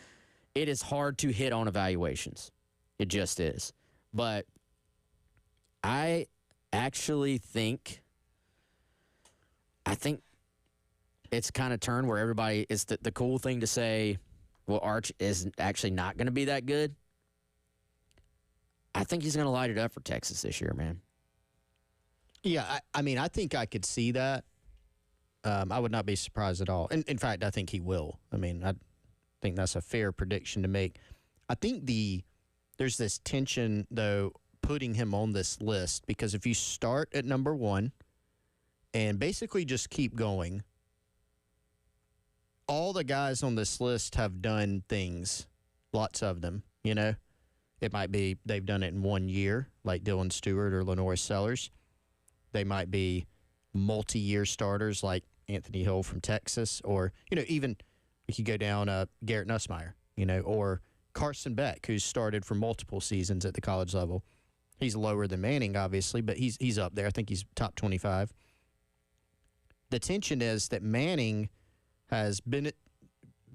it is hard to hit on evaluations. It just is. But I actually think it's kind of turned where everybody is the cool thing to say, well, Arch is actually not going to be that good. I think he's going to light it up for Texas this year, man. Yeah, I think I could see that. I would not be surprised at all. In fact, I think he will. I think that's a fair prediction to make. I think there's this tension, though, putting him on this list, because if you start at number 1 and basically just keep going, all the guys on this list have done things, lots of them, It might be they've done it in 1 year, like Dylan Stewart or Lenoir Sellers. They might be multi-year starters like Anthony Hill from Texas, or, even if you go down Garrett Nussmeier, or Carson Beck, who's started for multiple seasons at the college level. He's lower than Manning, obviously, but he's up there. I think he's top 25. The tension is that Manning has been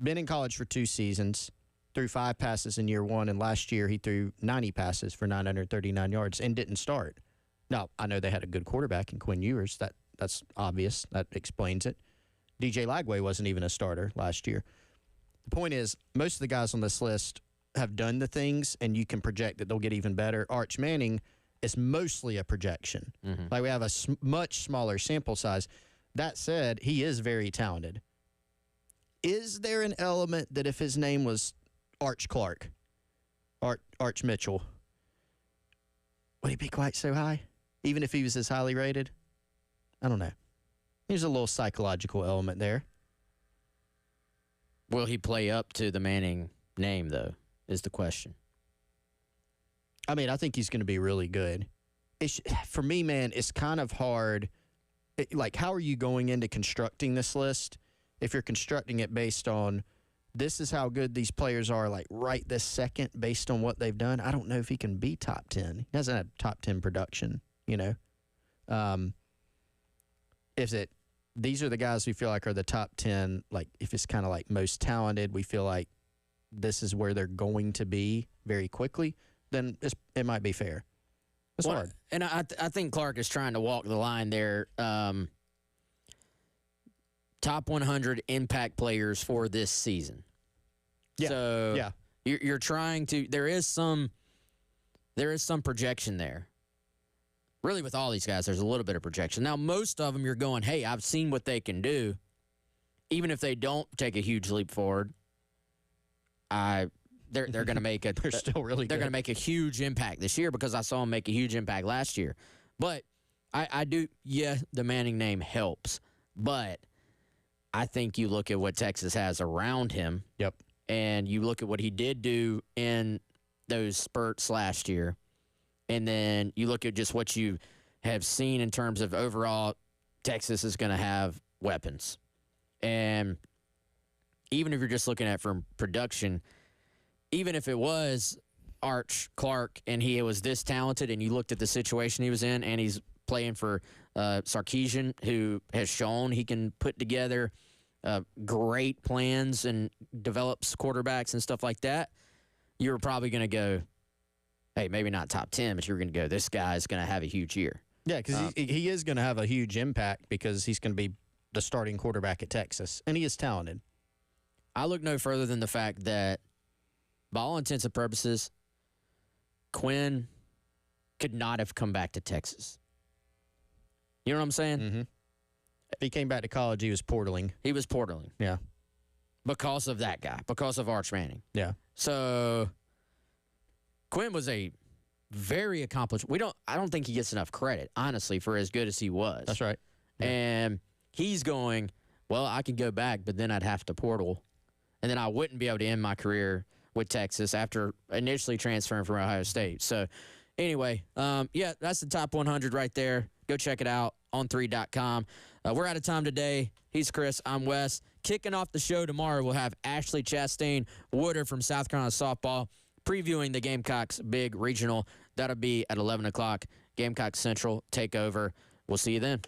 in college for 2 seasons, threw 5 passes in year 1, and last year he threw 90 passes for 939 yards and didn't start. Now, I know they had a good quarterback in Quinn Ewers. That's obvious. That explains it. DJ Lagway wasn't even a starter last year. The point is, most of the guys on this list have done the things, and you can project that they'll get even better. Arch Manning is mostly a projection. Mm-hmm. Like, we have a much smaller sample size. That said, he is very talented. Is there an element that if his name was Arch Clark, Arch Mitchell, would he be quite so high? Even if he was as highly rated? I don't know. There's a little psychological element there. Will he play up to the Manning name, though, is the question. I think he's going to be really good. For me, man, it's kind of hard. How are you going into constructing this list if you're constructing it based on this is how good these players are, like, right this second based on what they've done? I don't know if he can be top 10. He doesn't have top 10 production, These are the guys we feel like are the top 10, like, if it's kind of like most talented, we feel like this is where they're going to be very quickly, then it might be fair. It's hard. And I think Clark is trying to walk the line there. Top 100 impact players for this season. Yeah. So Yeah. you're trying to. There is some projection there. Really, with all these guys, there's a little bit of projection. Now, most of them, you're going, hey, I've seen what they can do. Even if they don't take a huge leap forward, they're going to make a. They're still really They're good. going to make a huge impact this year because I saw them make a huge impact last year. But I do. Yeah, the Manning name helps, but I think you look at what Texas has around him. Yep. And you look at what he did do in those spurts last year. And then you look at just what you have seen in terms of overall, Texas is going to have weapons. And even if you're just looking at from production, even if it was Arch Clark and he was this talented and you looked at the situation he was in and he's playing for Sarkisian, who has shown he can put together great plans and develops quarterbacks and stuff like that, you're probably going to go, hey, maybe not top 10, but you're going to go, this guy's going to have a huge year. Yeah, because he is going to have a huge impact because he's going to be the starting quarterback at Texas, and he is talented. I look no further than the fact that, by all intents and purposes, Quinn could not have come back to Texas. You know what I'm saying? Mm-hmm. If he came back to college, he was portaling. He was portaling. Yeah. Because of that guy, because of Arch Manning. Yeah. So Quinn was a very accomplished. I don't think he gets enough credit, honestly, for as good as he was. That's right. Yeah. And he's going, well, I could go back, but then I'd have to portal. And then I wouldn't be able to end my career with Texas after initially transferring from Ohio State. So anyway, yeah, that's the top 100 right there. Go check it out on 3.com. We're out of time today. He's Chris. I'm Wes. Kicking off the show tomorrow, we'll have Ashley Chastain Woodard from South Carolina softball previewing the Gamecocks big regional. That'll be at 11 o'clock. Gamecock Central takeover. We'll see you then.